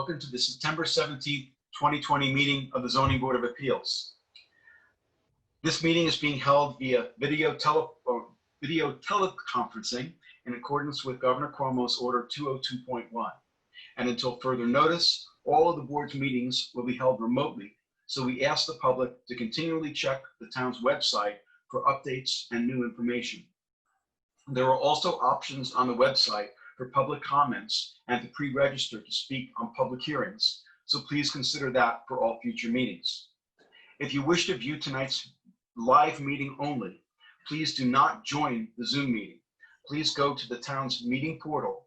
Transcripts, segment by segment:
welcome to the September 17th, 2020 meeting of the Zoning Board of Appeals. This meeting is being held via video teleconferencing in accordance with Governor Cuomo's Order 202.1. And until further notice, all of the board's meetings will be held remotely, so we ask the public to continually check the town's website for updates and new information. There are also options on the website for public comments and to pre-register to speak on public hearings, so please consider that for all future meetings. If you wish to view tonight's live meeting only, please do not join the Zoom meeting. Please go to the town's meeting portal,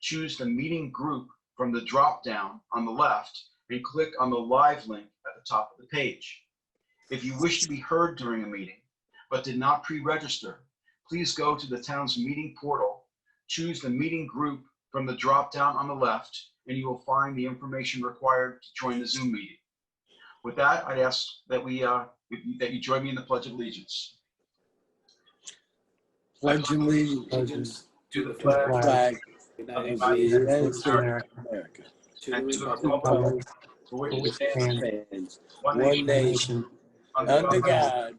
choose the meeting group from the drop-down on the left, and click on the live link at the top of the page. If you wish to be heard during a meeting, but did not pre-register, please go to the town's meeting portal, choose the meeting group from the drop-down on the left, and you will find the information required to join the Zoom meeting. With that, I'd ask that that you join me in the Pledge of Allegiance. Pledge allegiance to the flag of of the the United States of America, America, and to the republic for which it stands, stands one one nation, nation, under God,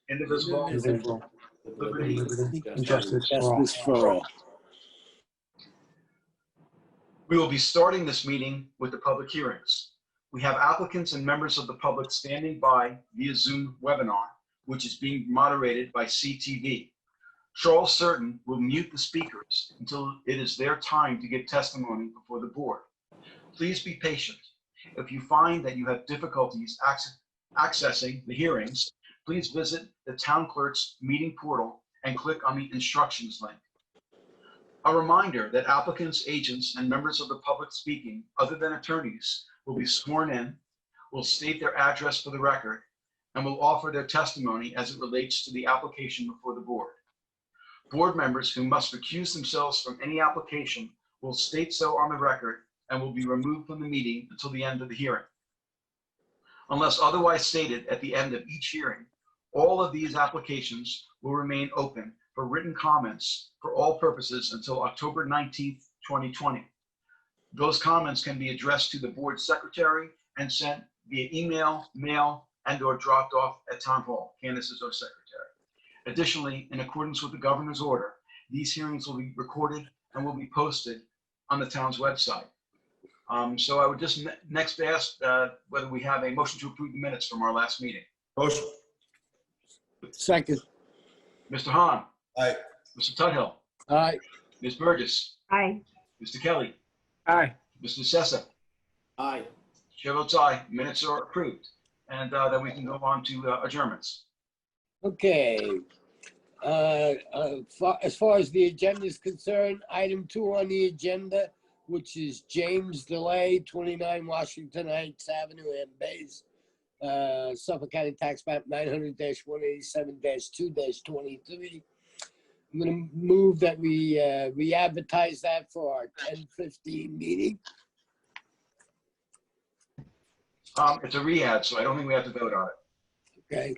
indivisible, indivisible, with liberty and justice for all. We will be starting this meeting with the public hearings. We have applicants and members of the public standing by via Zoom webinar, which is being moderated by CTV. Charles Certain will mute the speakers until it is their time to give testimony before the board. Please be patient. If you find that you have difficulties accessing the hearings, please visit the town clerk's meeting portal and click on the instructions link. A reminder that applicants, agents, and members of the public speaking, other than attorneys, will be sworn in, will state their address for the record, and will offer their testimony as it relates to the application before the board. Board members who must recuse themselves from any application will state so on the record and will be removed from the meeting until the end of the hearing. Unless otherwise stated at the end of each hearing, all of these applications will remain open for written comments for all purposes until October 19th, 2020. Those comments can be addressed to the board secretary and sent via email, mail, and/or dropped off at Town Hall. Candace is our secretary. Additionally, in accordance with the governor's order, these hearings will be recorded and will be posted on the town's website. So I would just next ask whether we have a motion to approve the minutes from our last meeting. Motion. Second. Mr. Hahn. Aye. Mr. Tudhill. Aye. Ms. Burgess. Aye. Mr. Kelly. Aye. Mr. Sessa. Aye. Chair votes aye. Minutes are approved. And then we can go on to adjournments. Okay. As far as the agenda is concerned, item 2 on the agenda, which is James Delay, 29 Washington Heights Avenue, and Bays, Suffolk County Tax Map 900-187-2-23. I'm going to move that we re-advertise that for our 10:15 meeting. It's a rehab, so I don't think we have to vote on it. Okay.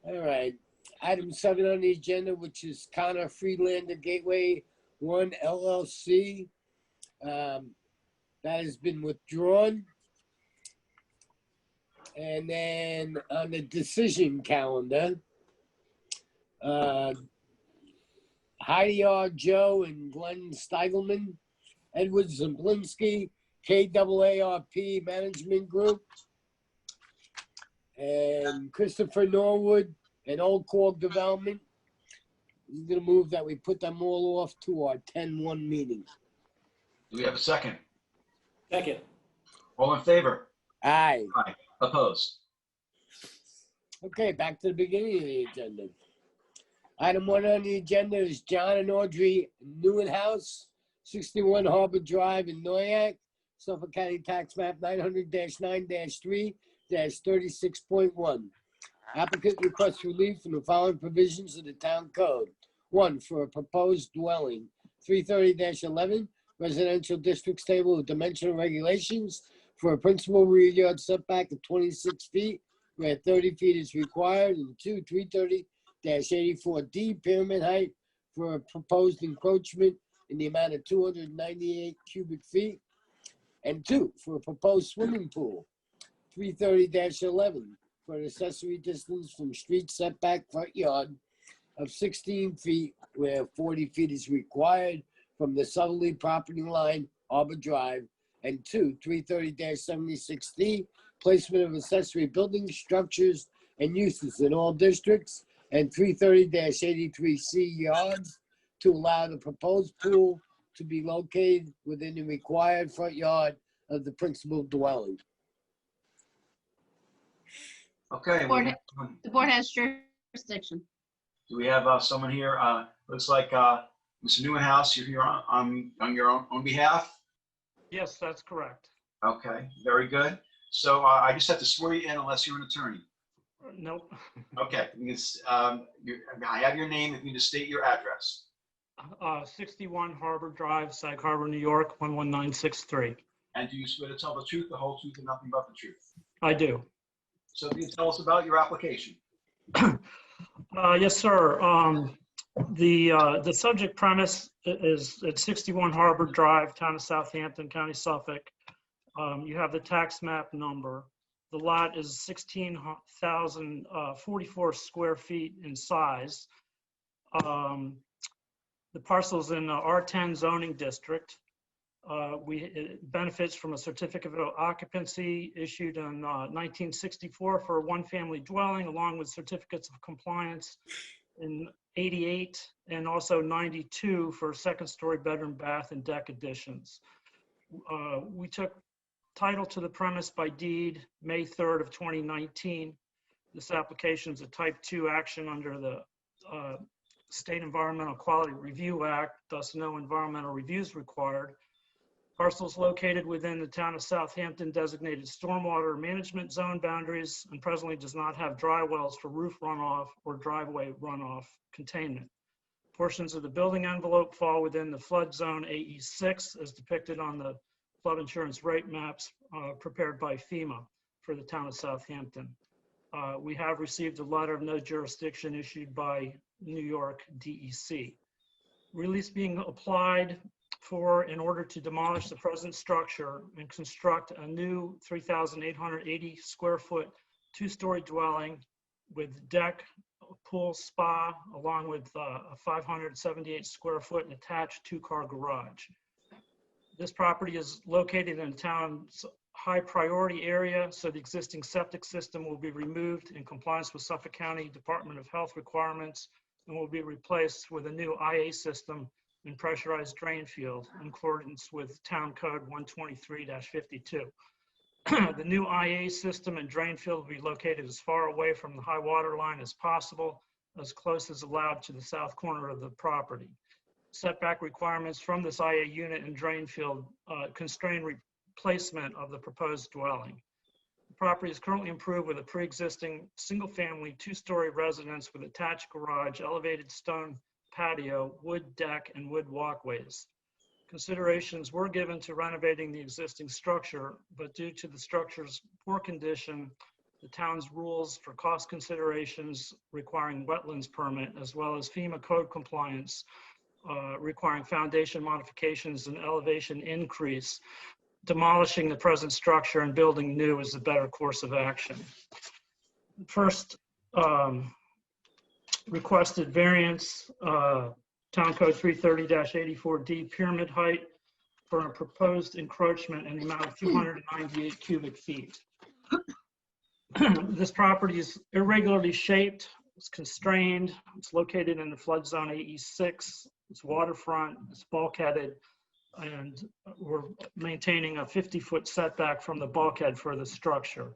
All right. Item 7 on the agenda, which is Connor Freelander Gateway 1 LLC. That has been withdrawn. And then on the decision calendar, Heidi R. Joe and Glenn Steigelman, Edward Zablinski, KAARP Management Group, and Christopher Norwood and Old Cork Development. I'm going to move that we put them all off to our 10-1 meeting. Do we have a second? Second. All in favor? Aye. Aye. Opposed? Okay, back to the beginning of the agenda. Item 1 on the agenda is John and Audrey Newenhouse, 61 Harbor Drive in Noyak, Suffolk County Tax Map 900-9-3-36.1. Applicant requests relief from the following provisions of the town code. 1, for a proposed dwelling, 330-11, residential districts table of dimensional regulations for a principal rear yard setback of 26 feet, where 30 feet is required, and 2, 330-84D, pyramid height for a proposed encroachment in the amount of 298 cubic feet, And 2, for a proposed swimming pool, 330-11, for an accessory distance from street setback front yard of 16 feet where 40 feet is required from the southerly property line, Arbor Drive. And 2, 330-76D, placement of accessory buildings, structures, and uses in all districts. And 330-83C yards to allow the proposed pool to be located within the required front yard of the principal dwelling. Okay. The board has jurisdiction. Do we have someone here? Looks like Mr. Newenhouse, you're here on your own behalf? Yes, that's correct. Okay, very good. So I just have to swear you in unless you're an attorney. Nope. Okay, I have your name. If you just state your address. 61 Harbor Drive, Sag Harbor, New York, 11963. And do you swear to tell the truth, the whole truth, and nothing but the truth? I do. So can you tell us about your application? Yes, sir. The subject premise is at 61 Harbor Drive, town of Southampton, County Suffolk. You have the tax map number. The lot is 16,044 square feet in size. The parcel is in the R10 zoning district. It benefits from a certificate of occupancy issued in 1964 for a one-family dwelling, along with certificates of compliance in 88 and also 92 for second-story bedroom, bath, and deck additions. We took title to the premise by deed May 3rd of 2019. This application is a type 2 action under the State Environmental Quality Review Act, thus no environmental reviews required. Parcels located within the town of Southampton designated stormwater management zone boundaries and presently does not have dry wells for roof runoff or driveway runoff containment. Portions of the building envelope fall within the flood zone AE6 as depicted on the flood insurance rate maps prepared by FEMA for the town of Southampton. We have received a letter of no jurisdiction issued by New York DEC. Release being applied for in order to demolish the present structure and construct a new 3,880 square foot two-story dwelling with deck, pool, spa, along with a 578 square foot and attached two-car garage. This property is located in the town's high priority area, so the existing septic system will be removed in compliance with Suffolk County Department of Health requirements and will be replaced with a new IA system and pressurized drain field in accordance with Town Code 123-52. The new IA system and drain field will be located as far away from the high water line as possible, as close as allowed to the south corner of the property. Setback requirements from this IA unit and drain field constrain replacement of the proposed dwelling. The property is currently improved with a pre-existing single-family two-story residence with attached garage, elevated stone patio, wood deck, and wood walkways. Considerations were given to renovating the existing structure, but due to the structure's poor condition, the town's rules for cost considerations requiring wetlands permit, as well as FEMA code compliance requiring foundation modifications and elevation increase, demolishing the present structure and building new is the better course of action. First, requested variance, Town Code 330-84D, pyramid height for a proposed encroachment in the amount of 298 cubic feet. This property is irregularly shaped, it's constrained, it's located in the flood zone AE6, it's waterfront, it's bulkheaded, and we're maintaining a 50-foot setback from the bulkhead for the structure.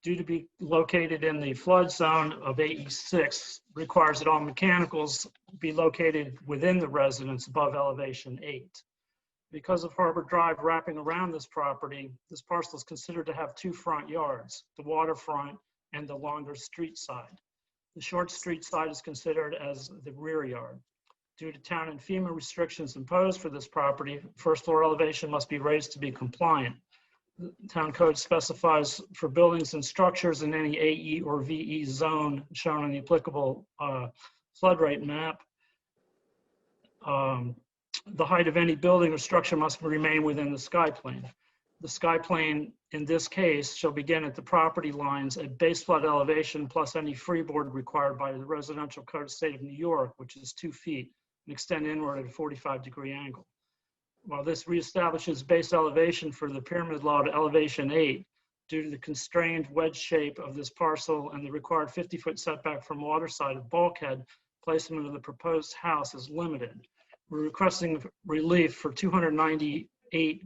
Due to be located in the flood zone of AE6, requires that all mechanicals be located within the residence above elevation 8. Because of Harbor Drive wrapping around this property, this parcel is considered to have two front yards, the waterfront and the longer street side. The short street side is considered as the rear yard. Due to town and FEMA restrictions imposed for this property, first floor elevation must be raised to be compliant. The town code specifies for buildings and structures in any AE or VE zone shown on the applicable flood rate map. The height of any building or structure must remain within the sky plane. The sky plane in this case shall begin at the property lines at base flood elevation plus any freeboard required by the residential code of the state of New York, which is 2 feet, and extend inward at a 45-degree angle. While this reestablishes base elevation for the pyramid law to elevation 8, due to the constrained wedge shape of this parcel and the required 50-foot setback from waterside of bulkhead, placement of the proposed house is limited. We're requesting relief for 298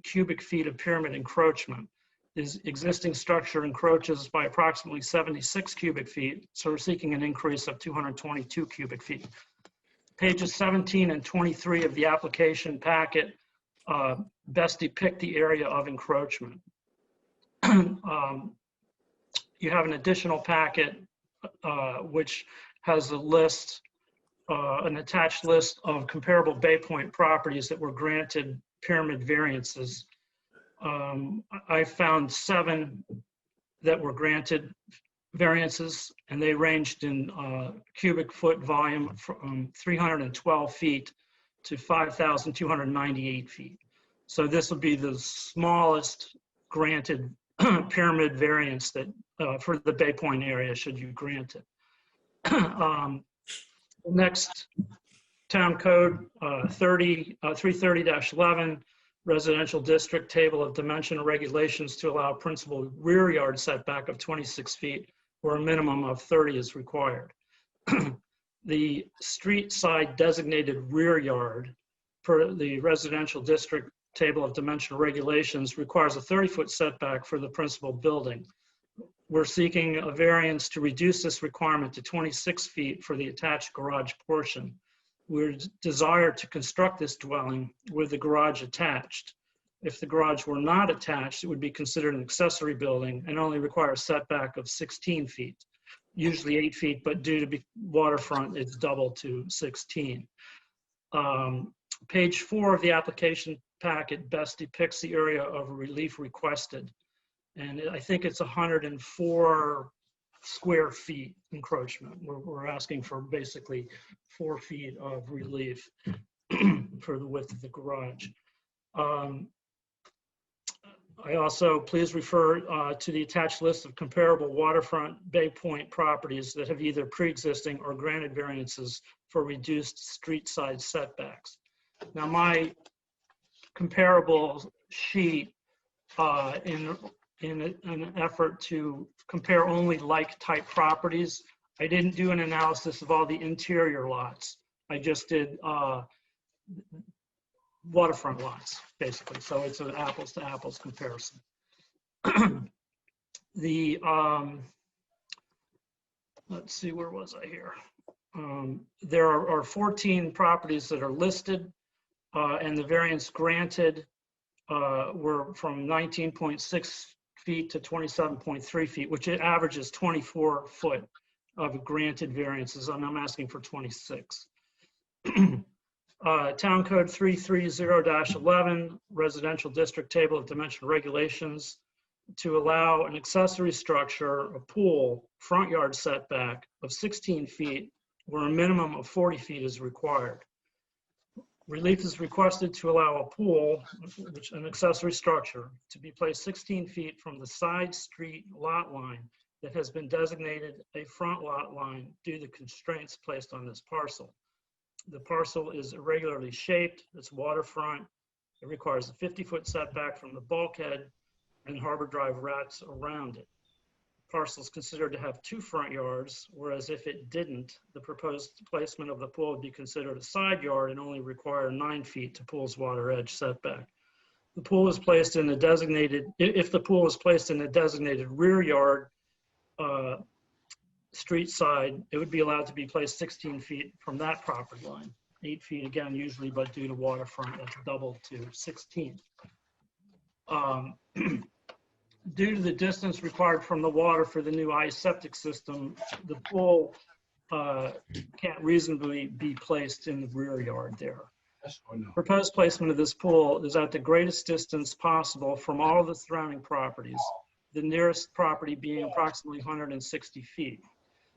cubic feet of pyramid encroachment. This existing structure encroaches by approximately 76 cubic feet, so we're seeking an increase of 222 cubic feet. Pages 17 and 23 of the application packet best depict the area of encroachment. You have an additional packet which has a list, an attached list of comparable Bay Point properties that were granted pyramid variances. I found 7 that were granted variances, and they ranged in cubic foot volume from 312 feet to 5,298 feet. So this would be the smallest granted pyramid variance that for the Bay Point area, should you grant it. Next, Town Code 330-11, residential district table of dimensional regulations to allow principal rear yard setback of 26 feet, where a minimum of 30 is required. The street side designated rear yard per the residential district table of dimensional regulations requires a 30-foot setback for the principal building. We're seeking a variance to reduce this requirement to 26 feet for the attached garage portion. We desire to construct this dwelling with the garage attached. If the garage were not attached, it would be considered an accessory building and only require a setback of 16 feet, usually 8 feet, but due to be waterfront, it's doubled to 16. Page 4 of the application packet best depicts the area of relief requested. And I think it's 104 square feet encroachment. We're asking for basically 4 feet of relief for the width of the garage. I also, please refer to the attached list of comparable waterfront Bay Point properties that have either pre-existing or granted variances for reduced street side setbacks. Now, my comparable sheet in an effort to compare only like type properties, I didn't do an analysis of all the interior lots. I just did waterfront lots, basically. So it's an apples to apples comparison. Let's see, where was I here? There are 14 properties that are listed, and the variance granted were from 19.6 feet to 27.3 feet, which averages 24 foot of granted variances, and I'm asking for 26. Town Code 330-11, residential district table of dimensional regulations to allow an accessory structure, a pool, front yard setback of 16 feet, where a minimum of 40 feet is required. Relief is requested to allow a pool, which an accessory structure, to be placed 16 feet from the side street lot line that has been designated a front lot line due to constraints placed on this parcel. The parcel is irregularly shaped, it's waterfront, it requires a 50-foot setback from the bulkhead and Harbor Drive wraps around it. Parcel is considered to have 2 front yards, whereas if it didn't, the proposed placement of the pool would be considered a side yard and only require 9 feet to pool's water edge setback. The pool is placed in the designated, if the pool is placed in the designated rear yard street side, it would be allowed to be placed 16 feet from that property line. 8 feet again, usually, but due to waterfront, that's doubled to 16. Due to the distance required from the water for the new ice septic system, the pool can't reasonably be placed in the rear yard there. Proposed placement of this pool is at the greatest distance possible from all of the surrounding properties, the nearest property being approximately 160 feet.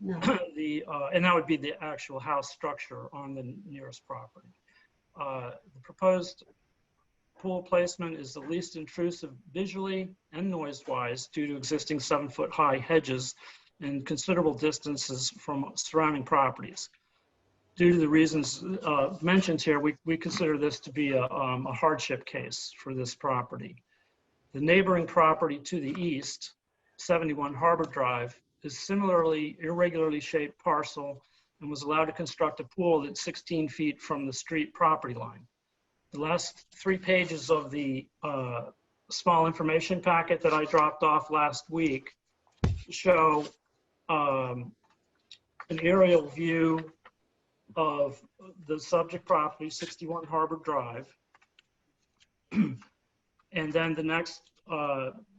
No. And that would be the actual house structure on the nearest property. The proposed pool placement is the least intrusive visually and noise-wise due to existing 7-foot-high hedges and considerable distances from surrounding properties. Due to the reasons mentioned here, we consider this to be a hardship case for this property. The neighboring property to the east, 71 Harbor Drive, is similarly irregularly shaped parcel and was allowed to construct a pool that's 16 feet from the street property line. The last 3 pages of the small information packet that I dropped off last week show an aerial view of the subject property, 61 Harbor Drive. And then the next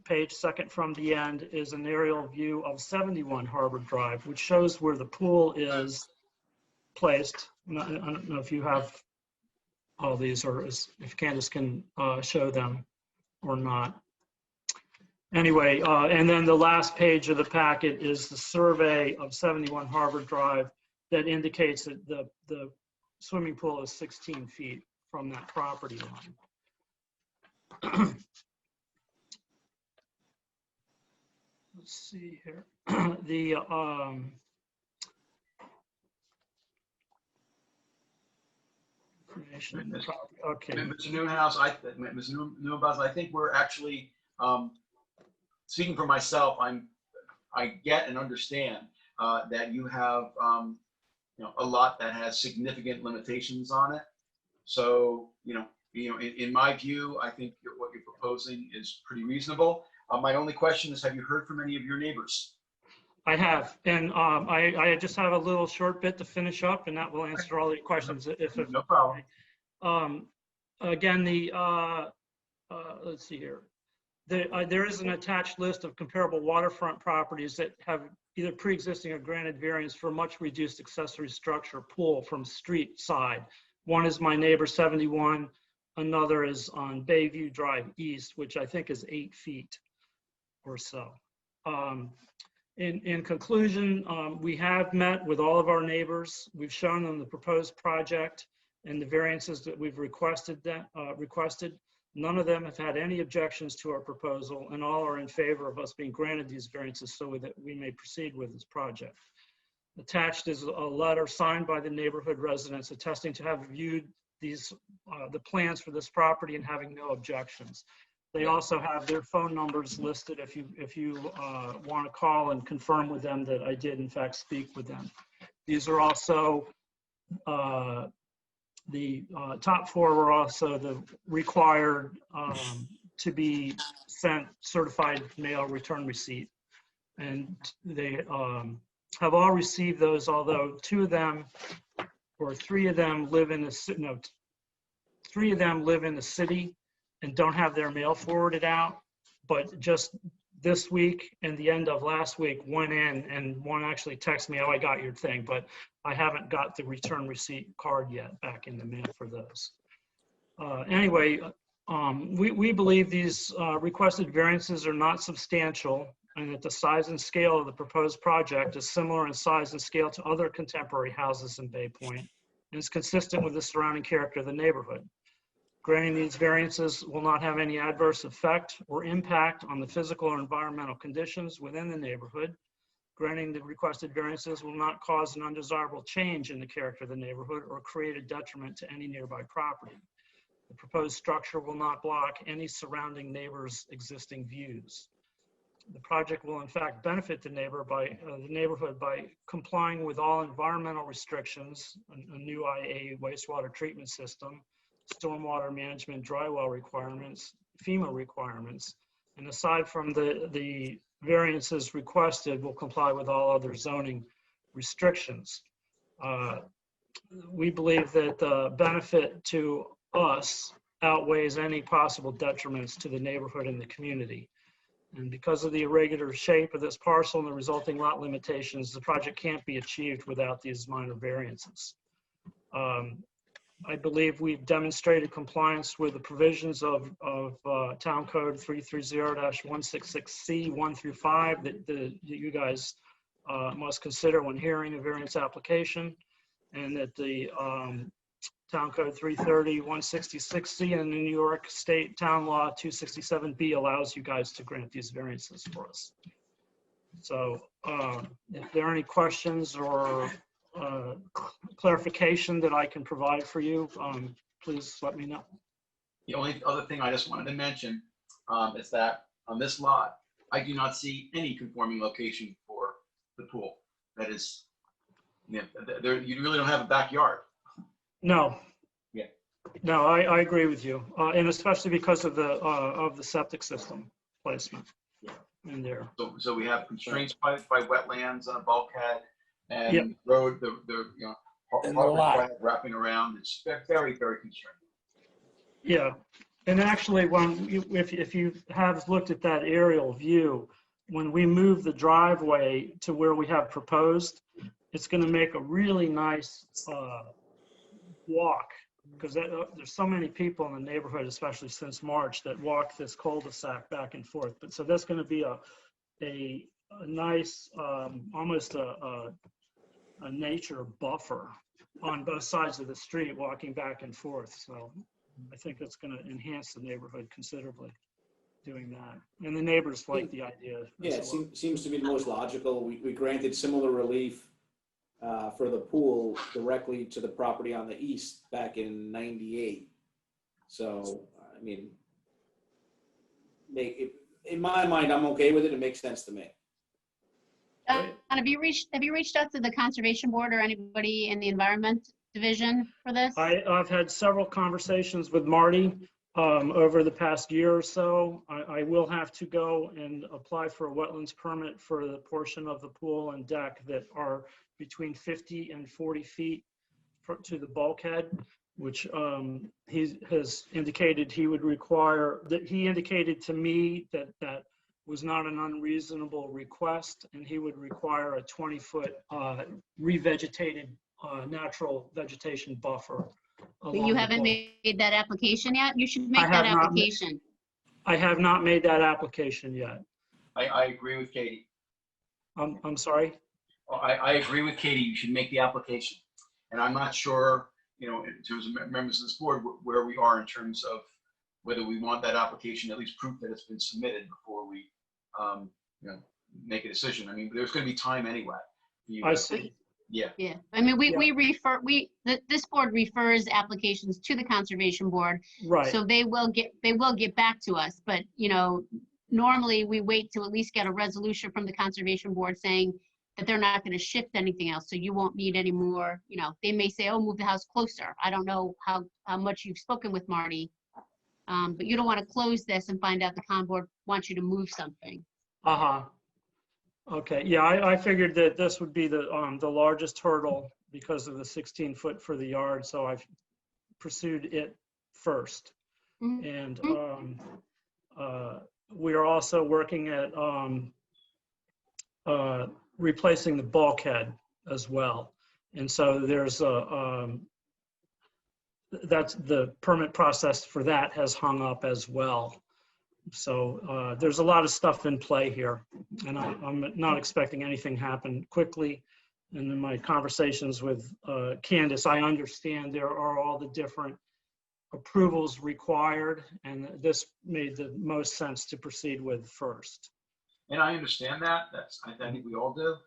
page, second from the end, is an aerial view of 71 Harbor Drive, which shows where the pool is placed. I don't know if you have all these, or if Candace can show them or not. Anyway, and then the last page of the packet is the survey of 71 Harbor Drive that indicates that the swimming pool is 16 feet from that property line. Let's see here. The information. Okay. Mr. Newhouse, Ms. Newhouse, I think we're actually, speaking for myself, I get and understand that you have a lot that has significant limitations on it. So, in my view, I think what you're proposing is pretty reasonable. My only question is, have you heard from any of your neighbors? I have, and I just have a little short bit to finish up, and that will answer all your questions. No problem. Again, let's see here. There is an attached list of comparable waterfront properties that have either pre-existing or granted variance for much reduced accessory structure pool from street side. One is my neighbor 71, another is on Bayview Drive East, which I think is 8 feet or so. In conclusion, we have met with all of our neighbors. We've shown them the proposed project and the variances that we've requested. None of them have had any objections to our proposal, and all are in favor of us being granted these variances so that we may proceed with this project. Attached is a letter signed by the neighborhood residents attesting to have viewed these the plans for this property and having no objections. They also have their phone numbers listed if you want to call and confirm with them that I did in fact speak with them. These are also the top 4 were also the required to be sent certified mail return receipt, and they have all received those. Although 2 of them or 3 of them live in the 3 of them live in the city and don't have their mail forwarded out, but just this week and the end of last week went in, and one actually texted me, "Oh, I got your thing," but I haven't got the return receipt card yet back in the mail for those. Anyway, we believe these requested variances are not substantial, and that the size and scale of the proposed project is similar in size and scale to other contemporary houses in Bay Point, and is consistent with the surrounding character of the neighborhood. Granting these variances will not have any adverse effect or impact on the physical or environmental conditions within the neighborhood. Granting the requested variances will not cause an undesirable change in the character of the neighborhood or create a detriment to any nearby property. The proposed structure will not block any surrounding neighbors' existing views. The project will in fact benefit the neighborhood by complying with all environmental restrictions, a new IA wastewater treatment system, stormwater management, dry well requirements, FEMA requirements, and aside from the variances requested, will comply with all other zoning restrictions. We believe that the benefit to us outweighs any possible detriments to the neighborhood and the community. And because of the irregular shape of this parcel and the resulting lot limitations, the project can't be achieved without these minor variances. I believe we've demonstrated compliance with the provisions of Town Code 330-166C 1 through 5 that you guys must consider when hearing a variance application, and that the Town Code 330, 16060, and the New York State Town Law 267B allows you guys to grant these variances for us. So if there are any questions or clarification that I can provide for you, please let me know. The only other thing I just wanted to mention is that on this lot, I do not see any conforming location for the pool. That is, you really don't have a backyard. No. Yeah. No, I agree with you, and especially because of the septic system placement in there. So we have constraints by wetlands on a bulkhead and Yep. road, And the lot. wrapping around. It's very, very constrained. Yeah, and actually, if you have looked at that aerial view, when we move the driveway to where we have proposed, it's going to make a really nice walk, because there's so many people in the neighborhood, especially since March, that walk this cul-de-sac back and forth. But so that's going to be a nice, almost a nature buffer on both sides of the street, walking back and forth. So I think that's going to enhance the neighborhood considerably, doing that. And the neighbors like the idea. Yeah, it seems to be the most logical. We granted similar relief for the pool directly to the property on the east back in '98. So, I mean, in my mind, I'm okay with it. It makes sense to me. Have you reached out to the Conservation Board or anybody in the Environment Division for this? I've had several conversations with Marty over the past year or so. I will have to go and apply for a wetlands permit for the portion of the pool and deck that are between 50 and 40 feet to the bulkhead, which he has indicated he would require. That he indicated to me that was not an unreasonable request, and he would require a 20-foot revegetated natural vegetation buffer. But you haven't made that application yet? You should make that application. I have not made that application yet. I agree with Katie. I'm sorry? I agree with Katie. You should make the application. And I'm not sure, in terms of members of this board, where we are in terms of whether we want that application, at least proof that it's been submitted before we, make a decision. I mean, there's going to be time anyway. I see. Yeah. Yeah, I mean, this board refers applications to the Conservation Board. Right. So they will get back to us, but, normally we wait to at least get a resolution from the Conservation Board saying that they're not going to shift anything else. So you won't need any more, they may say, oh, move the house closer. I don't know how much you've spoken with Marty, but you don't want to close this and find out the Con Board wants you to move something. Uh-huh. Okay, yeah, I figured that this would be the largest hurdle because of the 16-foot for the yard, so I've pursued it first. And we are also working at replacing the bulkhead as well. And so there's that's the permit process for that has hung up as well. So there's a lot of stuff in play here, and I'm not expecting anything happen quickly. And in my conversations with Candace, I understand there are all the different approvals required, and this made the most sense to proceed with first. And I understand that. I think we all do.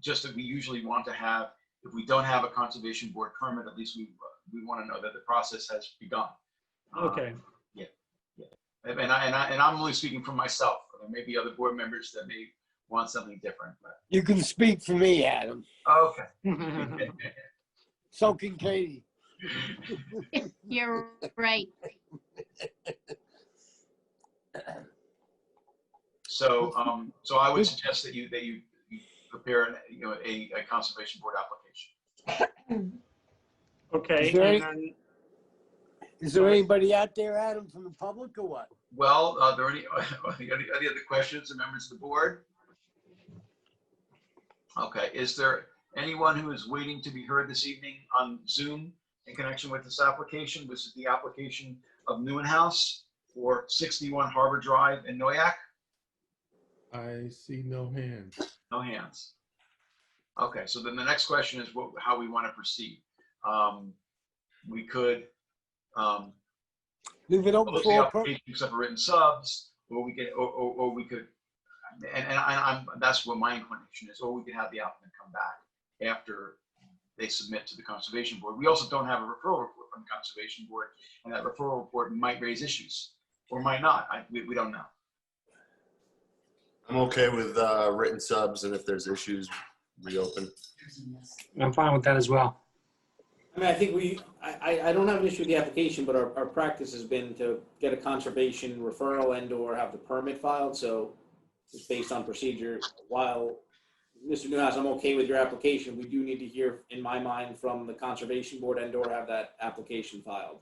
Just that we usually want to have, if we don't have a Conservation Board permit, at least we want to know that the process has begun. Okay. And I'm only speaking for myself. There may be other board members that may want something different. But. You can speak for me, Adam. Okay. So can Katie. You're right. So I would suggest that you prepare a Conservation Board application. Okay. Is there anybody out there, Adam, from the public or what? Well, are there any other questions or members of the board? Okay, is there anyone who is waiting to be heard this evening on Zoom in connection with this application? This is the application of Newen House for 61 Harbor Drive in Noyak. I see no hands. No hands. Okay, so then the next question is how we want to proceed. we could Leave it open close for the all application except for written subs, or we could, or we could, that's what my inclination is, or we could have the applicant come back after they submit to the Conservation Board. We also don't have a referral report from the Conservation Board, and that referral report might raise issues, or might not. We don't know. I'm okay with written subs, and if there's issues, reopen. I'm fine with that as well. I mean, I think I don't have an issue with the application, but our practice has been to get a conservation referral and or have the permit filed. So it's based on procedure. While Mr. Newhouse, I'm okay with your application, we do need to hear, in my mind, from the Conservation Board and or have that application filed.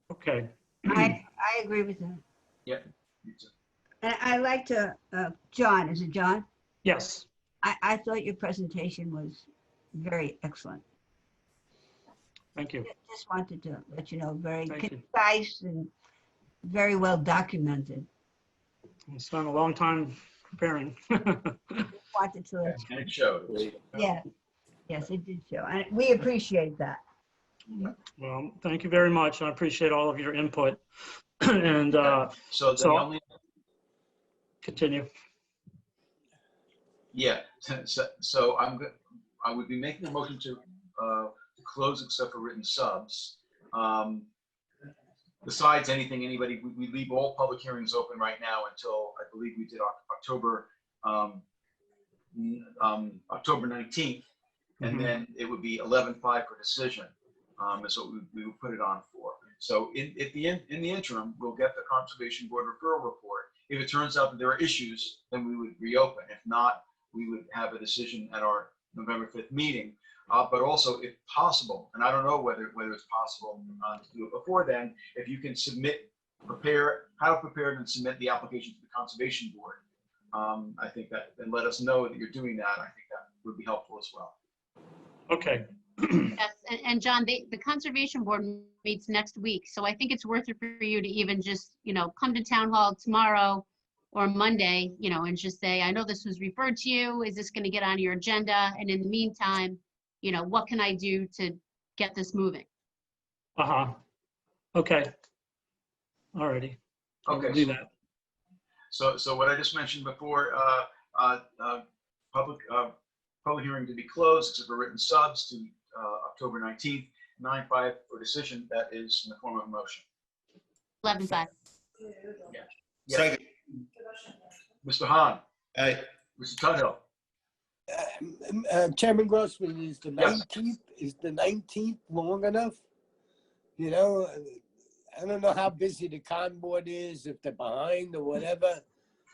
Okay. I agree with that. Yeah. And I like to, John, is it John? Yes. I thought your presentation was very excellent. Thank you. Just wanted to let you know, very Thank you. concise and very well documented. I spent a long time preparing. Wanted to, And it showed. yeah, yes, it did show. And we appreciate that. Well, thank you very much. I appreciate all of your input. And So the So- only, continue. yeah, so I would be making a motion to close except for written subs. Besides anything, anybody, we leave all public hearings open right now until, I believe we did October 19th. And Mhm. then it would be 11/5 for decision. Is what we would put it on for. So in the interim, we'll get the Conservation Board referral report. If it turns out that there are issues, then we would reopen. If not, we would have a decision at our November 5th meeting. But also, if possible, and I don't know whether it's possible to do it before then, if you can have prepared and submit the application to the Conservation Board. I think that, and let us know that you're doing that. I think that would be helpful as well. Okay. Yes, and John, the Conservation Board meets next week, so I think it's worth it for you to even just, come to Town Hall tomorrow or Monday, and just say, I know this was referred to you, is this gonna get on your agenda? And in the meantime, what can I do to get this moving? Uh-huh. Okay. All righty. Okay. Do that. So what I just mentioned before, public hearing to be closed except for written subs to October 19th, 9/5 for decision. That is in the form of a motion. 11/5. Yeah. Second. Mr. Hahn, Aye. Mr. Tudhill, Chairman Grossman, is the Yes. 19th long enough? I don't know how busy the con board is, if they're behind or whatever.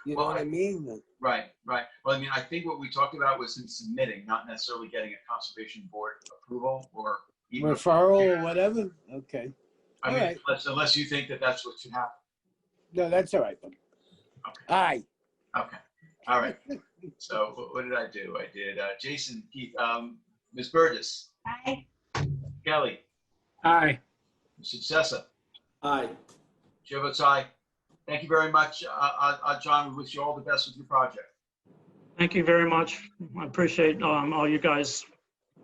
You know Well, what I mean? right. Well, I mean, I think what we talked about was in submitting, not necessarily getting a Conservation Board approval or even. Referral or whatever? Okay. I mean, all right. unless you think that that's what should happen. No, that's all right. Okay. Aye. Okay. All right. So what did I do? I did Jason, Keith, Ms. Burgess, Aye. Kelly, Aye. Mr. Sessa, Aye. Chair votes aye. Thank you very much, John. We wish you all the best with your project. Thank you very much. I appreciate all you guys'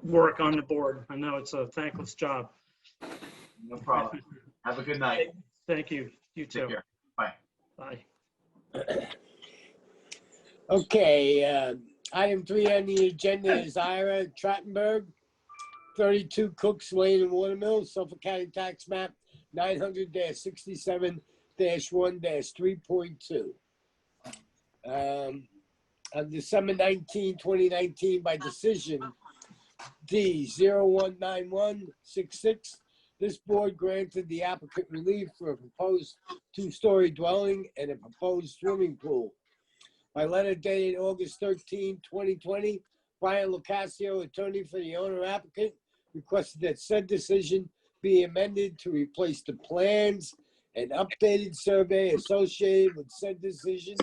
work on the board. I know it's a thankless job. No problem. Have a good night. Thank you. You Take too. care. Bye. Bye. Okay, item 3 on the agenda is Ira Trottenberg, 32 Cooks Lane in Watermill, Suffolk County Tax Map 900-67-1-3.2. On December 19, 2019, by decision D019166, this board granted the applicant relief for a proposed 2-story dwelling and a proposed swimming pool. By letter dated August 13, 2020, Brian Lucasio, attorney for the owner applicant, requested that said decision be amended to replace the plans and updated survey associated with said decision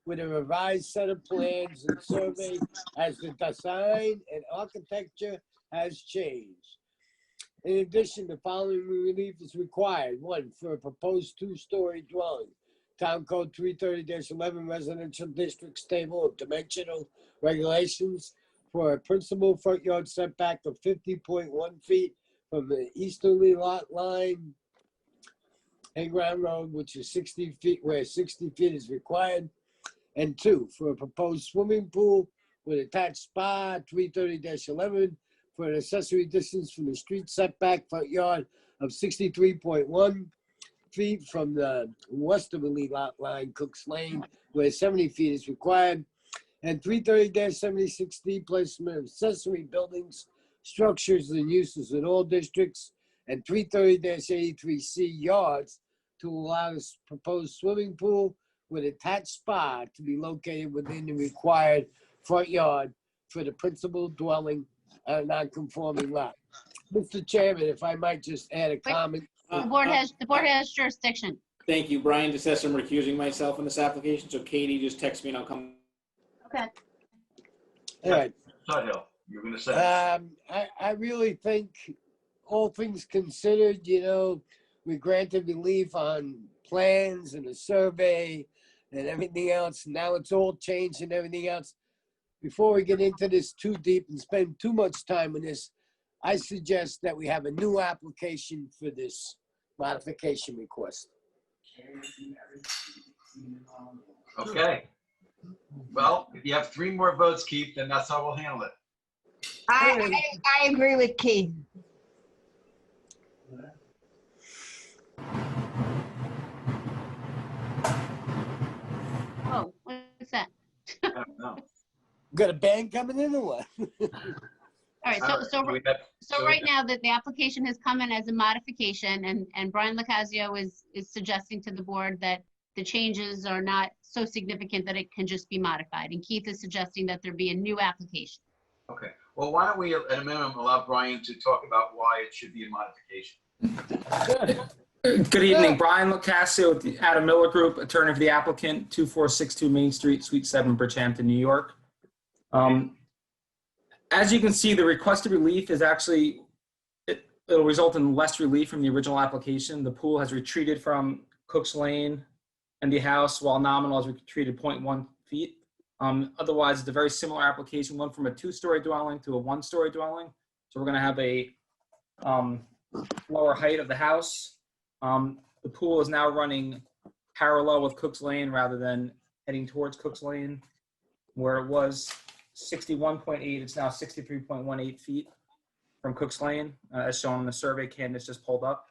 with a revised set of plans and survey as the design and architecture has changed. In addition, the following relief is required. 1, for a proposed 2-story dwelling. Town Code 330-11 Residential Districts Table of Dimensional Regulations for a principal front yard setback of 50.1 feet from the easterly lot line, Hayground Road, which is 60 feet, where 60 feet is required. And 2, for a proposed swimming pool with attached spa, 330-11, for an accessory distance from the street setback front yard of 63.1 feet from the westerly lot line, Cook's Lane, where 70 feet is required. And 330-76D, placement of accessory buildings, structures and uses in all districts. And 330-83C, yards, to allow this proposed swimming pool with attached spa to be located within the required front yard for the principal dwelling on a non-conforming lot. Mr. Chairman, if I might just add a comment. The board has jurisdiction. Thank you, Brian. Just says I'm recusing myself in this application, so Katie just text me and I'll come. Okay. All right. Suthill, you're gonna say. I really think, all things considered, you know, we granted relief on plans and a survey and everything else. Now it's all changed and everything else. Before we get into this too deep and spend too much time on this, I suggest that we have a new application for this modification request. Okay. Well, if you have 3 more votes, Keith, then that's how we'll handle it. I agree with Keith. Oh, what's that? I don't know. Got a band coming in or what? All right, so right now that the application has come in as a modification, and Brian Locasio is suggesting to the board that the changes are not so significant that it can just be modified. And Keith is suggesting that there be a new application. Okay. Well, why don't we, at a minimum, allow Brian to talk about why it should be a modification? Good evening, Brian Locasio with the Adam Miller Group, attorney for the applicant, 2462 Main Street, Suite 7, Bridgehampton, New York. As you can see, the requested relief is actually, it'll result in less relief from the original application. The pool has retreated from Cook's Lane and the house, while nominal has retreated 0.1 feet. Otherwise, it's a very similar application, one from a 2-story dwelling to a 1-story dwelling. So we're going to have a lower height of the house. The pool is now running parallel with Cook's Lane rather than heading towards Cook's Lane, where it was 61.8, it's now 63.18 feet from Cook's Lane, as shown in the survey Candace just pulled up.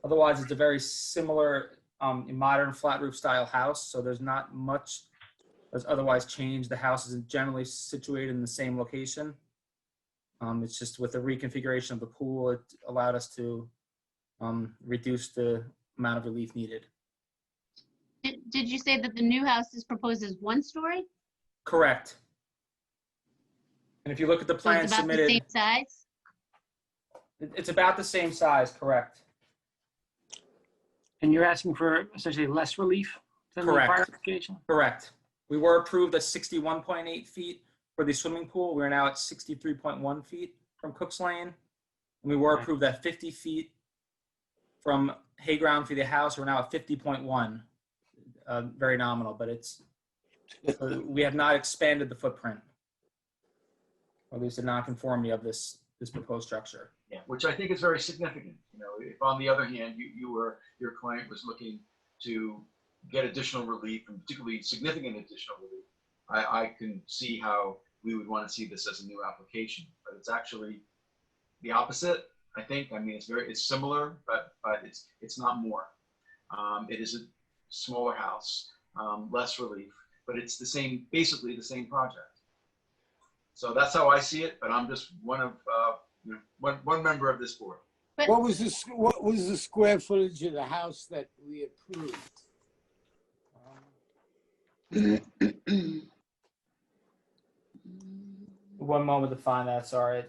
Otherwise, it's a very similar modern flat roof style house, so there's not much that's otherwise changed. The house is generally situated in the same location. It's just with the reconfiguration of the pool, it allowed us to reduce the amount of relief needed. Did you say that the new house is proposed as 1-story? Correct. And if you look at the So plan it's about the submitted, same size? it's about the same size, correct? And you're asking for essentially less relief than the Correct. prior application? Correct. We were approved at 61.8 feet for the swimming pool. We're now at 63.1 feet from Cook's Lane. And we were Okay. approved at 50 feet from Hayground for the house. We're now at 50.1. Very nominal, but we have not expanded the footprint, or at least the nonconformity of this proposed structure. Yeah, which I think is very significant. You know, if on the other hand, your client was looking to get additional relief, and particularly significant additional relief, I can see how we would want to see this as a new application. But it's actually the opposite, I think. I mean, it's similar, but it's not more. It is a smaller house, less relief, but it's basically the same project. So that's how I see it. But I'm just one of one member of this board. But What was the square footage of the house that we approved? One moment to find that, sorry.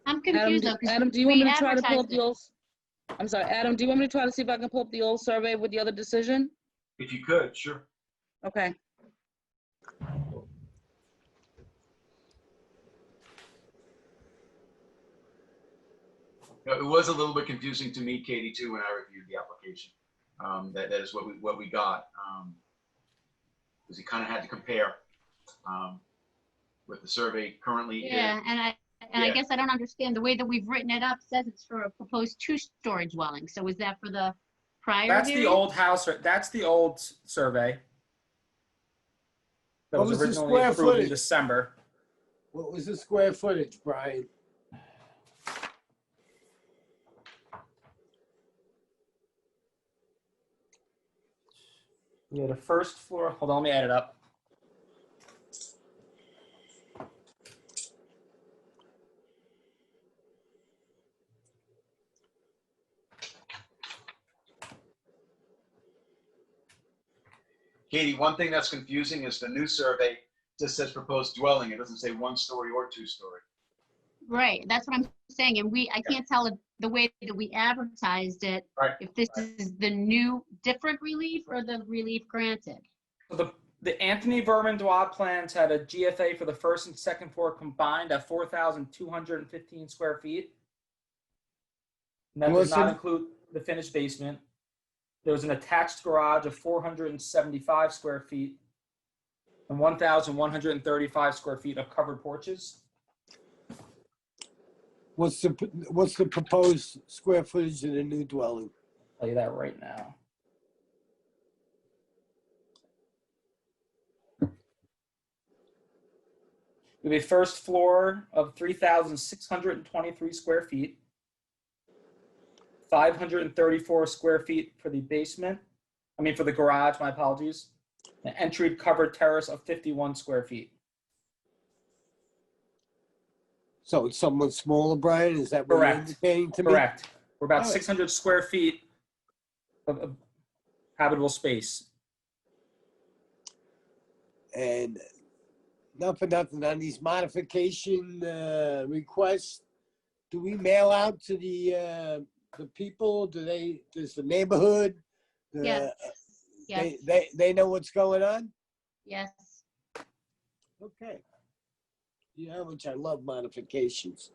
I'm confused though. 'Cause Adam, do you want me we to try to pull up advertised the old? I'm sorry, Adam, do you want me to try to see if I can pull up the old survey with the other decision? If you could, sure. Okay. It was a little bit confusing to me, Katie, too, when I reviewed the application. That is what we got, because you kind of had to compare. with the survey currently is. Yeah, and I Yeah. guess I don't understand, the way that we've written it up says it's for a proposed two-story dwelling. So is that for the prior That's the variance? old house, that's the old survey. That What was was the originally square approved in footage? December. What was the square footage, Brian? Yeah, the first floor, hold on, let me add it up. Katie, one thing that's confusing is the new survey just says proposed dwelling. It doesn't say 1-story or 2-story. Right, that's what I'm saying, and I can't tell if the way that we advertised it, Right. if this is the new different relief or the relief granted. So the Anthony Verman Dwad plans had a GFA for the first and second floor combined at 4,215 square feet. And that does not include the finished basement. There was an attached garage of 475 square feet and 1,135 square feet of covered porches. What's the proposed square footage of the new dwelling? I'll tell you that right now. We have a first floor of 3,623 square feet, 534 square feet for the basement. For the garage, my apologies. An entry covered terrace of 51 square feet. So it's somewhat smaller, Brian? Is that what you're Correct. indicating to me? Correct. We're about All right. 600 square feet of habitable space. And not for nothing, on these modification requests, do we mail out to the people? Does the neighborhood? Yes, yes, They know what's going on? yes. Okay. You know how much I love modifications.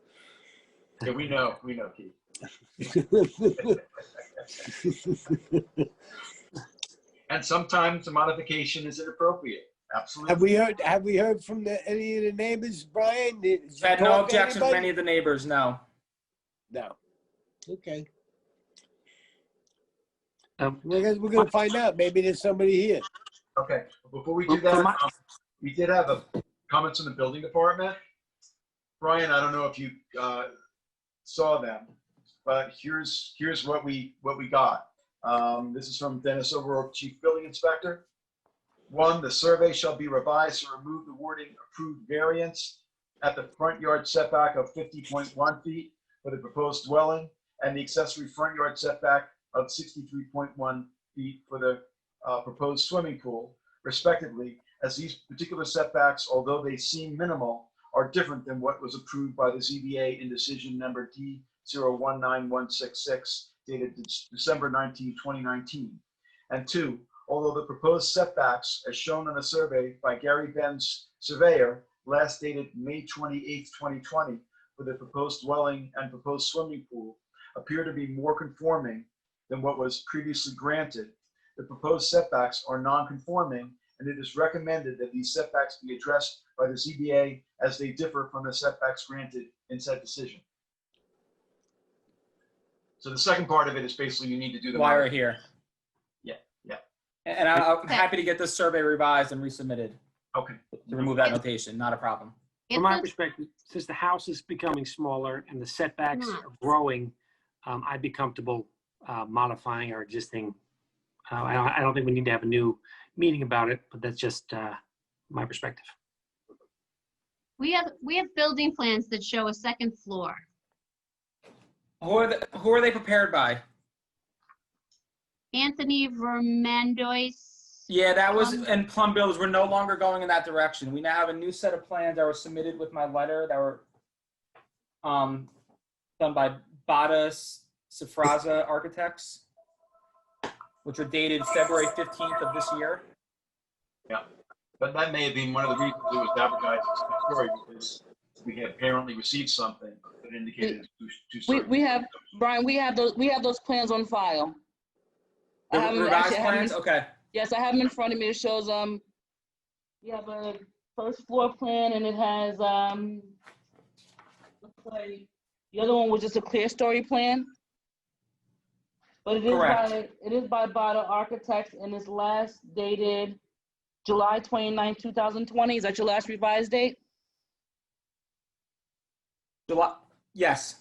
Yeah, we know, Keith. And sometimes the modification is inappropriate. Absolutely. Have we heard from any of the neighbors, Brian? Did you Had no talk to objection from anybody? any of the neighbors, no. No. Okay. Um, We're gonna find out. Maybe there's somebody here. Okay, before we do that, we did have comments from the building department. Brian, I don't know if you saw them, but here's what we got. This is from Dennis Overall, Chief Building Inspector. 1, the survey shall be revised to remove the wording approved variance at the front yard setback of 50.1 feet for the proposed dwelling and the accessory front yard setback of 63.1 feet for the proposed swimming pool, respectively, as these particular setbacks, although they seem minimal, are different than what was approved by the ZBA in decision number D019166 dated December 19, 2019. And 2, although the proposed setbacks, as shown on a survey by Gary Benz surveyor, last dated May 28, 2020, for the proposed dwelling and proposed swimming pool, appear to be more conforming than what was previously granted, the proposed setbacks are non-conforming, and it is recommended that these setbacks be addressed by the ZBA as they differ from the setbacks granted in said decision. So the second part of it is basically you need to do the Why right here. Yeah. And I'm happy to get this survey revised and resubmitted Okay. to remove that notation, not a problem. From my perspective, since the house is becoming smaller and the setbacks are growing, I'd be comfortable modifying our existing. I don't think we need to have a new meeting about it, but that's just my perspective. We have building plans that show a second floor. Who are they prepared by? Anthony Vermandois. Yeah, that was, and Plum Builders, we're no longer going in that direction. We now have a new set of plans that were submitted with my letter that were done by Bada Sifraza Architects, which were dated February 15th of this year. Yeah, but that may have been one of the reasons it was advertised as a story, because we had apparently received something that indicated two stories. We have, Brian, we have those plans on file. I The have them- revised actually, I have them plans? Okay. Yes, I have them in front of me. It shows, you have a first floor plan, and it has, looks like the other one was just a clear story plan. But it is Correct. by Bada Architects, and it's last dated July 29, 2020. Is that your last revised date? July, yes.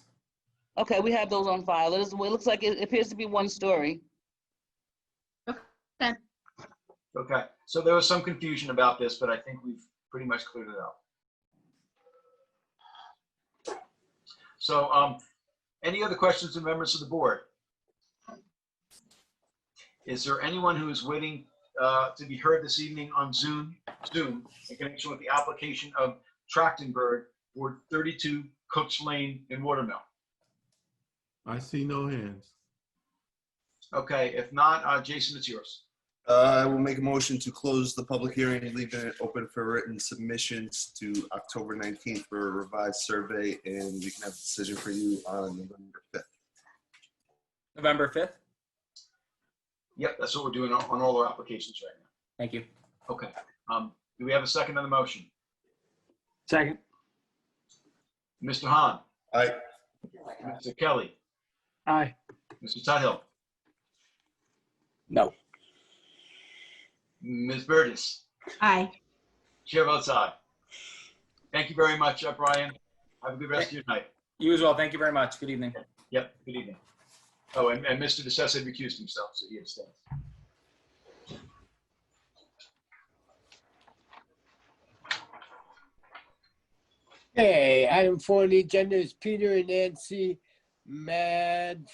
Okay, we have those on file. It looks like it appears to be one story. Okay. Okay, so there was some confusion about this, but I think we've pretty much cleared it up. So, any other questions from members of the board? Is there anyone who is waiting to be heard this evening on Zoom in connection with the application of Trachtenberg for 32 Cooks Lane in Watermill? I see no hands. Okay, if not, Jason, it's yours. I will make a motion to close the public hearing and leave it open for written submissions to October 19th for a revised survey, and we can have a decision for you on November 5th. November 5th. Yep, that's what we're doing on all our applications right now. Thank you. Okay, do we have a second on the motion? Second. Mr. Hahn, Aye. Mr. Kelly, Aye. Mr. Tuthill, No. Ms. Burgess. Aye. Chair votes aye. Thank you very much, Brian. Have a good rest of your night. You as well. Thank you very much. Good evening. Yep, good evening. Oh, and Mr. DeSessa recused himself, so he abstains. Okay, item 4 on the agenda is Peter and Nancy Manfredonian,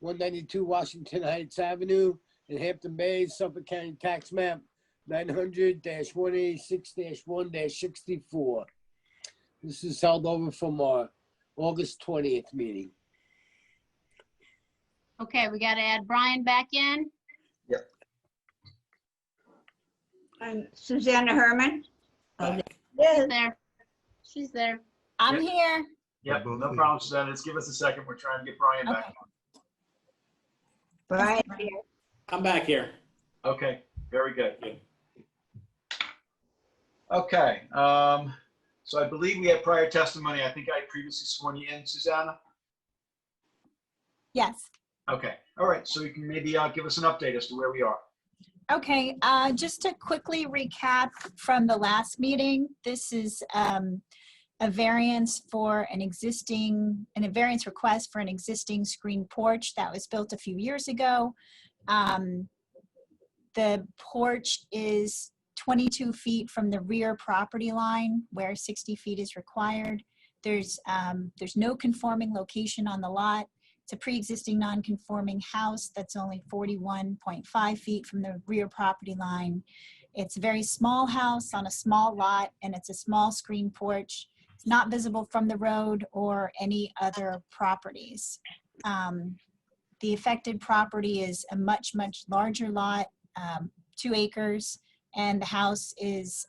192 Washington Heights Avenue in Hampton Bays, Suffolk County Tax Map 900-186-1-64. This is held over from our August 20th meeting. Okay, we got to add Brian back in. And Susanna Herman? Oh, She's there. She's there. I'm Yep. here. Yep, no problem, Susanna. Just give us a second. We're trying to get Brian back Okay. Brian here. I'm back here. on. Okay, very good. Okay, so I believe we had prior testimony. I think I previously sworn you in, Susanna. Yes. Okay, all right, so you can maybe give us an update as to where we are. Okay, just to quickly recap from the last meeting, this is a variance for a variance request for an existing screen porch that was built a few years ago. The porch is 22 feet from the rear property line where 60 feet is required. There's no conforming location on the lot. It's a pre-existing non-conforming house that's only 41.5 feet from the rear property line. It's a very small house on a small lot, and it's a small screen porch. It's not visible from the road or any other properties. The affected property is a much, much larger lot, 2 acres, and the house is,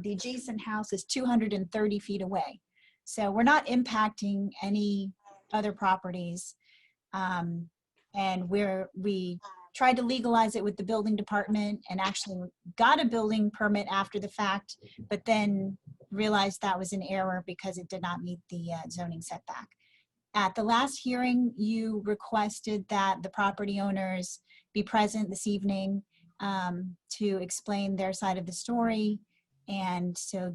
the adjacent house is 230 feet away. So we're not impacting any other properties. And we tried to legalize it with the building department and actually got a building permit after the fact, but then realized that was an error because it did not meet the zoning setback. At the last hearing, you requested that the property owners be present this evening to explain their side of the story. And so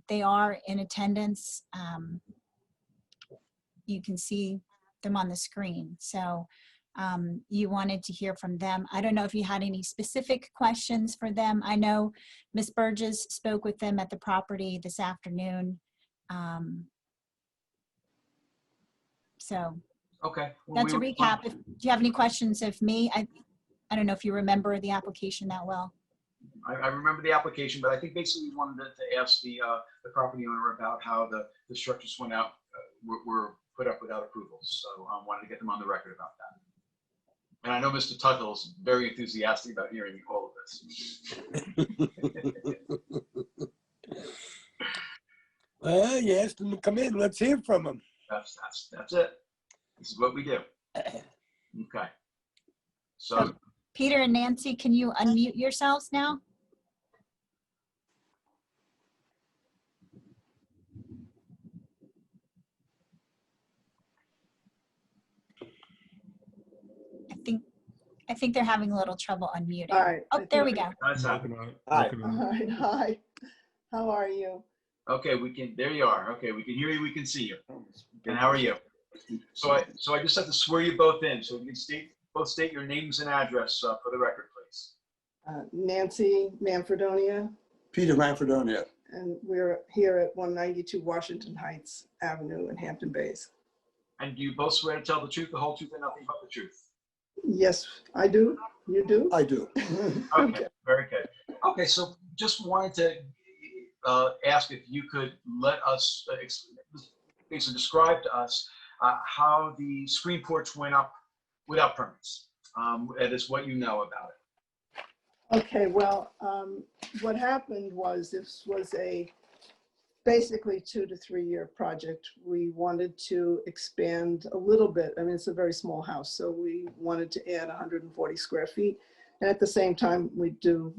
they are in attendance. You can see them on the screen. So you wanted to hear from them. I don't know if you had any specific questions for them. I know Ms. Burgess spoke with them at the property this afternoon. So Okay. Well, that's a recap. Do you have any questions of me? I don't know if you remember the application that well. I remember the application, but I think basically we wanted to ask the property owner about how the structures went out, were put up without approvals. So I wanted to get them on the record about that. And I know Mr. Tuthill is very enthusiastic about hearing all of this. Well, you asked them to come in. Let's hear from them. That's it. This is what we do. Okay. So Peter and Nancy, can you unmute yourselves now? I think they're having a little trouble unmuting. All right. Oh, there we go. That's happening. Working on it, Hi. working on All it. right, hi. How are you? Okay, there you are. Okay, we can hear you, we can see you. And how are you? So I just have to swear you both in, so you can both state your names and address for the record, please. Nancy Manfredonia, Peter Manfredonia. and we're here at 192 Washington Heights Avenue in Hampton Bays. And do you both swear to tell the truth, the whole truth, and nothing but the truth? Yes, I do. You do? I do. Okay, very good. Okay, so just wanted to ask if you could let us basically describe to us how the screen porch went up without permits. That is what you know about it. Okay, well, what happened was this was a basically 2 to 3 year project. We wanted to expand a little bit. I mean, it's a very small house, so we wanted to add 140 square feet. And at the same time, we do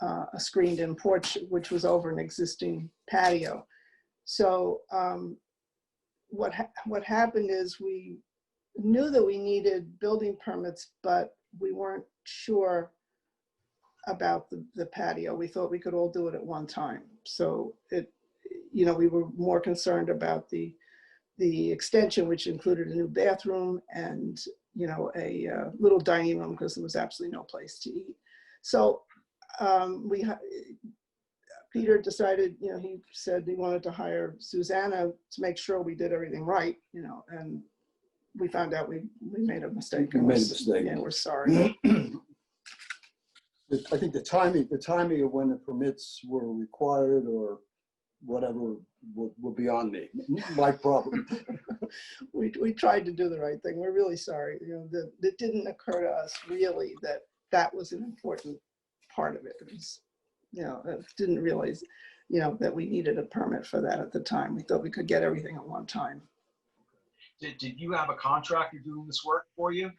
a screened in porch, which was over an existing patio. So what happened is we knew that we needed building permits, but we weren't sure about the patio. We thought we could all do it at one time. So we were more concerned about the extension, which included a new bathroom and, a little dining room because there was absolutely no place to eat. So Peter decided, he said he wanted to hire Susanna to make sure we did everything right, and we found out we made a mistake. We made a mistake. Yeah, we're sorry. I think the timing of when the permits were required or whatever will be on me. My problem. We tried to do the right thing. We're really sorry. It didn't occur to us really that was an important part of it. It was, didn't realize, that we needed a permit for that at the time. We thought we could get everything at one time. Did you have a contractor doing this work for you?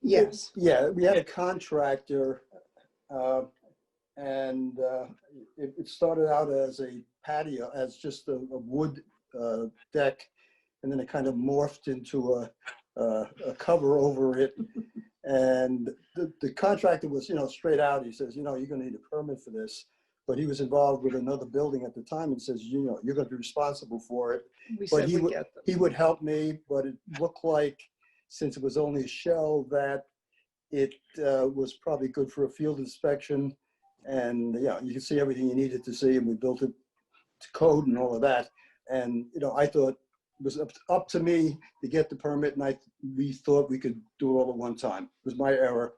Yes. Yeah, we had a contractor, and it started out as a patio, as just a wood deck, and then it kind of morphed into a cover over it. And the contractor was, straight out. He says, you're going to need a permit for this. But he was involved with another building at the time and says, you're going to be responsible for it. We But said he we'd get them. he would help me, but it looked like, since it was only a shell, that it was probably good for a field inspection. And you can see everything you needed to see, and we built it to code and all of that. And I thought it was up to me to get the permit, and we thought we could do it all at one time. It was my error.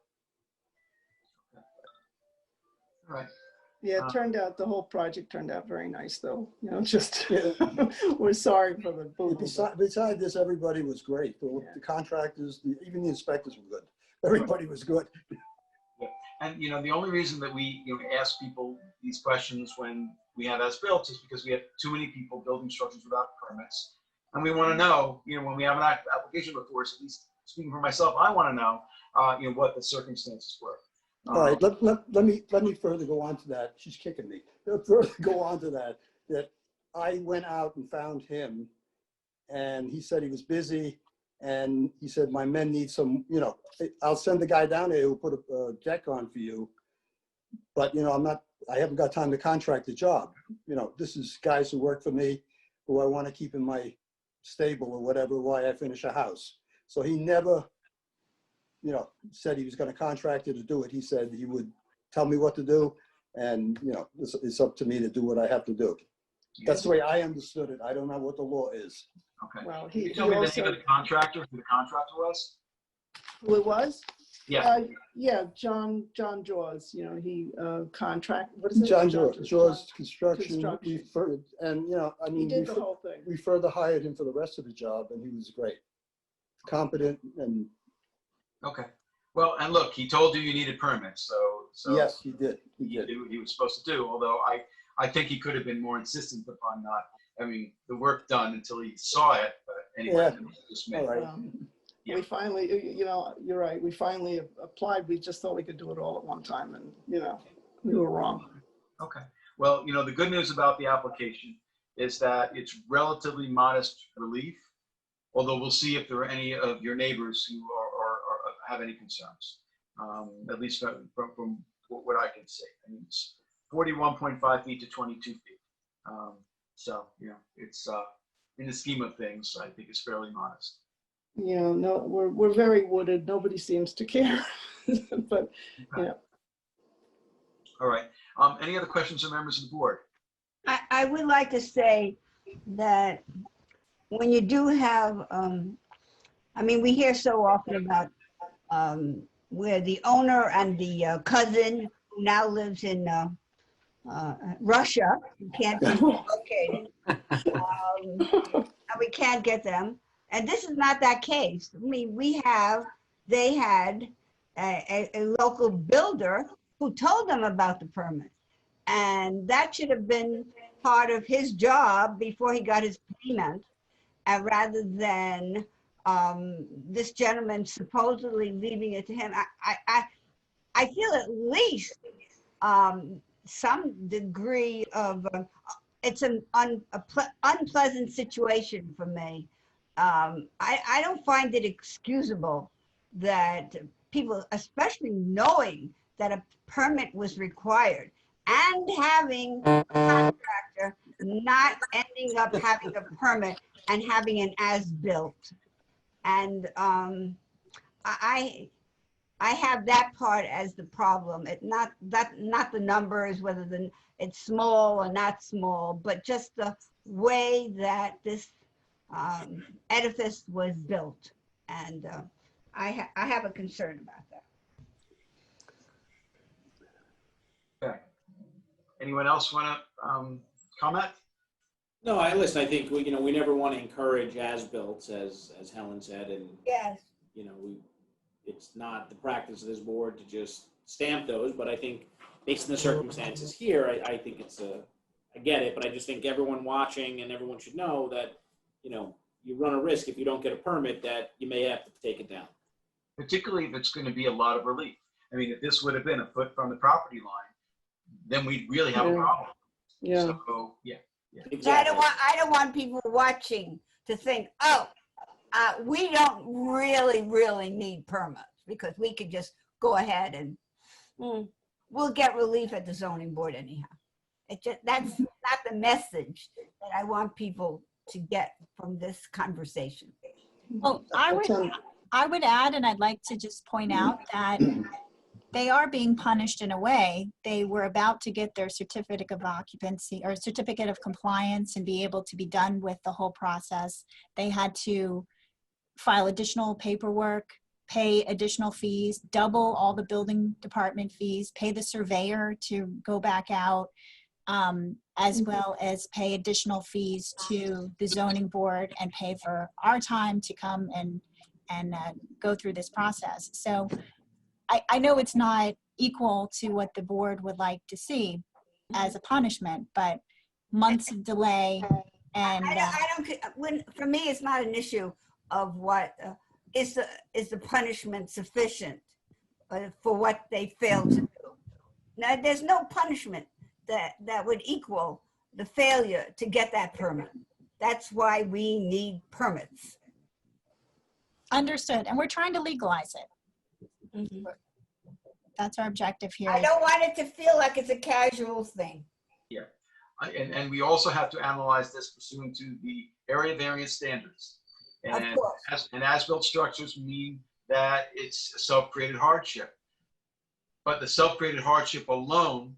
All right. Yeah, the whole project turned out very nice, though. We're sorry for the boo-boo. Besides this, everybody was great. The contractors, even the inspectors were good. Everybody was good. Yeah. And the only reason that we ask people these questions when we have as built is because we have too many people building structures without permits, and we want to know, when we have an application before us, at least speaking for myself, I want to know, what the circumstances were. All right, let me further go on to that. She's kicking me. Further go on to that I went out and found him, and he said he was busy, and he said, my men need some, I'll send the guy down there who'll put a deck on for you, but I haven't got time to contract the job. This is guys who work for me, who I want to keep in my stable or whatever while I finish a house. So he never said he was going to contract it to do it. He said he would tell me what to do, and it's up to me to do what I have to do. That's the way I understood it. I don't know what the law is. Okay. Well, Can you tell me the name of the contractor, who the contractor was? Who it was? Yeah. Yeah, John Jaws. He contract. What is it? John Jaws Construction. Construction. He did the whole thing. We further hired him for the rest of the job, and he was great, competent, and. Okay. Well, and look, he told you needed permits, so Yes, he did. He did. He was supposed to do. Although I think he could have been more insistent upon not having the work done until he saw it. But anyway, just me. All right. We finally, you're right. We finally applied. We just thought we could do it all at one time, and we were wrong. Okay. Well, the good news about the application is that it's relatively modest relief. Although we'll see if there are any of your neighbors who have any concerns, at least from what I can see. I mean, it's 41.5 feet to 22 feet. So, you know, it's in the scheme of things, I think it's fairly modest. Yeah, no, we're very wooded. Nobody seems to care. But, yeah. All right. Any other questions from members of the board? I would like to say that when you do have, I mean, we hear so often about where the owner and the cousin who now lives in Russia, who can't be located, and we can't get them. And this is not that case. I mean, they had a local builder who told them about the permit. And that should have been part of his job before he got his payment, rather than this gentleman supposedly leaving it to him. I feel at least some degree of, it's an unpleasant situation for me. I don't find it excusable that people, especially knowing that a permit was required, and having a contractor not ending up having a permit and having an as-built. And I have that part as the problem. Not the numbers, whether it's small or not small, but just the way that this edifice was built. And I have a concern about that. Okay. Anyone else want to comment? No, listen, I think we never want to encourage as-built, as Helen said, and yes, it's not the practice of this board to just stamp those, but I think based on the circumstances here, I think I get it, but I just think everyone watching and everyone should know that, you run a risk if you don't get a permit that you may have to take it down. Particularly if it's going to be a lot of relief. I mean, if this would have been a foot from the property line, then we'd really have a problem. Yeah. So, yeah. Exactly. I don't want people watching to think, we don't really need permits, because we could just go ahead and we'll get relief at the zoning board anyhow. That's not the message that I want people to get from this conversation. Well, I would add, and I'd like to just point out that they are being punished in a way. They were about to get their certificate of occupancy or certificate of compliance and be able to be done with the whole process. They had to file additional paperwork, pay additional fees, double all the building department fees, pay the surveyor to go back out, as well as pay additional fees to the zoning board and pay for our time to come and go through this process. So I know it's not equal to what the board would like to see as a punishment, but months of delay and for me, it's not an issue of what is the punishment sufficient for what they failed to do. Now, there's no punishment that would equal the failure to get that permit. That's why we need permits. Understood. And we're trying to legalize it. Mm-hmm. That's our objective here. I don't want it to feel like it's a casual thing. Yeah. And we also have to analyze this pursuant to the area variance standards. And Of course. as-built structures mean that it's a self-created hardship. But the self-created hardship alone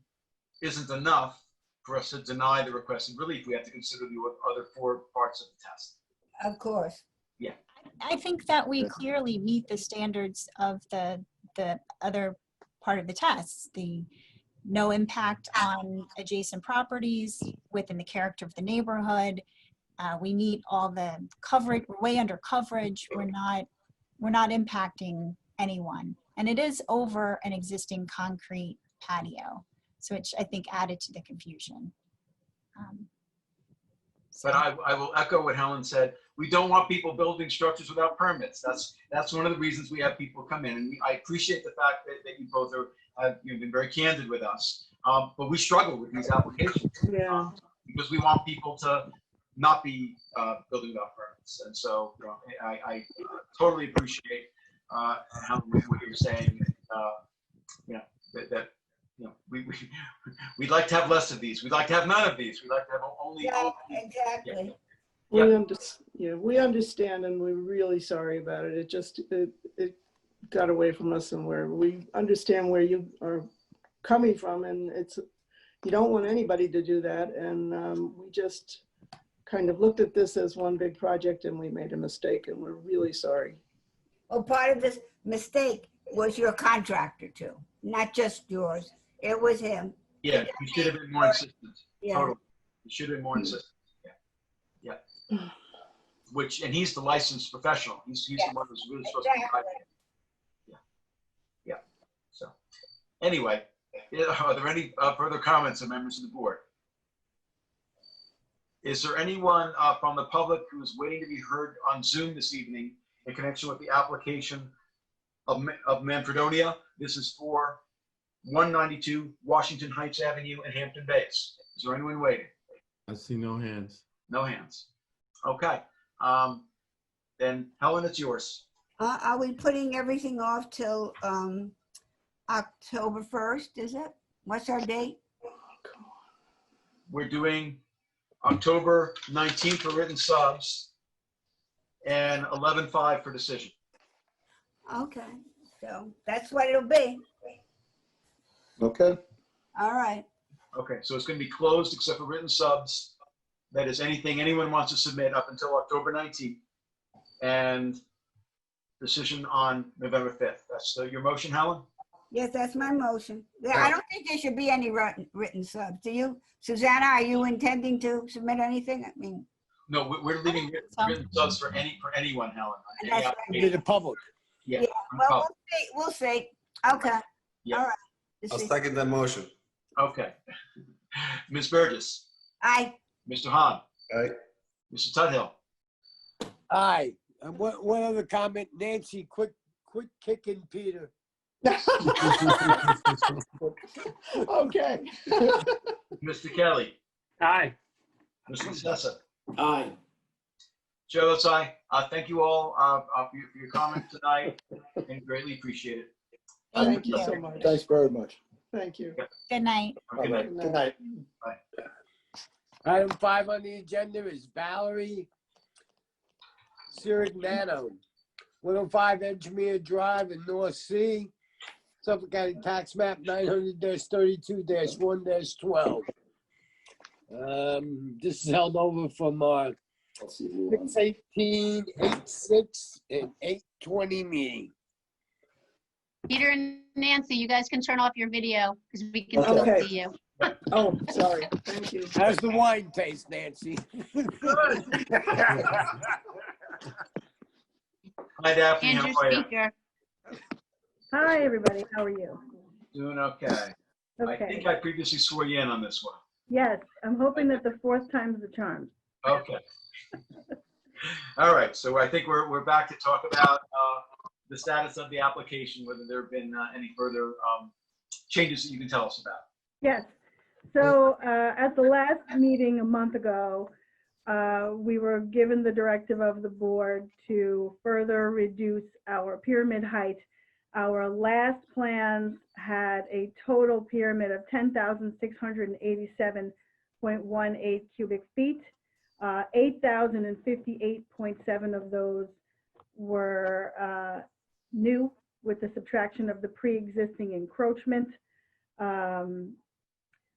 isn't enough for us to deny the requested relief. We have to consider the other 4 parts of the test. Of course. Yeah. I think that we clearly meet the standards of the other part of the test, the no impact on adjacent properties within the character of the neighborhood. We meet all the coverage, we're way under coverage. We're not impacting anyone. And it is over an existing concrete patio. So which I think added to the confusion. But I will echo what Helen said. We don't want people building structures without permits. That's one of the reasons we have people come in. And I appreciate the fact that you both you've been very candid with us. But we struggle with these applications because we want people to not be building without permits. And so I totally appreciate how what you were saying, you know, that you know, we'd like to have less of these. We'd like to have none of these. We'd like to have only. Yeah, exactly. We understand, and we're really sorry about it. It got away from us, and we understand where you are coming from, and you don't want anybody to do that. And we just kind of looked at this as one big project, and we made a mistake, and we're really sorry. Well, part of this mistake was your contractor too, not just yours. It was him. Yeah, he should have been more insistent. Yeah. Totally. He should have been more insistent. Yeah. And he's the licensed professional. He's the one who's really supposed to be driving it. Yeah. So, anyway, are there any further comments of members of the board? Is there anyone from the public who's waiting to be heard on Zoom this evening in connection with the application of Manfredonia? This is for 192 Washington Heights Avenue in Hampton Bays. Is there anyone waiting? I see no hands. No hands. Okay. Then Helen, it's yours. Are we putting everything off till October 1st, is it? What's our date? We're doing October 19th for written subs and 11/5 for decision. Okay, so that's what it'll be. Okay. All right. Okay, so it's going to be closed except for written subs. That is anything anyone wants to submit up until October 19th. And decision on November 5th. That's your motion, Helen? Yes, that's my motion. I don't think there should be any written subs. Do you, Susanna, are you intending to submit anything? I mean. No, we're leaving written subs for anyone, Helen. Any That's application. To the public. Yeah. Well, we'll see. Okay. Yeah. All right. I'll second that motion. Okay. Ms. Burgess, Aye. Mr. Hahn, Aye. Mr. Tudhill. Aye. And one other comment, Nancy, quit kicking Peter. Okay. Mr. Kelly, Aye. Mr. Sessa. Aye. Chair votes aye. Thank you all for your comment tonight and greatly appreciate it. Thank you you. so much. Thanks very much. Thank you. Good night. Good All night. right. Good night. Item 5 on the agenda is Valerie Sirignano, 105 Edgemere Drive in North Sea, Suffolk County Tax Map 900-32-1-12. This is held over from our 6/18, 8/6, and 8/20 meeting. Peter and Nancy, you guys can turn off your video because we can Okay. still see you. Oh, sorry. Thank you. How's the wine taste, Nancy? Hi, Daphne. And How your are you? speaker. Hi, everybody. How are you? Doing okay. I Okay. think I previously swore you in on this one. Yes, I'm hoping that the fourth time's the charm. Okay. All right. So I think we're back to talk about the status of the application, whether there have been any further changes that you can tell us about. Yes. So at the last meeting a month ago, we were given the directive of the board to further reduce our pyramid height. Our last plans had a total pyramid of 10,687.18 cubic feet. 8,058.7 of those were new with the subtraction of the pre-existing encroachment.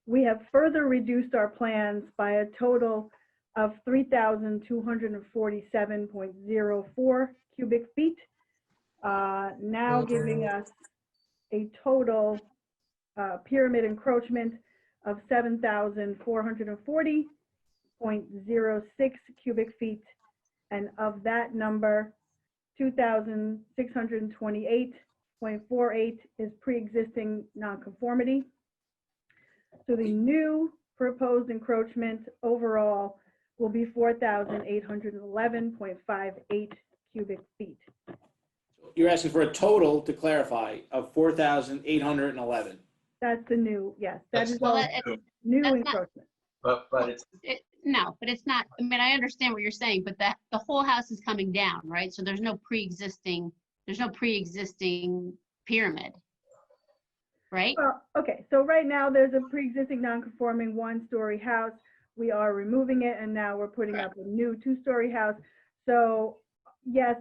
We have further reduced our plans by a total of 3,247.04 cubic feet, now giving us a total pyramid encroachment of 7,440.06 cubic feet. And of that number, 2,628.48 is pre-existing nonconformity. So the new proposed encroachment overall will be 4,811.58 cubic feet. You're asking for a total, to clarify, of 4,811. That's the new, yes, that is Well, all new that's not- encroachment. But it's No, but it's not, I mean, I understand what you're saying, but the whole house is coming down, right? So there's no pre-existing there's no pre-existing pyramid, right? Okay, so right now there's a pre-existing non-conforming one-story house. We are removing it and now we're putting up a new two-story house. So yes,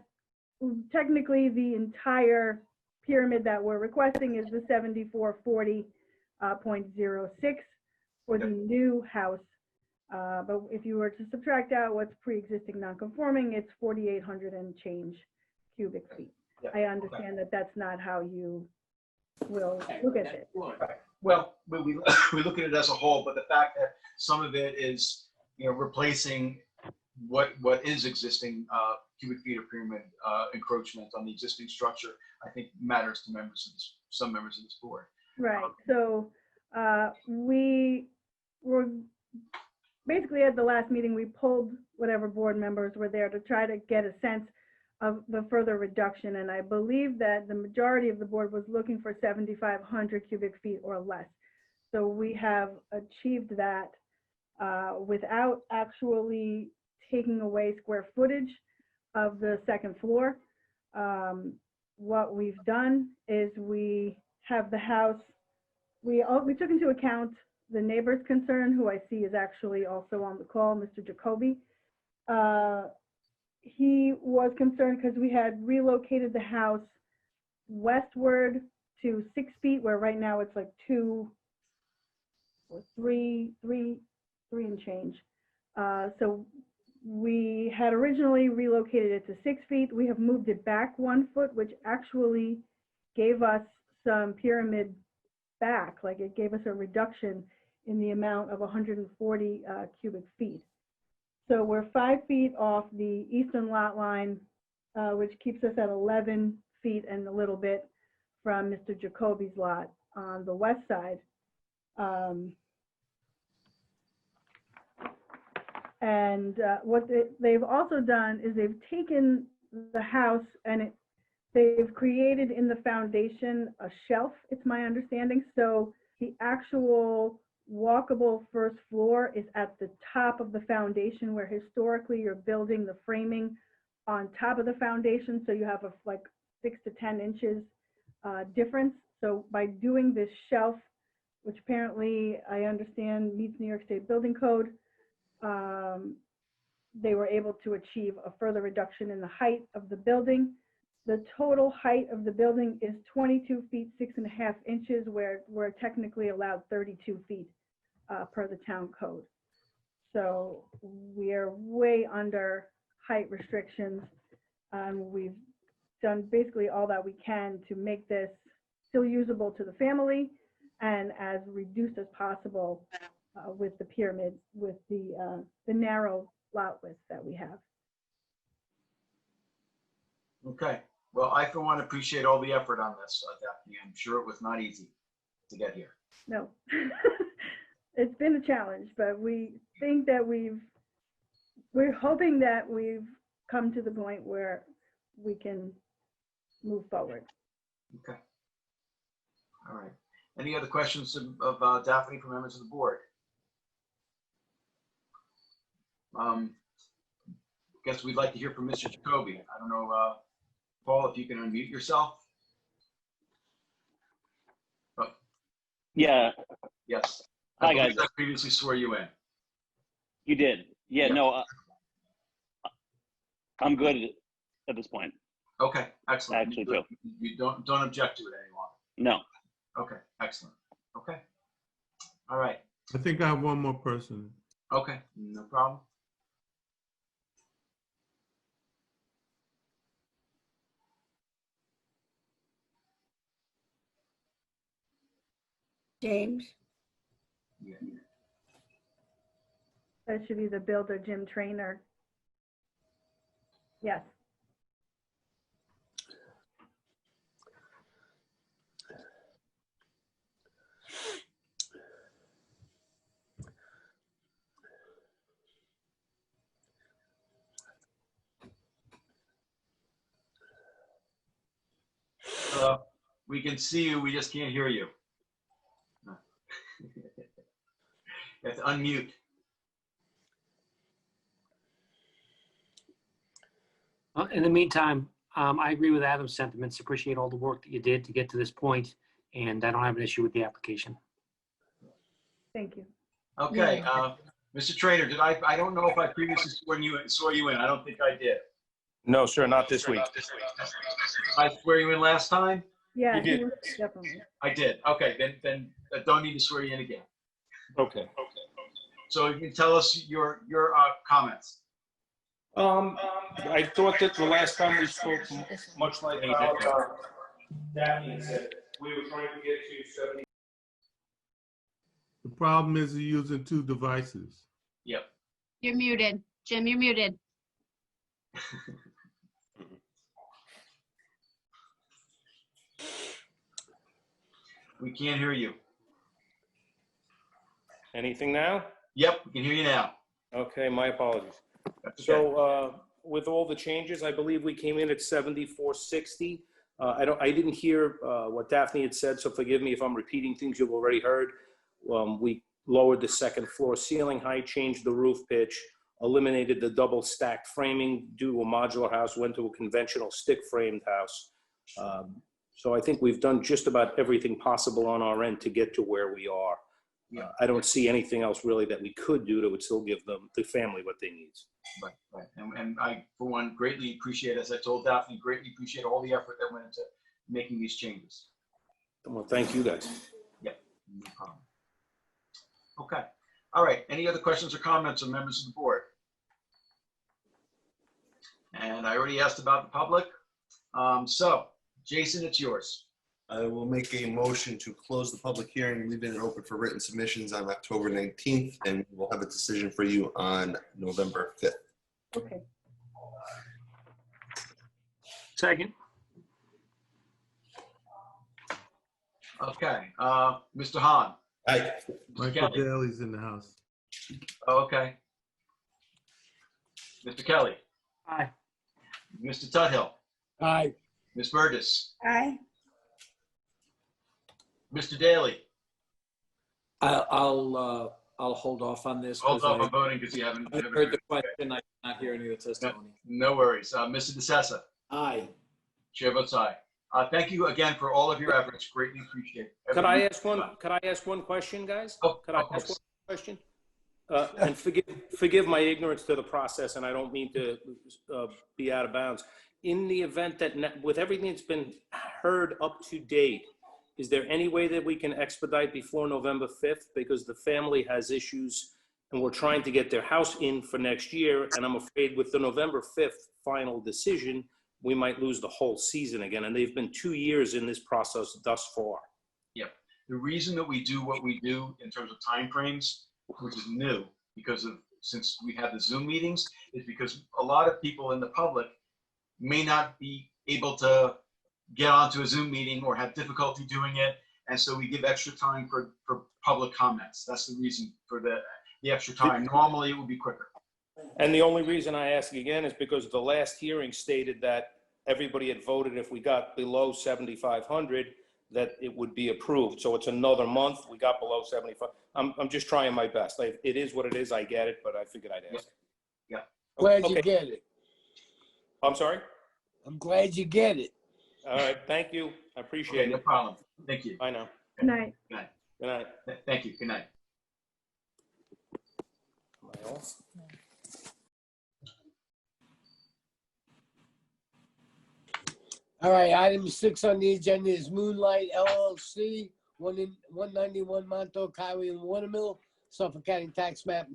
technically the entire pyramid that we're requesting is the 7440.06 for the new house. But if you were to subtract out what's pre-existing non-conforming, it's 4,800 and change cubic feet. I understand that that's not how you will look at it. Well, we look at it as a whole, but the fact that some of it is, replacing what is existing cubic feet of pyramid encroachment on the existing structure, I think matters to some members of this board. Right. So we were basically at the last meeting, we pulled whatever board members were there to try to get a sense of the further reduction. And I believe that the majority of the board was looking for 7,500 cubic feet or less. So we have achieved that without actually taking away square footage of the second floor. What we've done is we have the house, we took into account the neighbor's concern, who I see is actually also on the call, Mr. Jacoby. He was concerned because we had relocated the house westward to 6 feet, where right now it's like 2 or 3 and change. So we had originally relocated it to 6 feet. We have moved it back 1 foot, which actually gave us some pyramid back, like it gave us a reduction in the amount of 140 cubic feet. So we're 5 feet off the eastern lot line, which keeps us at 11 feet and a little bit from Mr. Jacoby's lot on the west side. And what they've also done is they've taken the house and they've created in the foundation a shelf, it's my understanding. So the actual walkable first floor is at the top of the foundation, where historically you're building the framing on top of the foundation. So you have a like 6 to 10 inches difference. So by doing this shelf, which apparently I understand meets New York State Building Code, they were able to achieve a further reduction in the height of the building. The total height of the building is 22 feet, 6.5 inches, where we're technically allowed 32 feet per the town code. So we are way under height restrictions. We've done basically all that we can to make this still usable to the family and as reduced as possible with the pyramid, with the narrow lot width that we have. Okay. Well, I for one appreciate all the effort on this, Daphne. I'm sure it was not easy to get here. No, it's been a challenge, but we think that we're hoping that we've come to the point where we can move forward. Okay. All right. Any other questions of Daphne from members of the board? Guess we'd like to hear from Mr. Jacoby. I don't know, Paul, if you can unmute yourself. Oh. Yeah. Yes. Hi, guys. I previously swore you in. You did. Yeah, Yeah. no, I'm good at this point. Okay, excellent. Actually, too. You don't object to it any longer. No. Okay, excellent. Okay. All right. I think I have one more person. Okay, no problem. James? Yeah. That should be the builder, Jim Trainer. Yes. We can see you, we just can't hear you. You have to unmute. In the meantime, I agree with Adam's sentiments. Appreciate all the work that you did to get to this point, and I don't have an issue with the application. Thank you. Okay, Mr. Trader, I don't know if I previously saw you in. I don't think I did. No, sir, not this week. I swear you in last time? Yeah, You did. he was definitely. I did. Okay, then I don't need to swear you in again. Okay. So you can tell us your comments. I thought that the last time we spoke, much like Daphne said, we were trying to get to 70. The problem is you're using two devices. Yep. You're muted. Jim, you're muted. We can't hear you. Anything now? Yep, we can hear you now. Okay, my apologies. That's okay. So with all the changes, I believe we came in at 7460. I didn't hear what Daphne had said, so forgive me if I'm repeating things you've already heard. We lowered the second floor ceiling height, changed the roof pitch, eliminated the double stacked framing due to a modular house, went to a conventional stick framed house. So I think we've done just about everything possible on our end to get to where we are. Yeah. I don't see anything else really that we could do that would still give the family what they need. Right. And I, for one, greatly appreciate, as I told Daphne, greatly appreciate all the effort that went into making these changes. Well, thank you guys. Yep, no problem. Okay. All right. Any other questions or comments from members of the board? And I already asked about the public. So, Jason, it's yours. I will make a motion to close the public hearing, leaving it open for written submissions on October 19th, and we'll have a decision for you on November 5th. Okay. Second. Okay. Mr. Hahn. Aye. Michael Daly's in the house. Oh, okay. Mr. Kelly. Aye. Mr. Tuthill. Aye. Ms. Burgess. Aye. Mr. Daly. I'll hold off on this. Hold off on voting because you haven't heard the question. I did not hear any of the testimony. No worries. Mr. DeSessa. Aye. Chair votes aye. Thank you again for all of your efforts. Greatly appreciate it. Could I ask one question, guys? Could I ask one question? And forgive my ignorance to the process, and I don't mean to be out of bounds. In the event that with everything that's been heard up to date, is there any way that we can expedite before November 5th? Because the family has issues and we're trying to get their house in for next year. And I'm afraid with the November 5th final decision, we might lose the whole season again. And they've been 2 years in this process thus far. Yep. The reason that we do what we do in terms of timeframes, which is new, since we have the Zoom meetings, is because a lot of people in the public may not be able to get onto a Zoom meeting or have difficulty doing it. And so we give extra time for public comments. That's the reason for the extra time. Normally it would be quicker. And the only reason I ask again is because the last hearing stated that everybody had voted if we got below 7,500, that it would be approved. So it's another month. We got below 75. I'm just trying my best. It is what it is. I get it, but I figured I'd ask. Yeah. Glad you get it. I'm sorry? I'm glad you get it. All right. Thank you. I appreciate it. No problem. Thank you. Bye now. Good night. Good night. Good night. Thank you. Good night. Am I off? All right, item 6 on the agenda is Moonlight LLC, 191 Montauk Highway in Watermill, Suffolk County Tax Map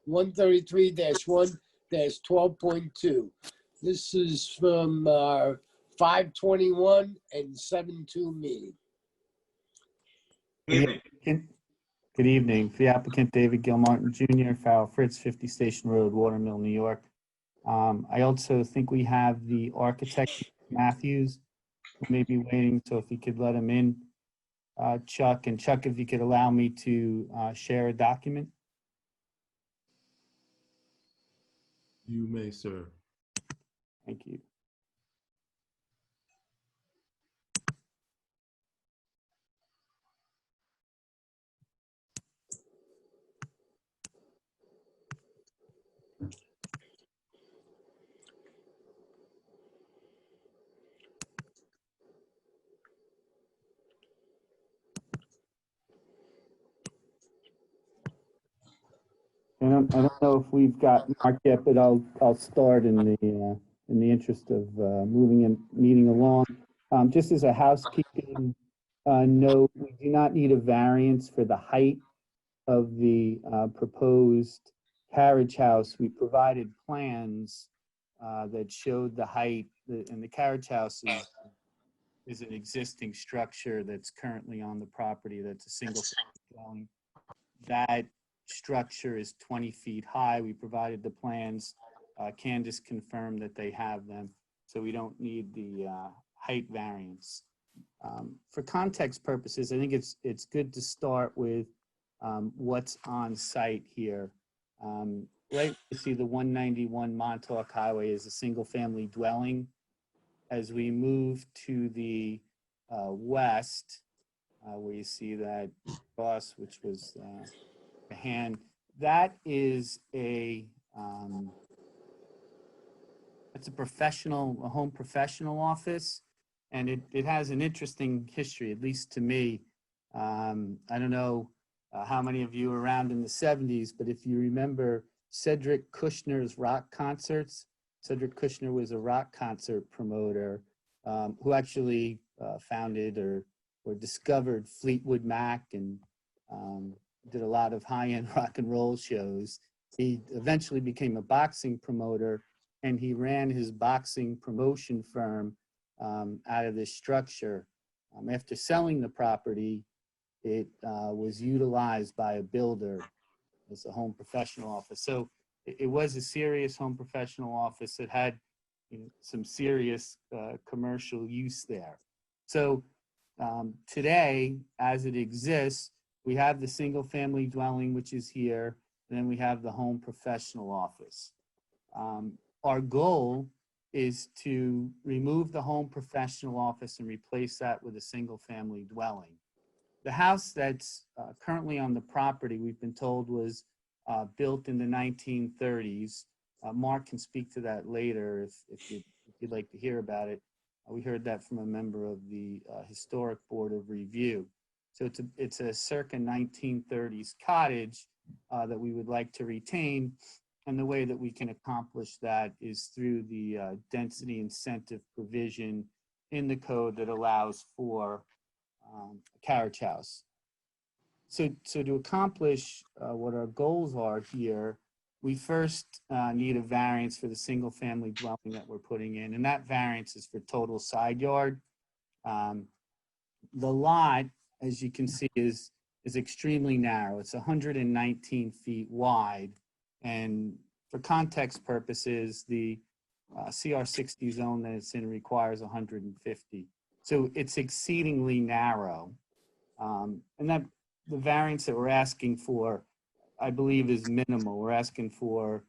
900-133-1-12.2. This is from our 5/21 and 7/2 meeting. Good evening. For the applicant, David Gilmartin Jr., file Fritz, 50 Station Road, Watermill, New York. I also think we have the architect, Matthews, who may be waiting, so if you could let him in, Chuck. And Chuck, if you could allow me to share a document. You may, sir. Thank you. I don't know if we've got Mark yet, but I'll start in the interest of moving and meeting along. Just as a housekeeping note, we do not need a variance for the height of the proposed carriage house. We provided plans that showed the height, and the carriage house is an existing structure that's currently on the property. That's a single dwelling. That structure is 20 feet high. We provided the plans. Candace confirmed that they have them, so we don't need the height variance. For context purposes, I think it's good to start with what's on site here. Right, you see the 191 Montauk Highway is a single-family dwelling. As we move to the west, where you see that cross, which was a hand, that is it's a home professional office, and it has an interesting history, at least to me. I don't know how many of you were around in the 70s, but if you remember Cedric Kushner's rock concerts, Cedric Kushner was a rock concert promoter who actually founded or discovered Fleetwood Mac and did a lot of high-end rock and roll shows. He eventually became a boxing promoter, and he ran his boxing promotion firm out of this structure. After selling the property, it was utilized by a builder as a home professional office. So it was a serious home professional office that had some serious commercial use there. So today, as it exists, we have the single family dwelling, which is here, and then we have the home professional office. Our goal is to remove the home professional office and replace that with a single family dwelling. The house that's currently on the property, we've been told, was built in the 1930s. Mark can speak to that later if you'd like to hear about it. We heard that from a member of the Historic Board of Review. So it's a circa 1930s cottage that we would like to retain. And the way that we can accomplish that is through the density incentive provision in the code that allows for a carriage house. So to accomplish what our goals are here, we first need a variance for the single family dwelling that we're putting in, and that variance is for total side yard. The lot, as you can see, is extremely narrow. It's 119 feet wide, and for context purposes, the CR60 zone that it's in requires 150. So it's exceedingly narrow. And that the variance that we're asking for, I believe, is minimal. We're asking for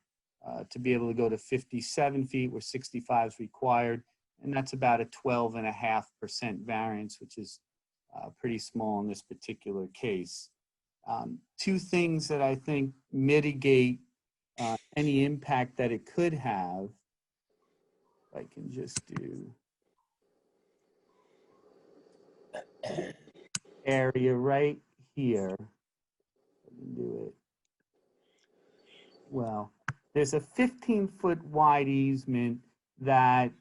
to be able to go to 57 feet where 65 is required, and that's about a 12.5% variance, which is pretty small in this particular case. Two things that I think mitigate any impact that it could have. If I can just do area right here. I can do it. Well, there's a 15-foot wide easement that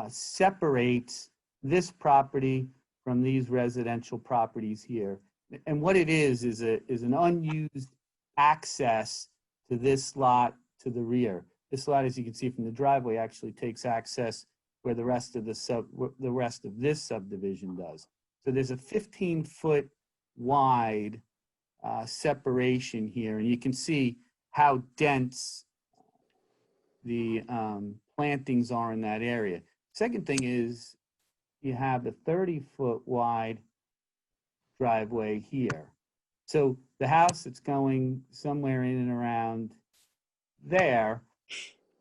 separates this property from these residential properties here. And what it is an unused access to this lot to the rear. This lot, as you can see from the driveway, actually takes access where the rest of this subdivision does. So there's a 15-foot wide separation here, and you can see how dense the plantings are in that area. Second thing is you have a 30-foot wide driveway here. So the house that's going somewhere in and around there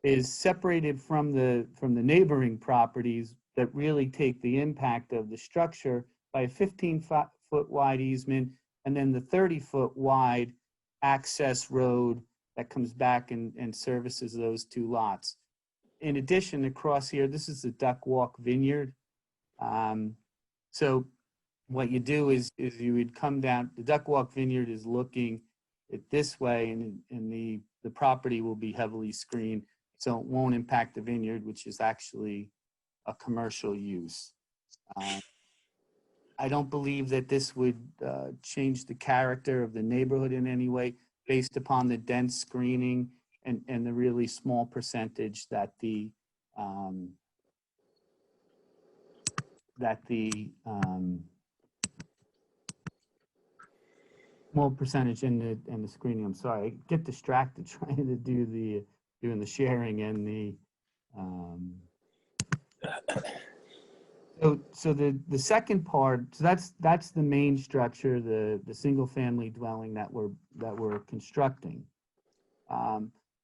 is separated from the neighboring properties that really take the impact of the structure by a 15-foot wide easement, and then the 30-foot wide access road that comes back and services those two lots. In addition, across here, this is the Duck Walk Vineyard. So what you do is you would come down, the Duck Walk Vineyard is looking it this way, and the property will be heavily screened, so it won't impact the vineyard, which is actually a commercial use. I don't believe that this would change the character of the neighborhood in any way based upon the dense screening and the really small percentage that the small percentage in the screening. I'm sorry, I get distracted trying to do doing the sharing and the so the second part, so that's the main structure, the single family dwelling that we're constructing.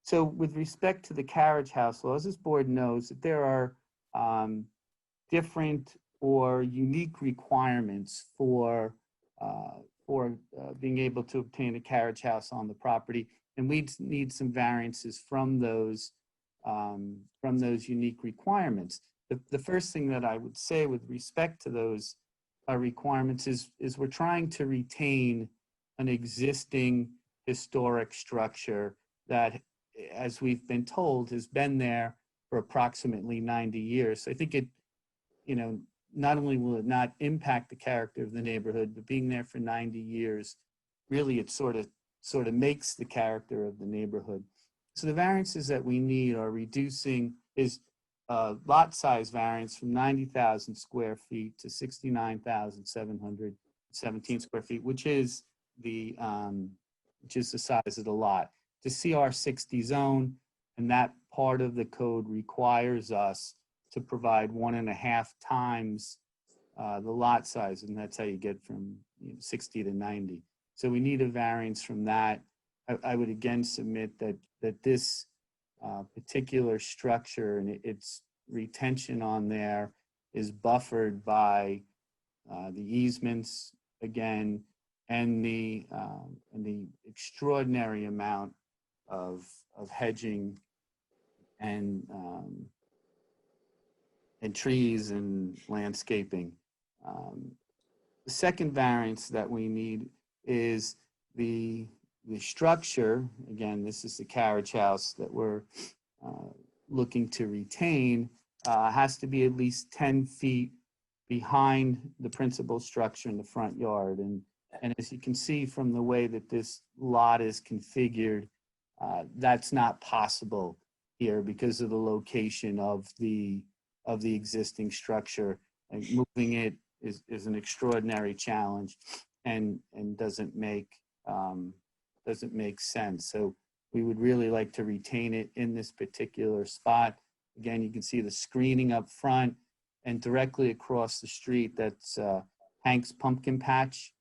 So with respect to the carriage house laws, this board knows that there are different or unique requirements for being able to obtain a carriage house on the property, and we need some variances from those unique requirements. The first thing that I would say with respect to those requirements is we're trying to retain an existing historic structure that, as we've been told, has been there for approximately 90 years. So I think it, not only will it not impact the character of the neighborhood, but being there for 90 years, really it sort of makes the character of the neighborhood. So the variances that we need are reducing lot size variance from 90,000 square feet to 69,717 square feet, which is the size of the lot. The CR60 zone, and that part of the code requires us to provide 1.5 times the lot size, and that's how you get from 60 to 90. So we need a variance from that. I would again submit that this particular structure and its retention on there is buffered by the easements again, and the extraordinary amount of hedging and trees and landscaping. The second variance that we need is the structure. Again, this is the carriage house that we're looking to retain, has to be at least 10 feet behind the principal structure in the front yard. And as you can see from the way that this lot is configured, that's not possible here because of the location of the existing structure. And moving it is an extraordinary challenge and doesn't make sense. So we would really like to retain it in this particular spot. Again, you can see the screening up front, and directly across the street, that's Hank's Pumpkin Patch.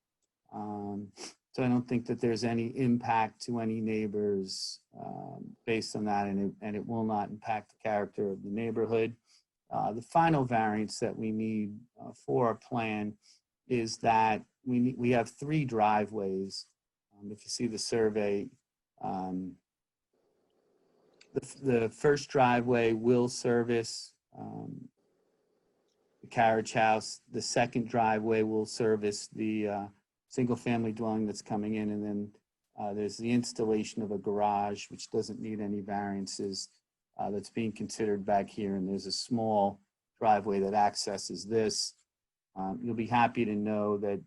So I don't think that there's any impact to any neighbors based on that, and it will not impact the character of the neighborhood. The final variance that we need for our plan is that we have 3 driveways. If you see the survey, the first driveway will service the carriage house. The second driveway will service the single-family dwelling that's coming in, and then there's the installation of a garage, which doesn't need any variances, that's being considered back here, and there's a small driveway that accesses this. You'll be happy to know that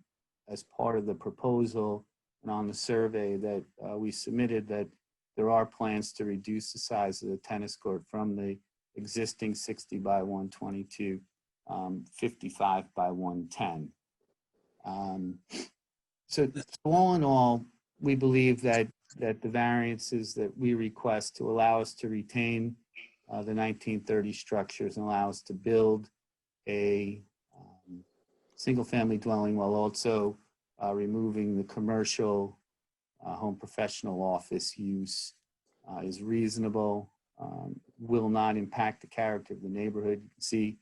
as part of the proposal and on the survey that we submitted, that there are plans to reduce the size of the tennis court from the existing 60 by 120 to 55 by 110. So all in all, we believe that the variances that we request to allow us to retain the 1930 structures and allow us to build a single-family dwelling while also removing the commercial home professional office use is reasonable, will not impact the character of the neighborhood. You can see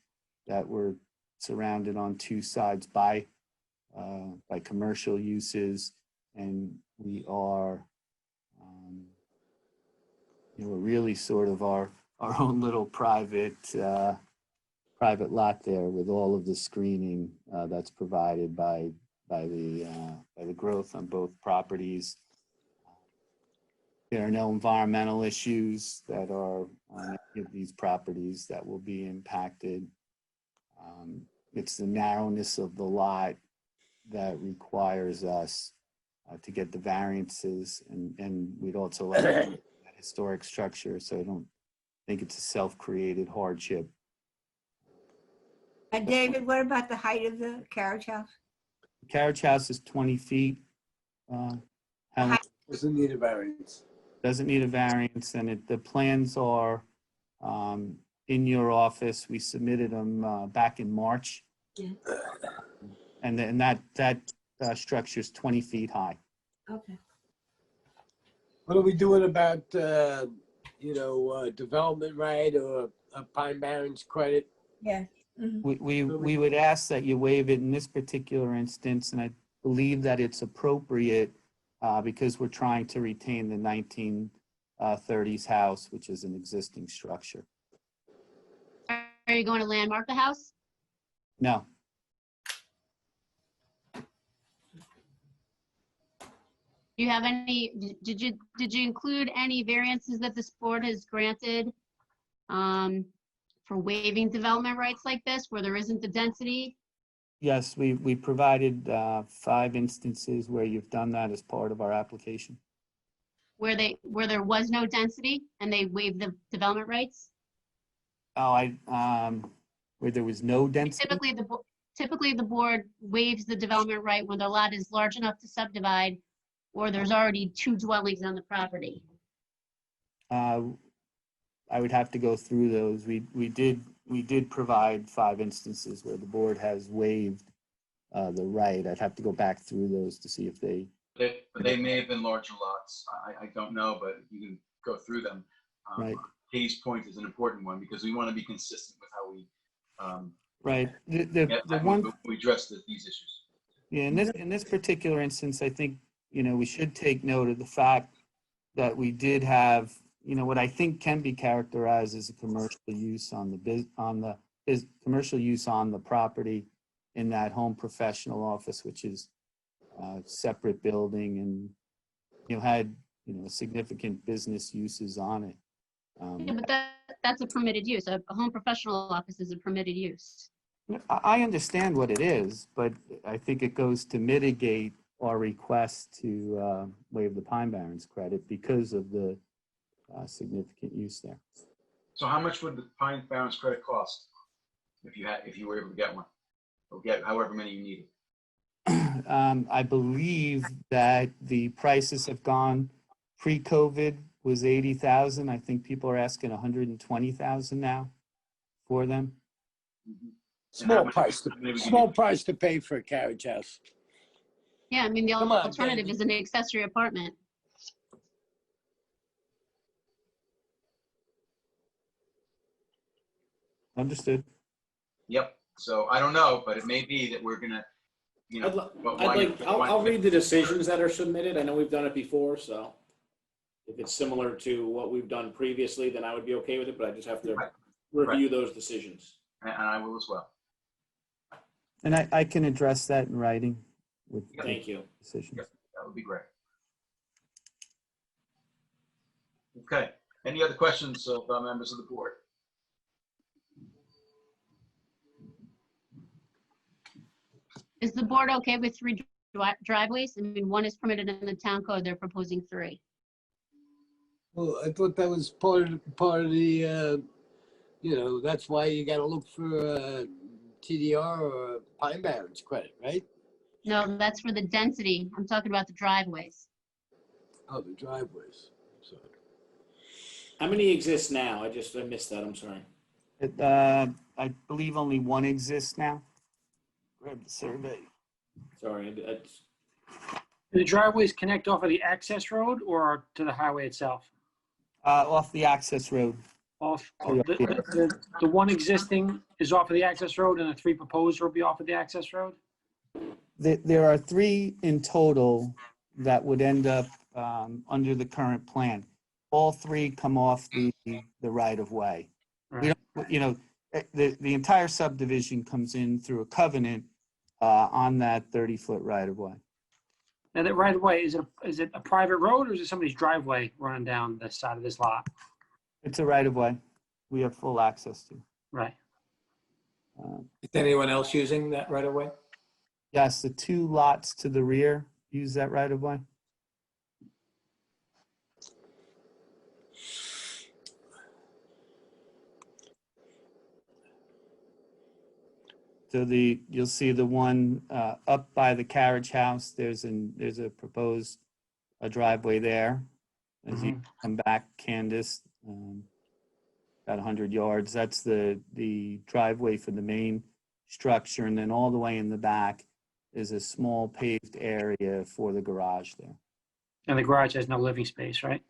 that we're surrounded on 2 sides by commercial uses, and we are, we're really sort of our own little private lot there with all of the screening that's provided by the growth on both properties. There are no environmental issues that are on any of these properties that will be impacted. It's the narrowness of the lot that requires us to get the variances, and we'd also like that historic structure, so I don't think it's a self-created hardship. And David, what about the height of the carriage house? The carriage house is 20 feet. Helen. Doesn't need a variance. Doesn't need a variance, and the plans are in your office. We submitted them back in March. Yeah. And then that structure is 20 feet high. Okay. What are we doing about, development right or a Pine Barrens credit? Yeah. We would ask that you waive it in this particular instance, and I believe that it's appropriate because we're trying to retain the 1930s house, which is an existing structure. Are you going to landmark the house? No. Do you have any, did you include any variances that this board has granted for waiving development rights like this where there isn't the density? Yes, we provided 5 instances where you've done that as part of our application. Where there was no density and they waived the development rights? Oh, where there was no density? Typically the board waives the development right when the lot is large enough to subdivide or there's already 2 dwellings on the property. I would have to go through those. We did provide 5 instances where the board has waived the right. I'd have to go back through those to see if they. They may have been larger lots. I don't know, but you can go through them. Right. Katie's point is an important one because we want to be consistent with how we. Right. The one we address these issues. Yeah, in this particular instance, I think we should take note of the fact that we did have what I think can be characterized as a commercial use on the commercial use on the property in that home professional office, which is a separate building, and had significant business uses on it. Yeah, but that's a permitted use. A home professional office is a permitted use. I understand what it is, but I think it goes to mitigate our request to waive the Pine Barrens credit because of the significant use there. So how much would the Pine Barrens credit cost if you were able to get one, or get however many you needed? I believe that the prices have gone pre-COVID was 80,000. I think people are asking 120,000 now for them. Mm-hmm. Small price to pay for a carriage house. Yeah, I mean, the Come on, alternative David. is an accessory apartment. Understood. Yep. So I don't know, but it may be that we're gonna, I'll read the decisions that are submitted. I know we've done it before, so if it's similar to what we've done previously, then I would be okay with it, but I just have to review those decisions. And I will as well. And I can address that in writing with Thank you. decisions. Yep, that would be great. Okay. Any other questions of members of the board? Is the board okay with 3 driveways? I mean, 1 is permitted in the town code. They're proposing 3. Well, I thought that was part of the, that's why you got to look for TDR or Pine Barrens credit, right? No, that's for the density. I'm talking about the driveways. Oh, the driveways. Sorry. How many exist now? I missed that. I'm sorry. I believe only 1 exists now. Grab the survey. Sorry. Do the driveways connect off of the access road or to the highway itself? Off the access road. The 1 existing is off of the access road and the 3 proposed will be off of the access road? There are 3 in total that would end up under the current plan. All 3 come off the right of way. Right. We don't, the entire subdivision comes in through a covenant on that 30-foot right of way. Now that right of way, is it a private road or is it somebody's driveway running down the side of this lot? It's a right of way. We have full access to. Right. Is anyone else using that right away? Yes, the 2 lots to the rear use that right of way. So you'll see the one up by the carriage house. There's a proposed driveway there. As you come back, Candace, about 100 yards. That's the driveway for the main structure, and then all the way in the back is a small paved area for the garage there. And the garage has no living space, right?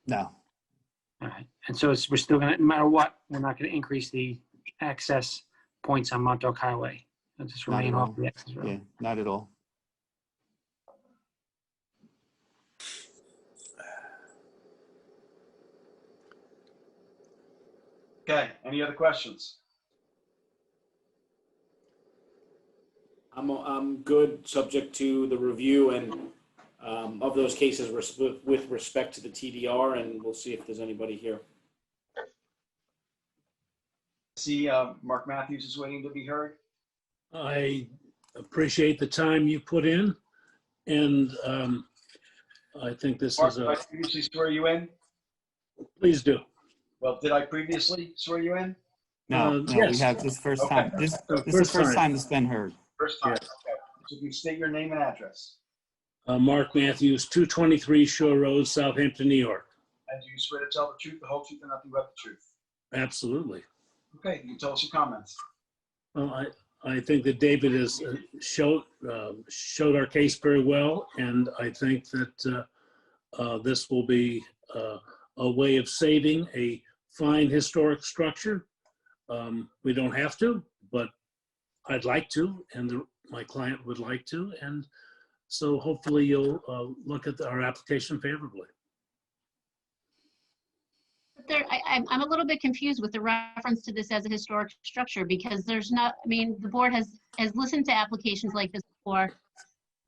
No. All right. And so we're still gonna, no matter what, we're not gonna increase the access points on Montauk Highway. It'll just Not remain at off all. the access road. Yeah, not at all. Okay, any other questions? I'm good, subject to the review and of those cases with respect to the TDR, and we'll see if there's anybody here. See, Mark Matthews is waiting to be heard. I appreciate the time you put in, and I think this Mark, is did I previously swear you in? Please do. Well, did I previously swear you in? No, no, yes. we have this first Okay. time. This is the first time it's been heard. First time, okay. So you state your name and address. Mark Matthews, 223 Shore Road, Southampton, New York. And do you swear to tell the truth, the whole truth, and nothing but the truth? Absolutely. Okay, you can tell us your comments. Well, I think that David has showed our case very well, and I think that this will be a way of saving a fine historic structure. We don't have to, but I'd like to, and my client would like to, and so hopefully you'll look at our application favorably. I'm a little bit confused with the reference to this as a historic structure, because there's not, I mean, the board has listened to applications like this before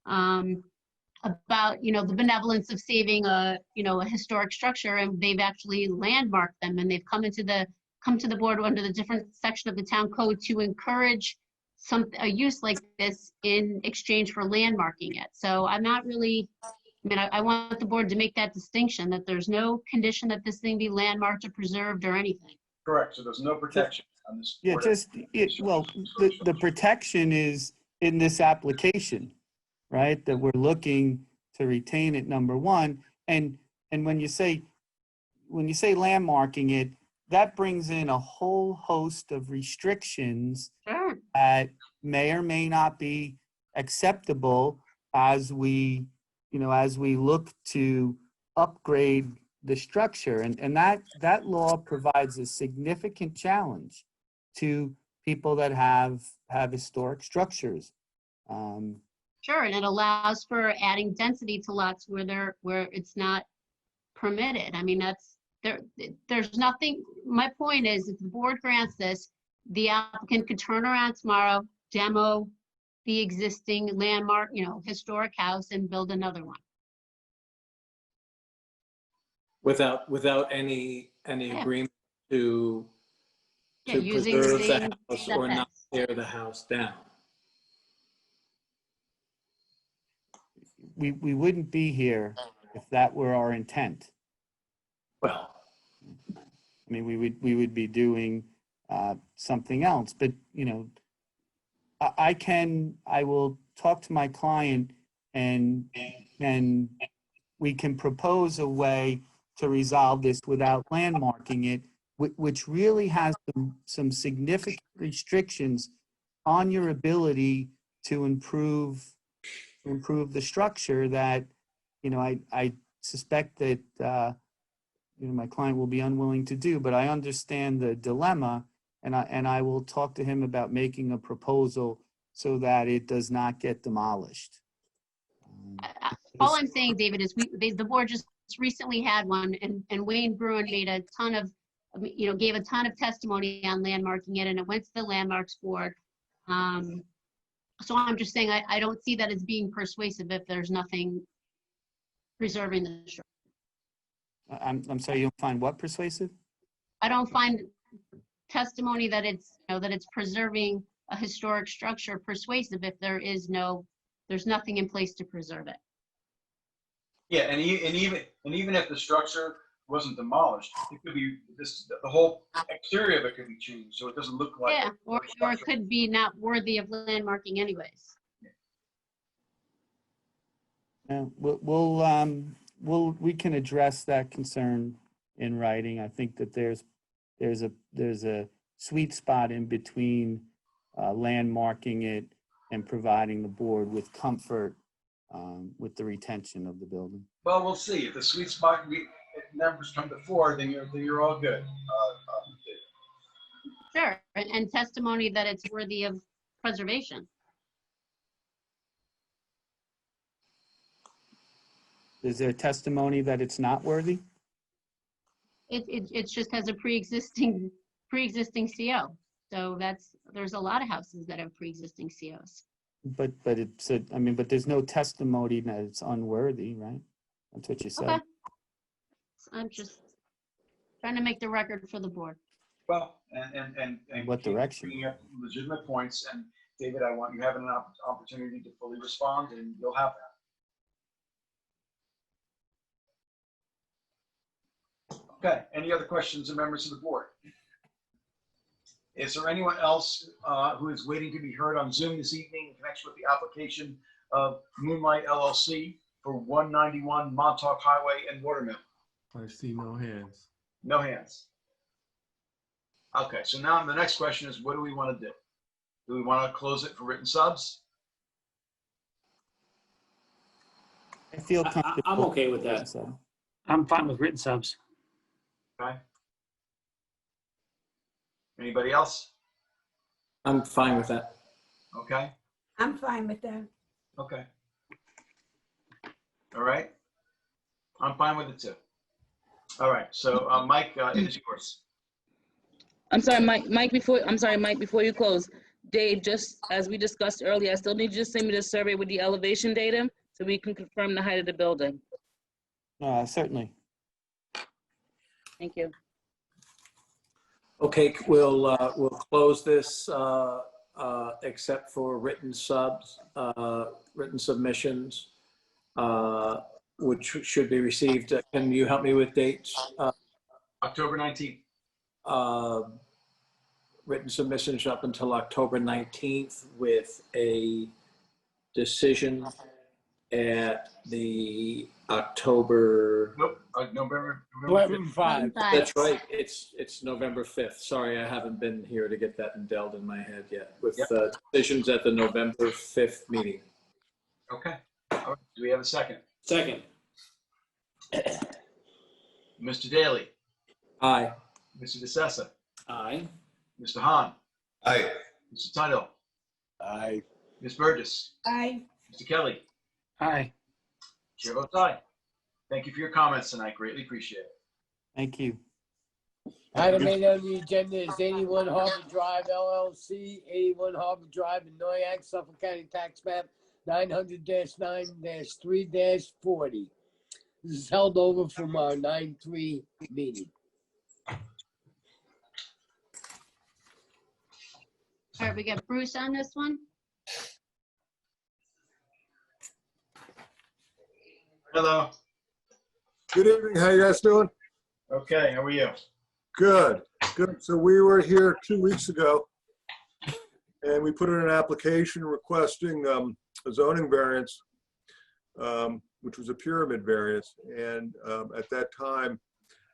about, the benevolence of saving a historic structure, and they've actually landmarked them, and they've come to the board under the different section of the town code to encourage a use like this in exchange for landmarking it. So I'm not really, I want the board to make that distinction, that there's no condition that this thing be landmarked or preserved or anything. Correct, so there's no protection on this. Yeah, board. the protection is in this application, right? That we're looking to retain it, number one. And when you say landmarking it, that brings in a whole host of restrictions that may or may not be acceptable as we look to upgrade the structure. And that law provides a significant challenge to people that have historic structures. Sure, and it allows for adding density to lots where it's not permitted. I mean, there's nothing, my point is, if the board grants this, the applicant could turn around tomorrow, demo the existing landmark, historic house, and build another one. Without any agreement to using preserve the the same house or not setbacks. tear the house down. We wouldn't be here if that were our intent. Well, I mean, we would be doing something else, but I will talk to my client and we can propose a way to resolve this without landmarking it, which really has some significant restrictions on your ability to improve the structure that, I suspect that, my client will be unwilling to do, but I understand the dilemma, and I will talk to him about making a proposal so that it does not get demolished. All I'm saying, David, is the board just recently had one, and Wayne Bruin made a ton of, gave a ton of testimony on landmarking it, and it went to the landmarks board. So I'm just saying, I don't see that as being persuasive if there's nothing preserving the structure. I'm sorry, you don't find what persuasive? I don't find testimony that it's, that it's preserving a historic structure persuasive if there's nothing in place to preserve it. Yeah, and even if the structure wasn't demolished, it could be the whole exterior of it could be changed, so it doesn't look like. Yeah, or it could be not worthy of landmarking anyways. Yeah, we can address that concern in writing. I think that there's a sweet spot in between landmarking it and providing the board with comfort with the retention of the building. Well, we'll see. If the sweet spot numbers come to 4, then you're all good. Sure, and testimony that it's worthy of preservation. Is there testimony that it's not worthy? It just has a pre-existing CO. So there's a lot of houses that have pre-existing COs. But but there's no testimony that it's unworthy, right? That's what you said. Okay. So I'm just trying to make the record for the board. Well, and What direction? Bringing up legitimate points, and David, I want you having an opportunity to fully respond, and you'll have that. Okay. Any other questions of members of the board? Is there anyone else who is waiting to be heard on Zoom this evening in connection with the application of Moonlight LLC for 191 Montauk Highway and Watermill? I see no hands. No hands. Okay, so now the next question is, what do we want to do? Do we want to close it for written subs? I feel comfortable. I'm okay with that. I'm fine with written subs. Okay. Anybody else? I'm fine with that. Okay. I'm fine with that. Okay. All right. I'm fine with it too. All right. So Mike, it is yours. I'm sorry, Mike, before you close, Dave, just as we discussed earlier, I still need you to send me the survey with the elevation data so we can confirm the height of the building. Certainly. Thank you. Okay, we'll close this except for written submissions, which should be received. Can you help me with dates? October 19th. Written submissions up until October 19th with a decision at the October. Nope, November 5th. That's right. It's November 5th. Sorry, I haven't been here to get that indelled in my head yet. With decisions at the November 5th meeting. Okay. All right. Do we have a second? Second. Mr. Daly. Aye. Mr. DeSessa. Aye. Mr. Hahn. Aye. Mr. Tuttle. Aye. Ms. Burgess. Aye. Mr. Kelly. Aye. Chair votes aye. Thank you for your comments tonight. Greatly appreciate it. Thank you. Item 8 on the agenda is 81 Harbor Drive LLC, 81 Harbor Drive in Noyak, Suffolk County Tax Map 900-9-3-40. This is held over from our 9/3 meeting. All right, we got Bruce on this one. Hello. Good evening. How you guys doing? Okay, how are you? Good. Good. So we were here 2 weeks ago, and we put in an application requesting a zoning variance, which was a pyramid variance. And at that time,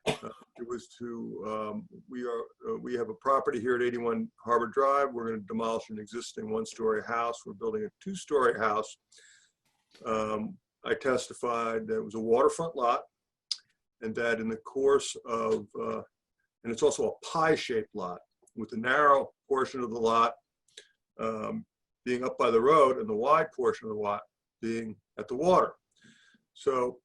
it was to we have a property here at 81 Harbor Drive. We're going to demolish an existing one-story house. We're building a two-story house. I testified that it was a waterfront lot, and that in the course of, and it's also a pie-shaped lot with the narrow portion of the lot being up by the road and the wide portion of the lot being at the water. So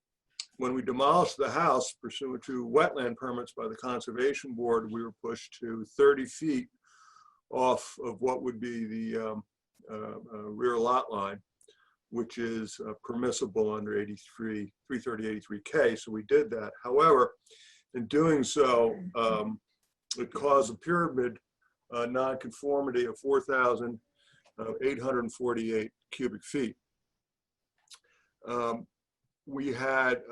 when we demolished the house pursuant to wetland permits by the Conservation Board, we were pushed to 30 feet off of what would be the rear lot line, which is permissible under 330-83K. So we did that. However, in doing so, it caused a pyramid nonconformity of 4,848 cubic feet. We had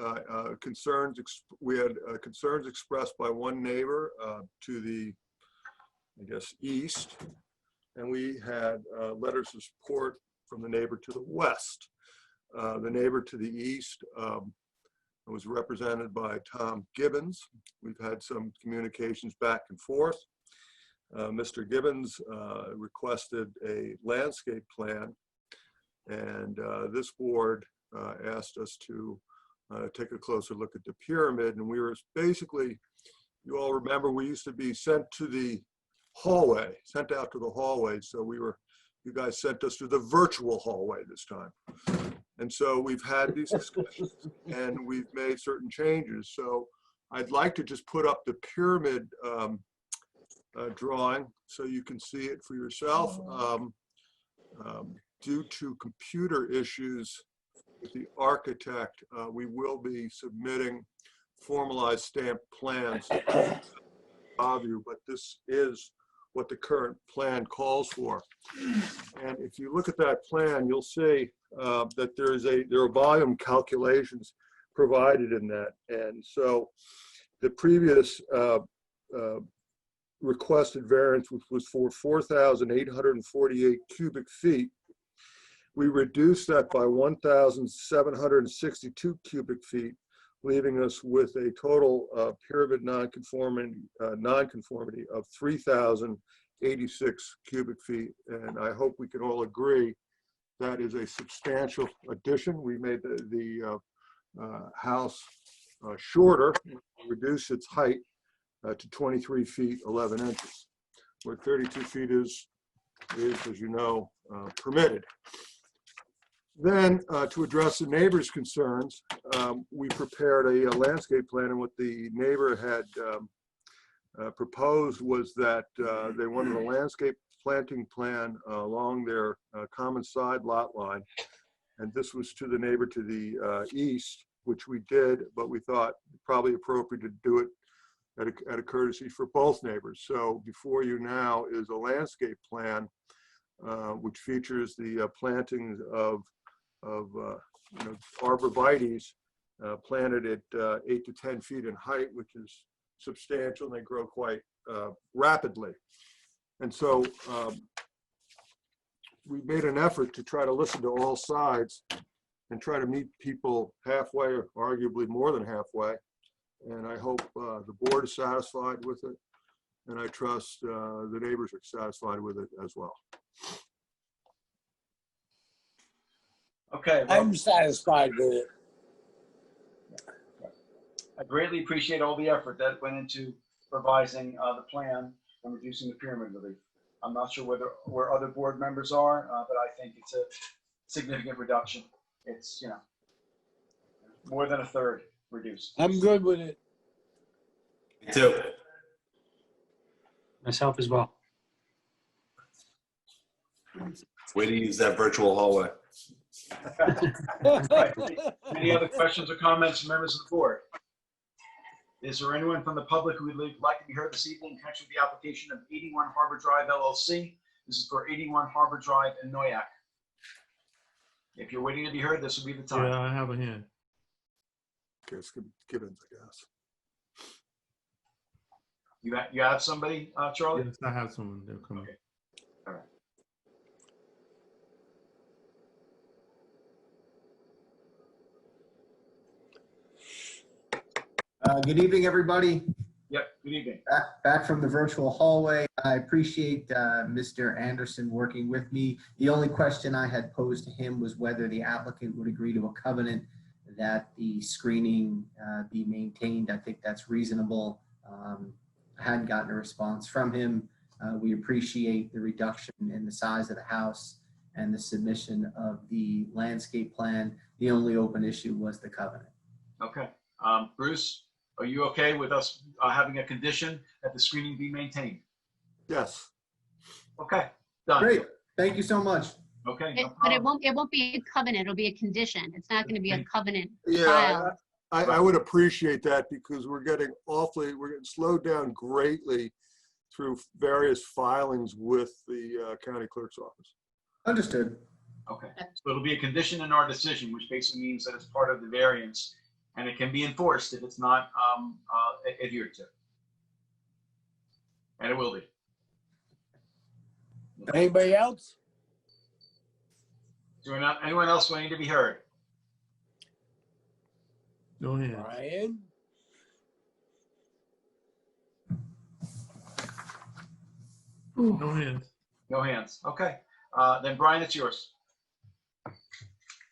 concerns expressed by one neighbor to the, I guess, east, and we had letters of support from the neighbor to the west. The neighbor to the east was represented by Tom Gibbons. We've had some communications back and forth. Mr. Gibbons requested a landscape plan, and this board asked us to take a closer look at the pyramid. And we were basically, you all remember, we used to be sent to the hallway, sent out to the hallway. So you guys sent us to the virtual hallway this time. And so we've had these discussions and we've made certain changes. So I'd like to just put up the pyramid drawing so you can see it for yourself. Due to computer issues with the architect, we will be submitting formalized stamped plans of you, but this is what the current plan calls for. And if you look at that plan, you'll see that there are volume calculations provided in that. And so the previous requested variance, which was for 4,848 cubic feet, we reduced that by 1,762 cubic feet, leaving us with a total pyramid nonconformity of 3,086 cubic feet. And I hope we can all agree that is a substantial addition. We made the house shorter, reduce its height to 23 feet 11 inches, where 32 feet is, as you know, permitted. Then, to address the neighbor's concerns, we prepared a landscape plan, and what the neighbor had proposed was that they wanted a landscape planting plan along their common side lot line, and this was to the neighbor to the east, which we did, but we thought probably appropriate to do it at a courtesy for both neighbors. So before you now is a landscape plan which features the plantings of arborvitaes planted at 8 to 10 feet in height, which is substantial, and they grow quite rapidly. And so we made an effort to try to listen to all sides and try to meet people halfway, or arguably more than halfway. And I hope the board is satisfied with it, and I trust the neighbors are satisfied with it as well. Okay. Well, I'm satisfied with it. I greatly appreciate all the effort that went into revising the plan and reducing the pyramid relief. I'm not sure where other board members are, but I think it's a significant reduction. It's, more than a third reduced. I'm good with it. Me too. Myself as well. Way to use that virtual hallway. Right. Any other questions or comments from members of the board? Is there anyone from the public who would like to be heard this evening in connection with the application of 81 Harbor Drive LLC? This is for 81 Harbor Drive in Noyak. If you're waiting to be heard, this will be the time. Yeah, I have a hand. Okay, it's Gibbons, I guess. You have somebody, Charlie? Yes, I have someone. They're coming. Okay. All right. Good evening, everybody. Yep, good evening. Back from the virtual hallway. I appreciate Mr. Anderson working with me. The only question I had posed to him was whether the applicant would agree to a covenant that the screening be maintained. I think that's reasonable. I hadn't gotten a response from him. We appreciate the reduction in the size of the house and the submission of the landscape plan. The only open issue was the covenant. Okay. Bruce, are you okay with us having a condition that the screening be maintained? Yes. Okay, done. Great. Thank you so much. Okay, no But it problem. won't be a covenant, it'll be a condition. It's not gonna be a covenant Yeah, filed. I would appreciate that because we're getting slowed down greatly through various filings with the county clerk's office. Understood. Okay, so it'll be a condition in our decision, which basically means that it's part of the variance, and it can be enforced if it's not adhered to. And it will be. Anybody else? Is there anyone else waiting to be heard? Go ahead. Brian? No hands. No hands. Okay, then Brian, it's yours.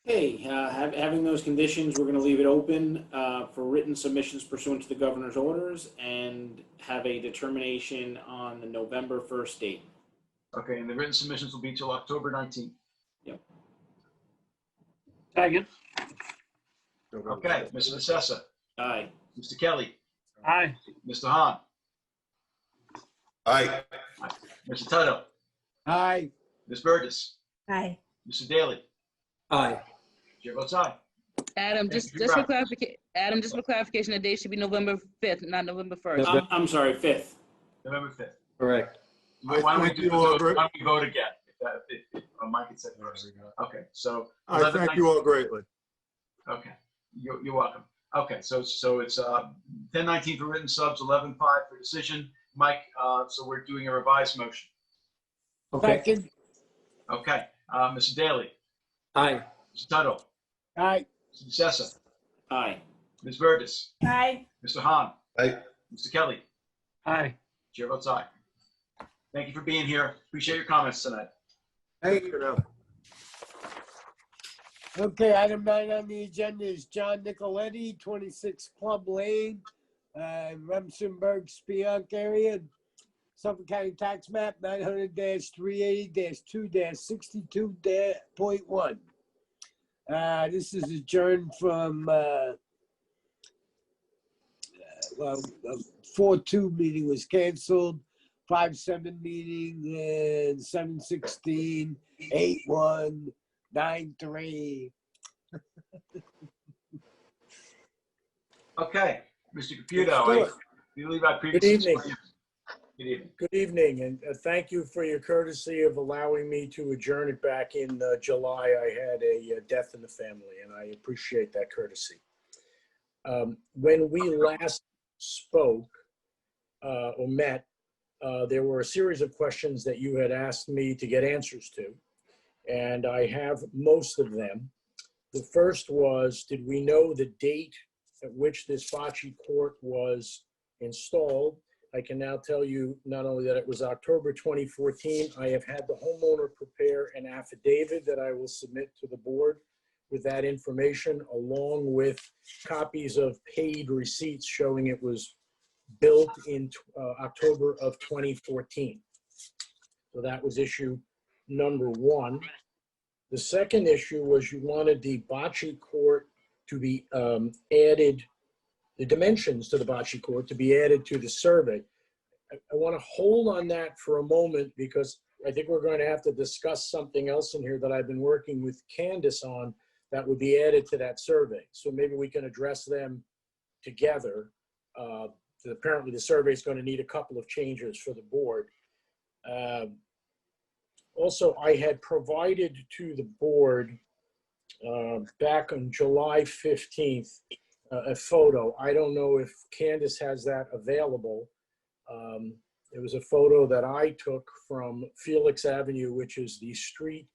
Okay, having those conditions, we're going to leave it open for written submissions pursuant to the governor's orders and have a determination on the November 1st date. Okay, and the written submissions will be till October 19th. Yep. Second. Okay, Mr. Sessa, Aye. Mr. Kelly, Aye. Mr. Hahn, Aye. Mr. Tuttle, Aye. Ms. Burgess, Aye. Mr. Daly, Aye. Chair votes aye. Adam, Thank just you, for Rob. clarification, Adam, just for clarification, the date should be November 5th, not November 1st. I'm sorry, 5th. November 5th. Correct. Why don't we thank do you the all vote? very- Why don't we vote again? If Mike had said first. Okay, so. I 11, thank you all greatly. Okay, you're welcome. Okay, so it's 10-19 for written subs, 11-5 for decision. Mike, so we're doing a revised motion. Second? Okay, Mr. Daly, Aye. Mr. Tuttle, Aye. Mr. Sessa, Aye. Ms. Burgess, Aye. Mr. Hahn, Aye. Mr. Kelly, Aye. Chair votes aye. Thank you for being here. Appreciate your comments tonight. Thank you now. Okay, item 9 on the agenda is John Nicoletti, 26 Club Lane, Remsenburg, Spionk area, Suffolk County Tax Map 900-380-2-62.1. This is adjourned from 4-2 meeting was canceled, 5-7 meeting, and 7-16, 8-1. 9-3. Okay, Mr. Let's do Caputo, it. you leave out previous. Good evening. Good evening. Good evening, and thank you for your courtesy of allowing me to adjourn it back in July. I had a death in the family, and I appreciate that courtesy. When we last spoke or met, there were a series of questions that you had asked me to get answers to, and I have most of them. The first was, did we know the date at which this bocce court was installed? I can now tell you not only that it was October 2014, I have had the homeowner prepare an affidavit that I will submit to the board with that information, along with copies of paid receipts showing it was built in October of 2014. So that was issue number one. The second issue was you wanted the bocce court to be added, the dimensions to the bocce court to be added to the survey. I want to hold on that for a moment because I think we're going to have to discuss something else in here that I've been working with Candace on that would be added to that survey. So maybe we can address them together. Apparently the survey is going to need a couple of changes for the board. Also, I had provided to the board back on July 15th a photo. I don't know if Candace has that available. It was a photo that I took from Felix Avenue, which is the street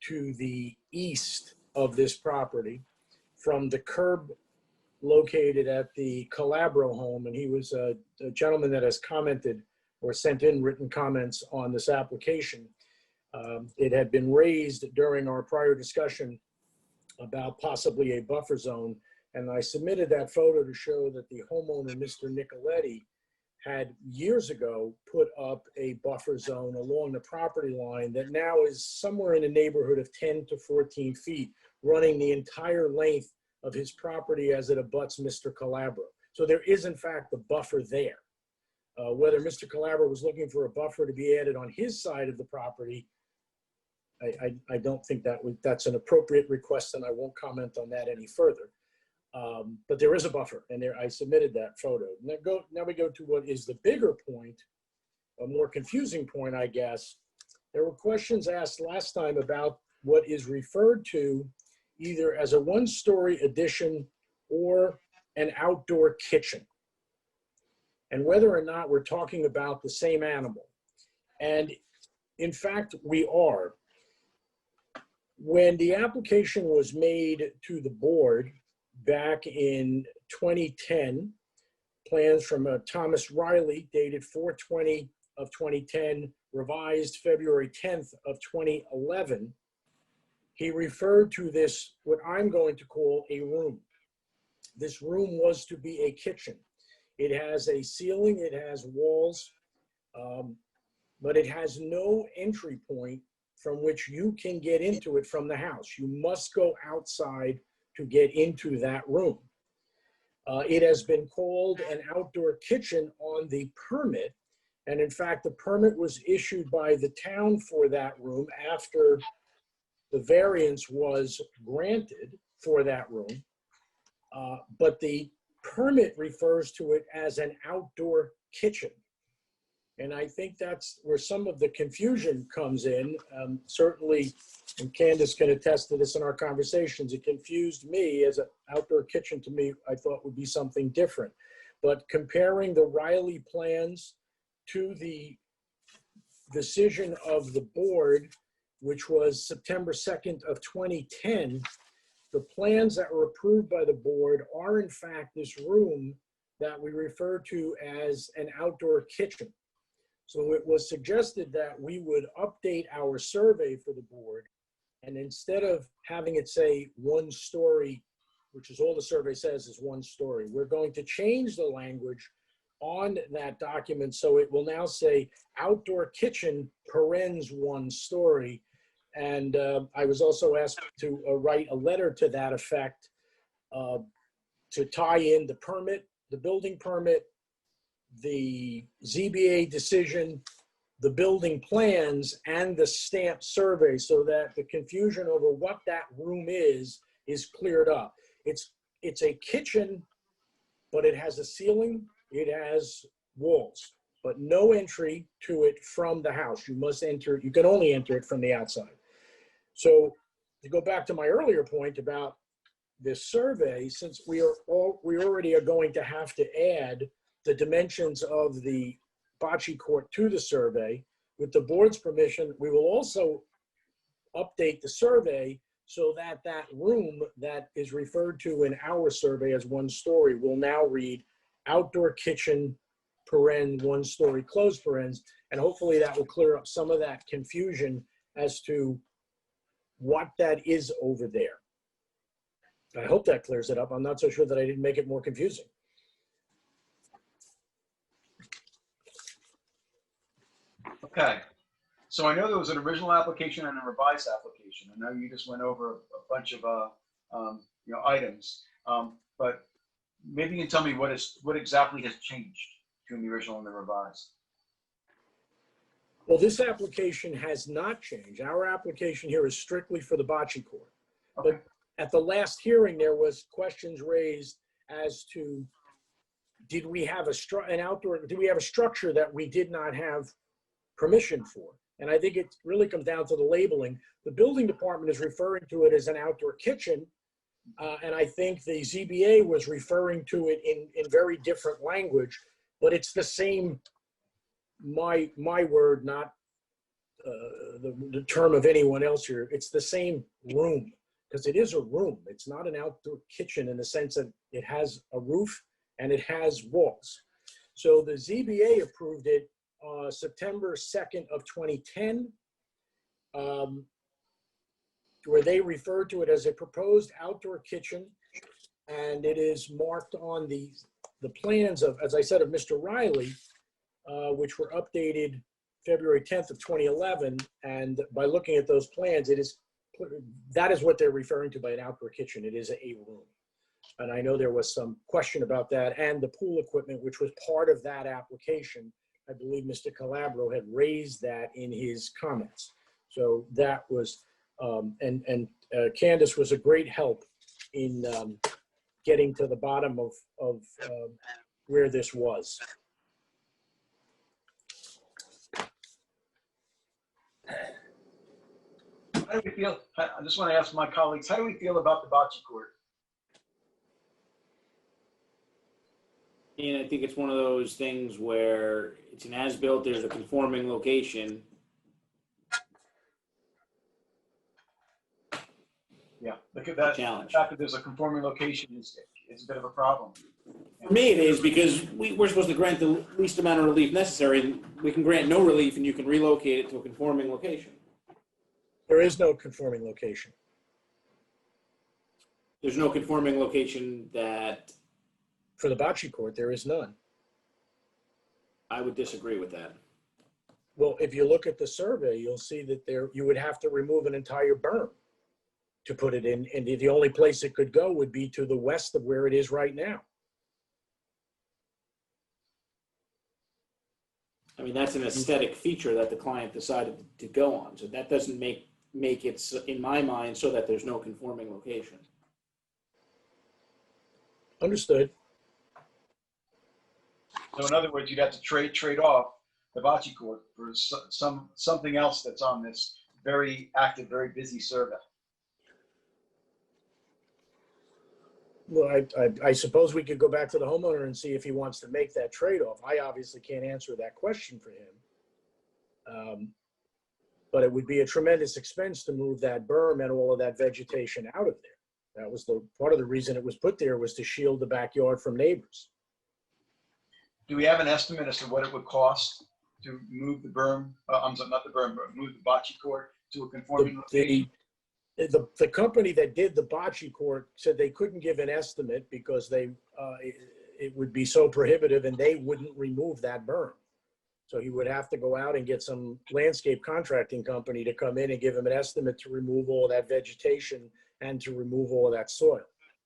to the east of this property, from the curb located at the Calabro home. And he was a gentleman that has commented or sent in written comments on this application. It had been raised during our prior discussion about possibly a buffer zone. And I submitted that photo to show that the homeowner, Mr. Nicoletti, had years ago put up a buffer zone along the property line that now is somewhere in the neighborhood of 10 to 14 feet, running the entire length of his property as it abuts Mr. Calabro. So there is in fact a buffer there. Whether Mr. Calabro was looking for a buffer to be added on his side of the property, I don't think that's an appropriate request, and I won't comment on that any further. But there is a buffer, and I submitted that photo. Now we go to what is the bigger point, a more confusing point, I guess. There were questions asked last time about what is referred to either as a one-story addition or an outdoor kitchen, and whether or not we're talking about the same animal. And in fact, we are. When the application was made to the board back in 2010, plans from Thomas Riley dated 4/20 of 2010, revised February 10th of 2011, he referred to this, what I'm going to call a room. This room was to be a kitchen. It has a ceiling, it has walls, but it has no entry point from which you can get into it from the house. You must go outside to get into that room. It has been called an outdoor kitchen on the permit. And in fact, the permit was issued by the town for that room after the variance was granted for that room. But the permit refers to it as an outdoor kitchen. And I think that's where some of the confusion comes in. Certainly, and Candace can attest to this in our conversations, it confused me as an outdoor kitchen. To me, I thought would be something different. But comparing the Riley plans to the decision of the board, which was September 2nd of 2010, the plans that were approved by the board are in fact this room that we refer to as an outdoor kitchen. So it was suggested that we would update our survey for the board, and instead of having it say 1 story, which is all the survey says is 1 story, we're going to change the language on that document. So it will now say outdoor kitchen, parens 1 story. And I was also asked to write a letter to that effect to tie in the permit, the building permit, the ZBA decision, the building plans, and the stamp survey, so that the confusion over what that room is cleared up. It's a kitchen, but it has a ceiling, it has walls, but no entry to it from the house. You must enter, you can only enter it from the outside. So to go back to my earlier point about this survey, since we already are going to have to add the dimensions of the bocce court to the survey, with the board's permission, we will also update the survey so that that room that is referred to in our survey as 1 story will now read outdoor kitchen, paren, 1 story, closed parens, and hopefully that will clear up some of that confusion as to what that is over there. I hope that clears it up. I'm not so sure that I didn't make it more confusing. Okay, so I know there was an original application and a revised application. I know you just went over a bunch of items, but maybe you can tell me what exactly has changed between the original and the revised. Well, this application has not changed. Our application here is strictly for the bocce court. Okay. But at the last hearing, there was questions raised as to, did we have a structure that we did not have permission for? And I think it really comes down to the labeling. The building department is referring to it as an outdoor kitchen. And I think the ZBA was referring to it in very different language, but it's the same, my word, not the term of anyone else here. It's the same room, because it is a room. It's not an outdoor kitchen in the sense that it has a roof and it has walls. So the ZBA approved it September 2nd of 2010, where they referred to it as a proposed outdoor kitchen, and it is marked on the plans of, as I said, of Mr. Riley, which were updated February 10th of 2011. And by looking at those plans, that is what they're referring to by an outdoor kitchen. It is a room. And I know there was some question about that, and the pool equipment, which was part of that application. I believe Mr. Calabro had raised that in his comments. So that was, Candace was a great help in getting to the bottom of where this was. How do we feel? I just want to ask my colleagues, how do we feel about the bocce court? And I think it's one of those things where it's an as-built, there's a conforming location. Yeah, look at that. Challenge. The fact that there's a conforming location is a bit of a problem. For me, it is because we're supposed to grant the least amount of relief necessary, and we can grant no relief, and you can relocate it to a conforming location. There is no conforming location. There's no conforming location that. For the bocce court, there is none. I would disagree with that. Well, if you look at the survey, you'll see that you would have to remove an entire berm to put it in, and the only place it could go would be to the west of where it is right now. I mean, that's an aesthetic feature that the client decided to go on. So that doesn't make it, in my mind, so that there's no conforming location. Understood. So in other words, you'd have to trade off the bocce court for something else that's on this very active, very busy survey. Well, I suppose we could go back to the homeowner and see if he wants to make that trade-off. I obviously can't answer that question for him. But it would be a tremendous expense to move that berm and all of that vegetation out of there. That was part of the reason it was put there, was to shield the backyard from neighbors. Do we have an estimate as to what it would cost to move the berm, I'm sorry, not the berm, but move the bocce court to a conforming location? The company that did the bocce court said they couldn't give an estimate because it would be so prohibitive and they wouldn't remove that berm. So he would have to go out and get some landscape contracting company to come in and give him an estimate to remove all that vegetation and to remove all of that soil.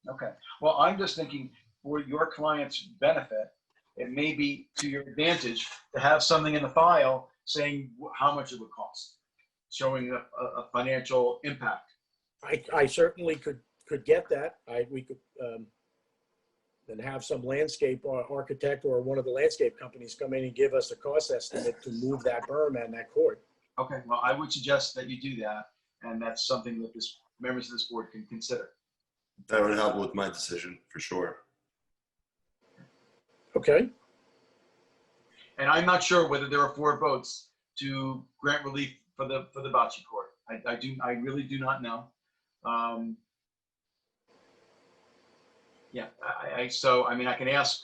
Okay. Well, I'm just thinking for your client's benefit, it may be to your advantage to have something in the file saying how much it would cost, showing a financial impact. I certainly could get that. We could then have some landscape architect or one of the landscape companies come in and give us a cost estimate to move that berm and that court. Okay, well, I would suggest that you do that, and that's something that members of this board can consider. That would help with my decision for sure. Okay. And I'm not sure whether there are 4 votes to grant relief for the bocce court. I really do not know. Yeah, so I mean, I can ask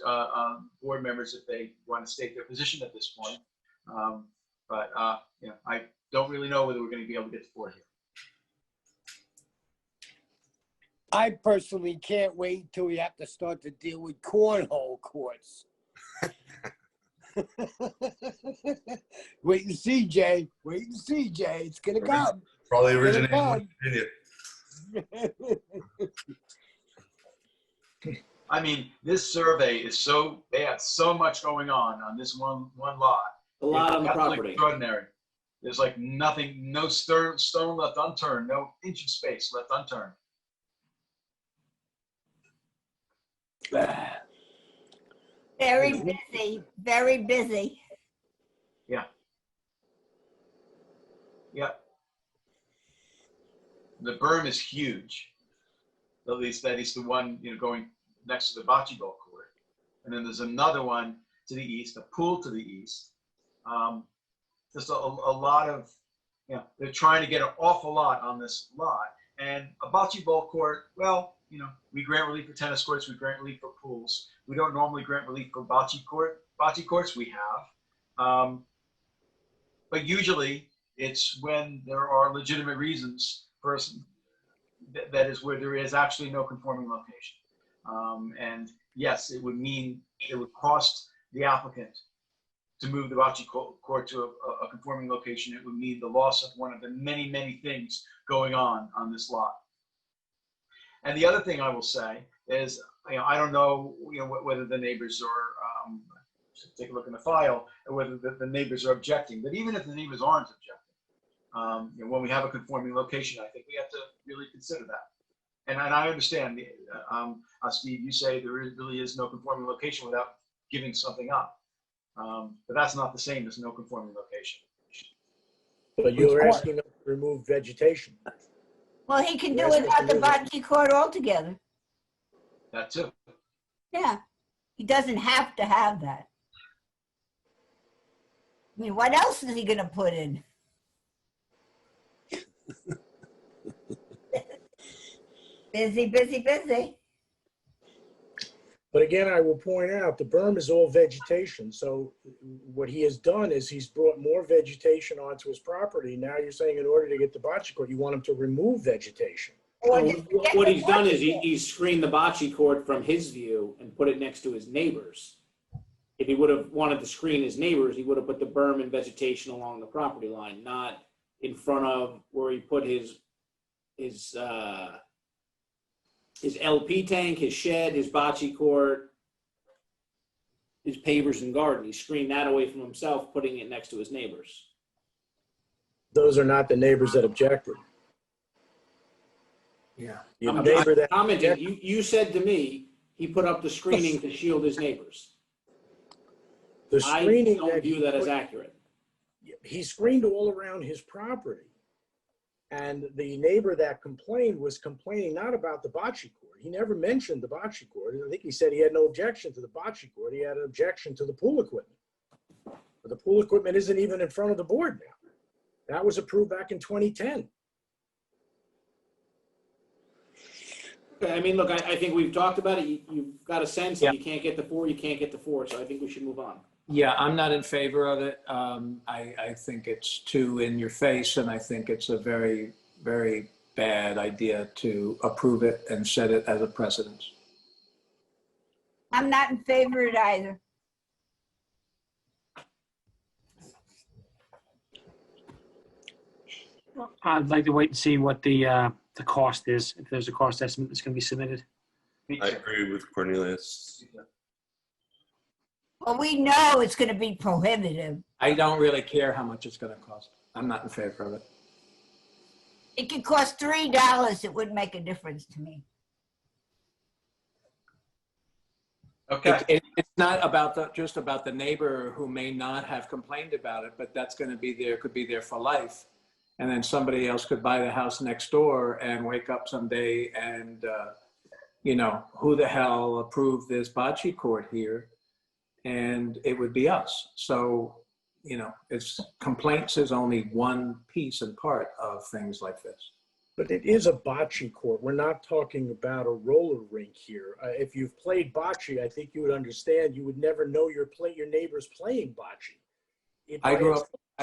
board members if they want to state their position at this point, but you know, I don't really know whether we're going to be able to get to 4 here. I personally can't wait until we have to start to deal with cornhole courts. Wait and see, Jay. Wait and see, Jay. It's gonna come. Probably originated in Virginia. I mean, this survey is they have so much going on this one lot. A lot on the property. Extraordinary. There's like nothing, no stone left unturned, no inch of space left unturned. Very busy, very busy. Yeah. Yeah. The berm is huge. At least that is the one, you know, going next to the bocce ball court. And then there's another one to the east, a pool to the east. Just a lot of, you know, they're trying to get an awful lot on this lot. And a bocce ball court, well, you know, we grant relief for tennis courts, we grant relief for pools. We don't normally grant relief for bocce courts we have. But usually it's when there are legitimate reasons for that is where there is actually no conforming location. And yes, it would cost the applicant to move the bocce court to a conforming location. It would mean the loss of one of the many, many things going on this lot. And the other thing I will say is, you know, I don't know, you know, whether the neighbors are, take a look in the file, or whether the neighbors are objecting. But even if the neighbors aren't objecting, When we have a conforming location, I think we have to really consider that. And I understand, Steve, you say there really is no conforming location without giving something up. But that's not the same as no conforming location. But you're asking them to remove vegetation. Well, he can do Yes, without the Mr. bocce court altogether. That too. Yeah, he doesn't have to have that. I mean, what else is he gonna put in? Busy, busy, busy. But again, I will point out, the berm is all vegetation. So what he has done is he's brought more vegetation onto his property. Now you're saying in order to get the bocce court, you want him to remove vegetation. What he's done is he's screened the bocce court from his view and put it next to his neighbors. If he would have wanted to screen his neighbors, he would have put the berm and vegetation along the property line, not in front of where he put his LP tank, his shed, his bocce court, his pavers and garden. He screened that away from himself, putting it next to his neighbors. Those are not the neighbors that objected. Yeah. Your I'm neighbor that commenting, you said to me, he put up the screening to shield his neighbors. The screening I don't view that as accurate. He screened all around his property. And the neighbor that complained was complaining not about the bocce court. He never mentioned the bocce court. I think he said he had no objection to the bocce court. He had an objection to the pool equipment. But the pool equipment isn't even in front of the board now. That was approved back in 2010. Okay, I mean, look, I think we've talked about it. You've got a sense that you can't get the 4, you can't get the 4. So I think we should move on. Yeah, I'm not in favor of it. I think it's too in your face, and I think it's a very, very bad idea to approve it and set it as a precedent. I'm not in favor of it either. I'd like to wait and see what the cost is, if there's a cost estimate that's going to be submitted. I agree with Cornelius. Well, we know it's going to be prohibitive. I don't really care how much it's going to cost. I'm not in favor of it. It could cost $3. It wouldn't make a difference to me. Okay. It's not about just about the neighbor who may not have complained about it, but that's going to be there, could be there for life. And then somebody else could buy the house next door and wake up someday and, who the hell approved this bocce court here? And it would be us. So, complaints is only one piece and part of things like this. But it is a bocce court. We're not talking about a roller rink here. If you've played bocce, I think you would understand. You would never know your neighbors playing bocce. I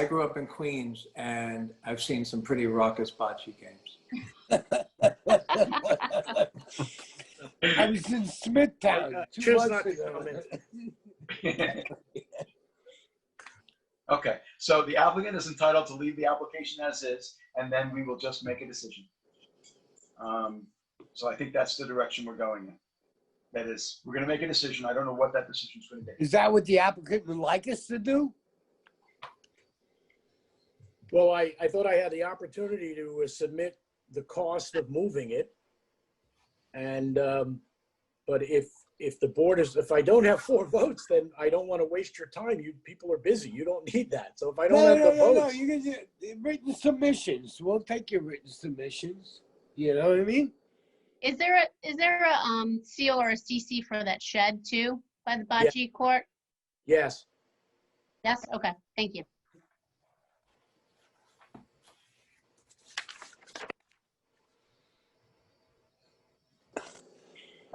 grew up in Queens, and I've seen some pretty raucous bocce games. I was in Smithtown 2 Choose months not to ago. comment. Okay, so the applicant is entitled to leave the application as is, and then we will just make a decision. So I think that's the direction we're going in. That is, we're going to make a decision. I don't know what that decision is going to be. Is that what the applicant would like us to do? Well, I thought I had the opportunity to submit the cost of moving it. And, but if the board if I don't have 4 votes, then I don't want to waste your time. People are busy. You don't need that. So if I don't have the votes. No, you can do written submissions. We'll take your written submissions. You know what I mean? Is there a seal or a CC for that shed too by the bocce court? Yes. Yes. Okay. Thank you.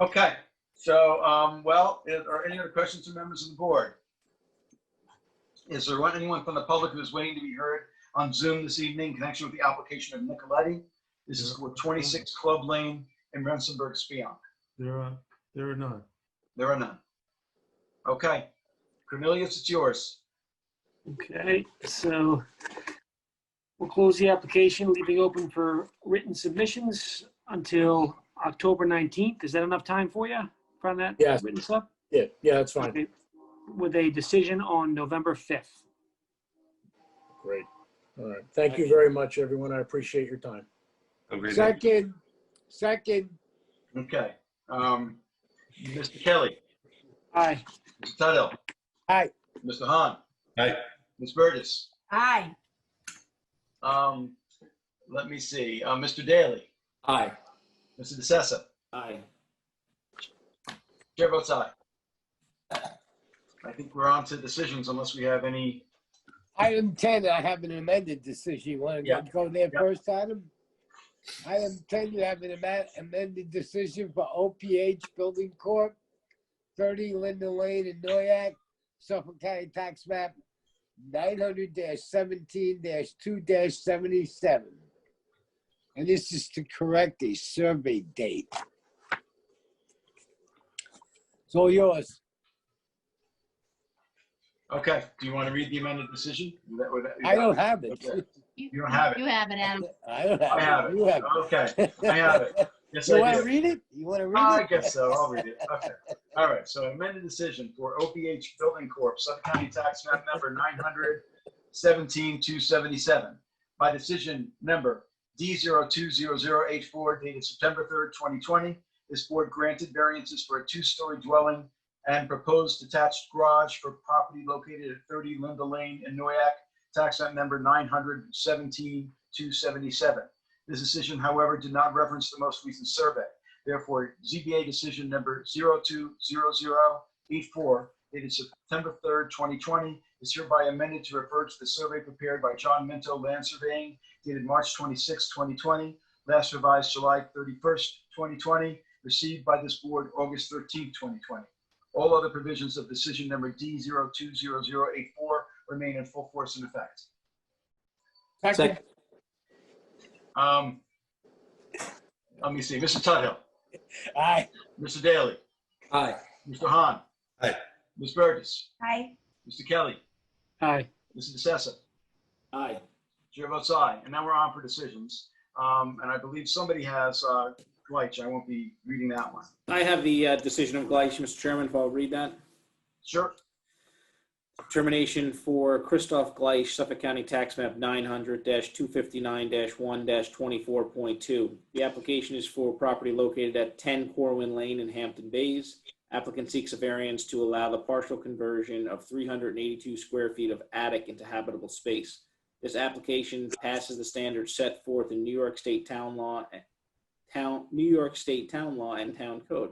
Okay, so, are any other questions from members of the board? Is there anyone from the public who is waiting to be heard on Zoom this evening in connection with the application of Nicoletti? This is for 26 Club Lane in Rensenburg, Speonk. There are none. There are none. Okay, Cornelius, it's yours. Okay, so we'll close the application, leaving open for written submissions until October 19th. Is that enough time for you on that Yes. written stuff? Yeah, that's fine. Okay. With a decision on November 5th. Great. All right. Thank you very much, everyone. I appreciate your time. Second. Okay. Mr. Kelly. Aye. Mr. Tuttle. Aye. Mr. Hahn. Aye. Ms. Burgess. Aye. Let me see. Mr. Daly. Aye. Mr. DeSessa. Aye. Chair votes aye. I think we're on to decisions unless we have any. Item 10, I have an amended decision. You want to go there first, Adam? Item 10, you have an amended decision for OPH Building Corp., 30 Linden Lane in Noyak, Suffolk County Tax Map 900-17-2-77. And this is to correct a survey date. It's all yours. Okay. Do you want to read the amended decision? I don't have it. Okay. You don't have it. You have it, Adam. I don't have I have it. You have it. Okay. I have it. Yes, You I want do. to read it? You want to read it? I guess so. I'll read it. Okay. All right. So amended decision for OPH Building Corp., Suffolk County Tax Map number 900-17-277. By decision number D020084 dated September 3rd, 2020, this board granted variances for a two-story dwelling and proposed detached garage for property located at 30 Linda Lane in Noyak, tax map number 900-17-277. This decision, however, did not reference the most recent survey. Therefore, ZBA decision number 020084 dated September 3rd, 2020 is hereby amended to refer to the survey prepared by John Minto Land Surveying dated March 26, 2020, last revised July 31st, 2020, received by this board August 13th, 2020. All other provisions of decision number D020084 remain in full force and effect. Second. Let me see. Mr. Tuthill. Aye. Mr. Daly. Aye. Mr. Hahn. Aye. Ms. Burgess. Aye. Mr. Kelly. Aye. Mr. DeSessa. Aye. Chair votes aye. And now we're on for decisions. And I believe somebody has Gleich. I won't be reading that one. I have the decision of Gleich, Mr. Chairman, if I'll read that. Sure. Termination for Christoph Gleich, Suffolk County Tax Map 900-259-1-24.2. The application is for property located at 10 Corwin Lane in Hampton Bays. Applicant seeks a variance to allow the partial conversion of 382 square feet of attic into habitable space. This application passes the standards set forth in New York State Town Law and Town Code.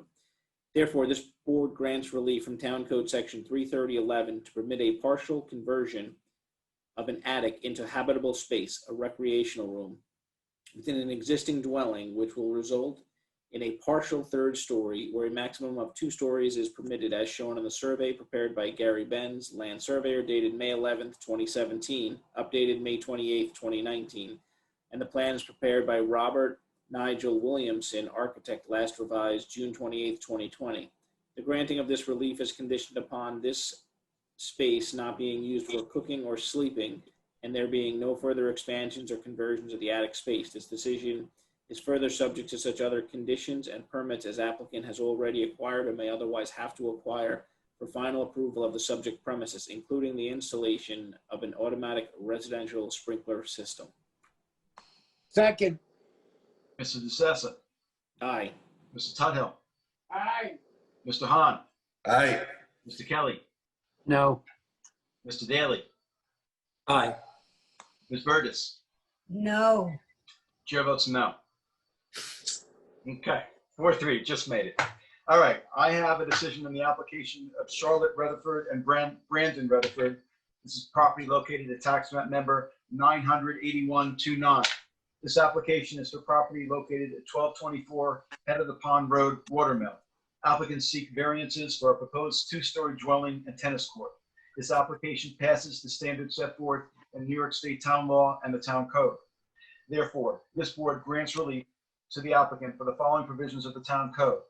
Therefore, this board grants relief from Town Code Section 33011 to permit a partial conversion of an attic into habitable space, a recreational room, within an existing dwelling, which will result in a partial third story where a maximum of 2 stories is permitted as shown on the survey prepared by Gary Benz, land surveyor, dated May 11th, 2017, updated May 28th, 2019, and the plan is prepared by Robert Nigel Williamson, architect, last revised June 28th, 2020. The granting of this relief is conditioned upon this space not being used for cooking or sleeping, and there being no further expansions or conversions of the attic space. This decision is further subject to such other conditions and permits as applicant has already acquired or may otherwise have to acquire for final approval of the subject premises, including the installation of an automatic residential sprinkler system. Second. Mr. DeSessa. Aye. Mr. Tuthill. Aye. Mr. Hahn. Aye. Mr. Kelly. No. Mr. Daly. Aye. Ms. Burgess. No. Chair votes no. Okay, 4-3, just made it. All right, I have a decision on the application of Charlotte Rutherford and Brandon Rutherford. This is property located at tax map number 900-8129. This application is for property located at 1224 Head of the Pond Road, Watermill. Applicants seek variances for a proposed 2-story dwelling and tennis court. This application passes the standards set forth in New York State Town Law and the Town Code. Therefore, this board grants relief to the applicant for the following provisions of the Town Code.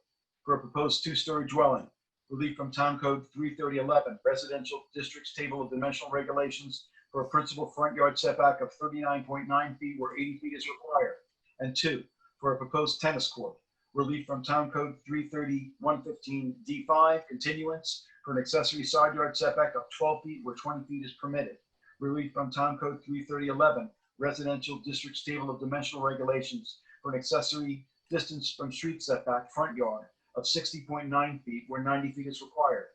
For a proposed 2-story dwelling, relief from Town Code 33011, Residential Districts Table of Dimensional Regulations for a principal front yard setback of 39.9 feet where 80 feet is required. And 2, for a proposed tennis court, relief from Town Code 330.115 D5, continuance for an accessory side yard setback of 12 feet where 20 feet is permitted. relief from Town Code 33011, Residential Districts Table of Dimensional Regulations for an accessory distance from street setback front yard of 60.9 feet where 90 feet is required.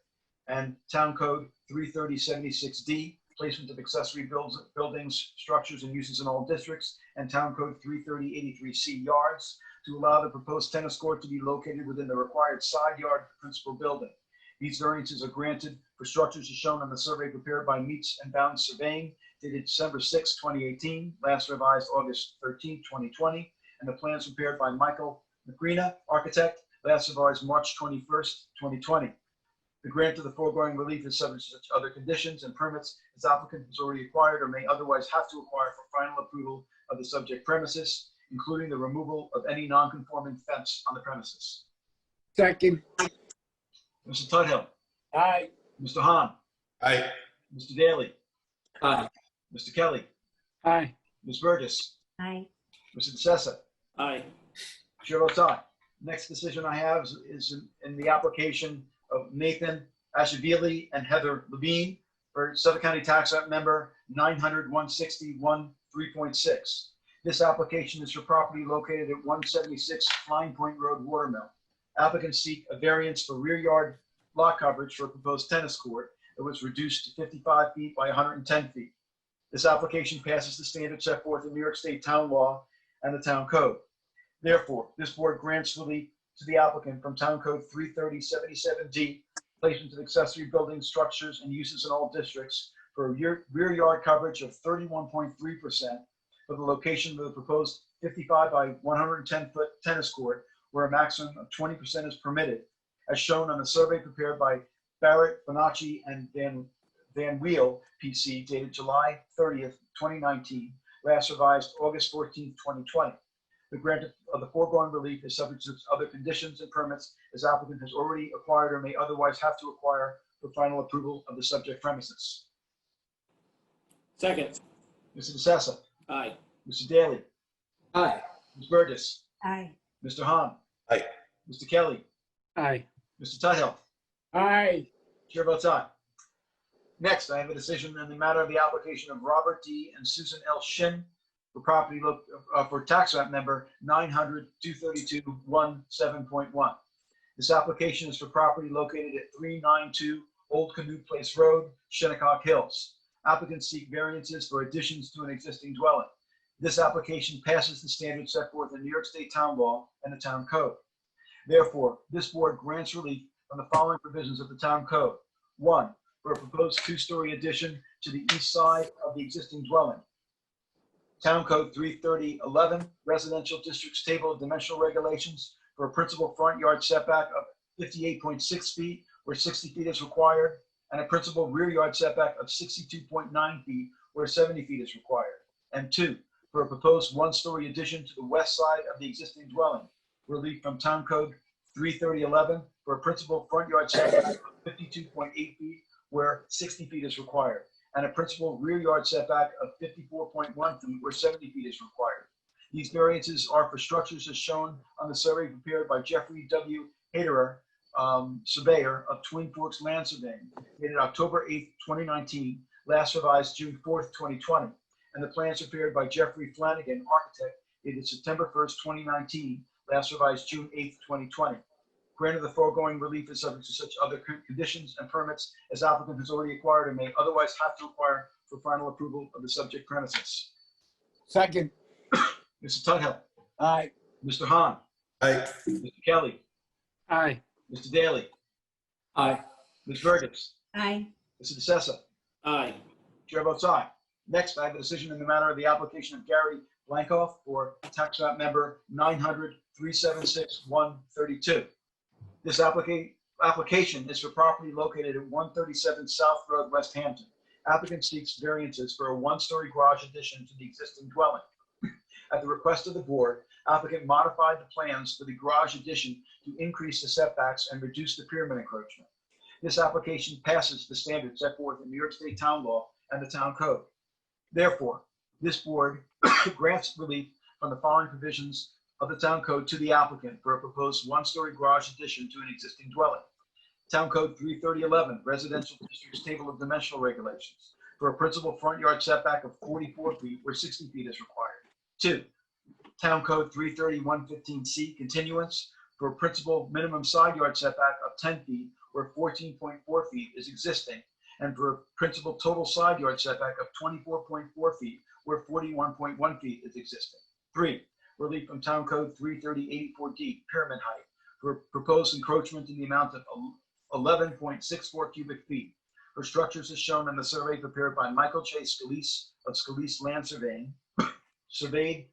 And Town Code 33076D, placement of accessory buildings, structures, and uses in all districts, and Town Code 33083C yards to allow the proposed tennis court to be located within the required side yard of the principal building. These variances are granted for structures as shown on the survey prepared by Meets and Bounds Surveying, dated December 6, 2018, last revised August 13, 2020, and the plans prepared by Michael Macrina, architect, last revised March 21st, 2020. The grant of the foregoing relief is subject to such other conditions and permits as applicant has already acquired or may otherwise have to acquire for final approval of the subject premises, including the removal of any non-conforming fence on the premises. Second. Mr. Tudhill. Aye. Mr. Hahn. Aye. Mr. Daly. Aye. Mr. Kelly. Aye. Ms. Burgess. Aye. Mr. DeSessa. Aye. Chair votes aye. Next decision I have is in the application of Nathan Ashavili and Heather Levine for Suffolk County Tax Act Number 900-161 3.6. This application is for property located at 176 Flying Point Road, Watermill. Applicants seek a variance for rear yard lot coverage for a proposed tennis court that was reduced to 55 feet by 110 feet. This application passes the standards set forth in New York State Town Law and the Town Code. Therefore, this board grants relief to the applicant from Town Code 33077D, placement of accessory buildings, structures, and uses in all districts for a rear yard coverage of 31.3% for the location of the proposed 55 by 110 foot tennis court, where a maximum of 20% is permitted, as shown on the survey prepared by Barrett, Bonacci, and Van Weel, PC, dated July 30th, 2019, last revised August 14th, 2020. The grant of the foregoing relief is subject to other conditions and permits as applicant has already acquired or may otherwise have to acquire for final approval of the subject premises. Second. Mr. DeSessa. Aye. Mr. Daly. Aye. Ms. Burgess. Aye. Mr. Hahn. Aye. Mr. Kelly. Aye. Mr. Tudhill. Aye. Chair votes aye. Next, I have a decision in the matter of the application of Robert D. and Susan L. Shin for property for tax map number 900-232-17.1. This application is for property located at 392 Old Canoe Place Road, Shinnecock Hills. Applicants seek variances for additions to an existing dwelling. This application passes the standards set forth in New York State Town Law and the Town Code. Therefore, this board grants relief from the following provisions of the Town Code. 1, for a proposed two-story addition to the east side of the existing dwelling. Town Code 33011, Residential Districts Table of Dimensional Regulations for a principal front yard setback of 58.6 feet where 60 feet is required, and a principal rear yard setback of 62.9 feet where 70 feet is required. And 2, for a proposed one-story addition to the west side of the existing dwelling. Relief from Town Code 33011 for a principal front yard setback of 52.8 feet where 60 feet is required, and a principal rear yard setback of 54.1 feet where 70 feet is required. These variances are for structures as shown on the survey prepared by Jeffrey W. Haderer, surveyor of Twin Forks Land Surveying, dated October 8th, 2019, last revised June 4th, 2020, and the plans prepared by Jeffrey Flanagan, architect, dated September 1st, 2019, last revised June 8th, 2020. Grant of the foregoing relief is subject to such other conditions and permits as applicant has already acquired and may otherwise have to acquire for final approval of the subject premises. Second. Mr. Tudhill. Aye. Mr. Hahn. Aye. Mr. Kelly. Aye. Mr. Daly. Aye. Ms. Burgess. Aye. Mr. DeSessa. Aye. Chair votes aye. Next, I have a decision in the matter of the application of Gary Blankoff for tax map number 900-376-132. This application is for property located at 137 South Road, West Hampton. Applicant seeks variances for a one-story garage addition to the existing dwelling. At the request of the board, applicant modified the plans for the garage addition to increase the setbacks and reduce the pyramid encroachment. This application passes the standards set forth in New York State Town Law and the Town Code. Therefore, this board grants relief from the following provisions of the Town Code to the applicant for a proposed one-story garage addition to an existing dwelling. Town Code 33011, Residential Districts Table of Dimensional Regulations for a principal front yard setback of 44 feet where 60 feet is required. 2, Town Code 330-115C continuance for a principal minimum side yard setback of 10 feet where 14.4 feet is existing, and for a principal total side yard setback of 24.4 feet where 41.1 feet is existing. 3, relief from Town Code 330-84D, pyramid height, for proposed encroachment in the amount of 11.64 cubic feet for structures as shown on the survey prepared by Michael J. Scalise of Scalise Land Surveying, surveyed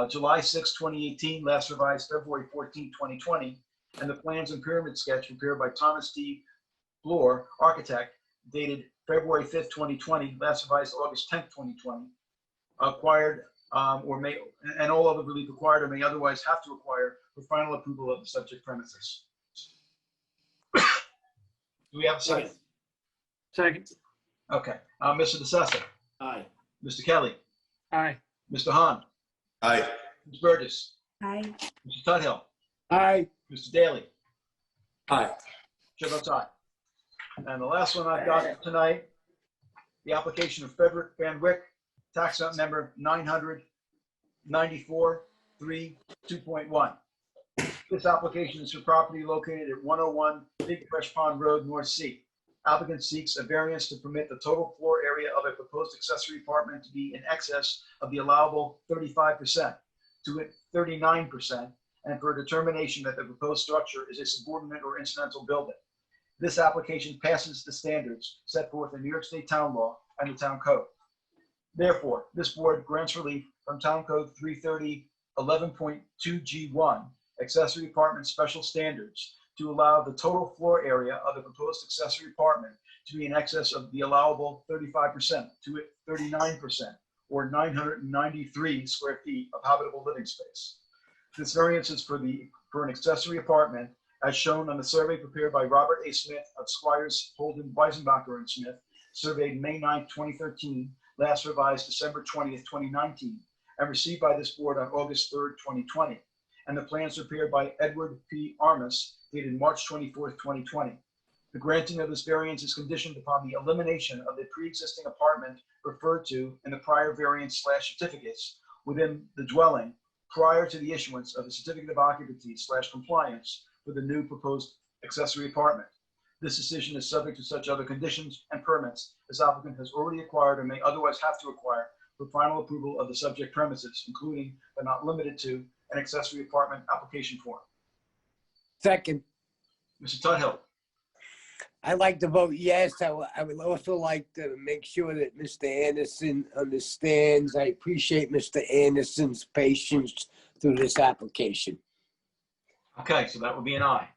July 6, 2018, last revised February 14, 2020, and the plans and pyramid sketch prepared by Thomas D. Floor, architect, dated February 5th, 2020, last revised August 10th, 2020, acquired or may, and all other relief required or may otherwise have to acquire for final approval of the subject premises. Do we have a second? Second. Okay. Mr. DeSessa. Aye. Mr. Kelly. Aye. Mr. Hahn. Aye. Ms. Burgess. Aye. Mr. Tudhill. Aye. Mr. Daly. Aye. Chair votes aye. And the last one I've got tonight, the application of Frederick Van Wyck, tax map number 994-3-2.1. This application is for property located at 101 Big Fresh Pond Road, North Sea. Applicant seeks a variance to permit the total floor area of a proposed accessory apartment to be in excess of the allowable 35% to 39%, and for a determination that the proposed structure is a subordinate or incidental building. This application passes the standards set forth in New York State Town Law and the Town Code. Therefore, this board grants relief from Town Code 330-11.2G1, accessory apartment special standards, to allow the total floor area of the proposed accessory apartment to be in excess of the allowable 35% to 39%, or 993 square feet of habitable living space. This variance is for an accessory apartment as shown on the survey prepared by Robert A. Smith of Squires, Holden, Weisenbacher, and Smith, surveyed May 9, 2013, last revised December 20th, 2019, and received by this board on August 3rd, 2020. And the plans prepared by Edward P. Armas, dated March 24th, 2020. The granting of this variance is conditioned upon the elimination of the pre-existing apartment referred to in the prior variance/certificates within the dwelling prior to the issuance of the certificate of occupancy/compliance for the new proposed accessory apartment. This decision is subject to such other conditions and permits as applicant has already acquired or may otherwise have to acquire for final approval of the subject premises, including but not limited to an accessory apartment application form. Second. Mr. Tudhill. I'd like to vote yes. I would also like to make sure that Mr. Anderson understands. I appreciate Mr. Anderson's patience through this application. Okay, so that would be an aye.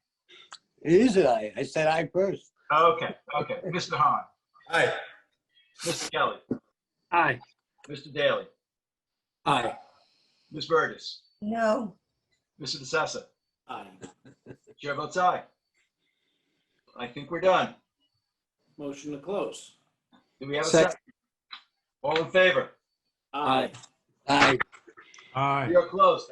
It is an aye. I said aye first. Okay. Mr. Hahn. Aye. Mr. Kelly. Aye. Mr. Daly. Aye. Ms. Burgess. No. Mr. DeSessa. Aye. Chair votes aye. I think we're done. Motion to close. Do we have a second? All in favor? Aye. Aye. Aye. We are closed.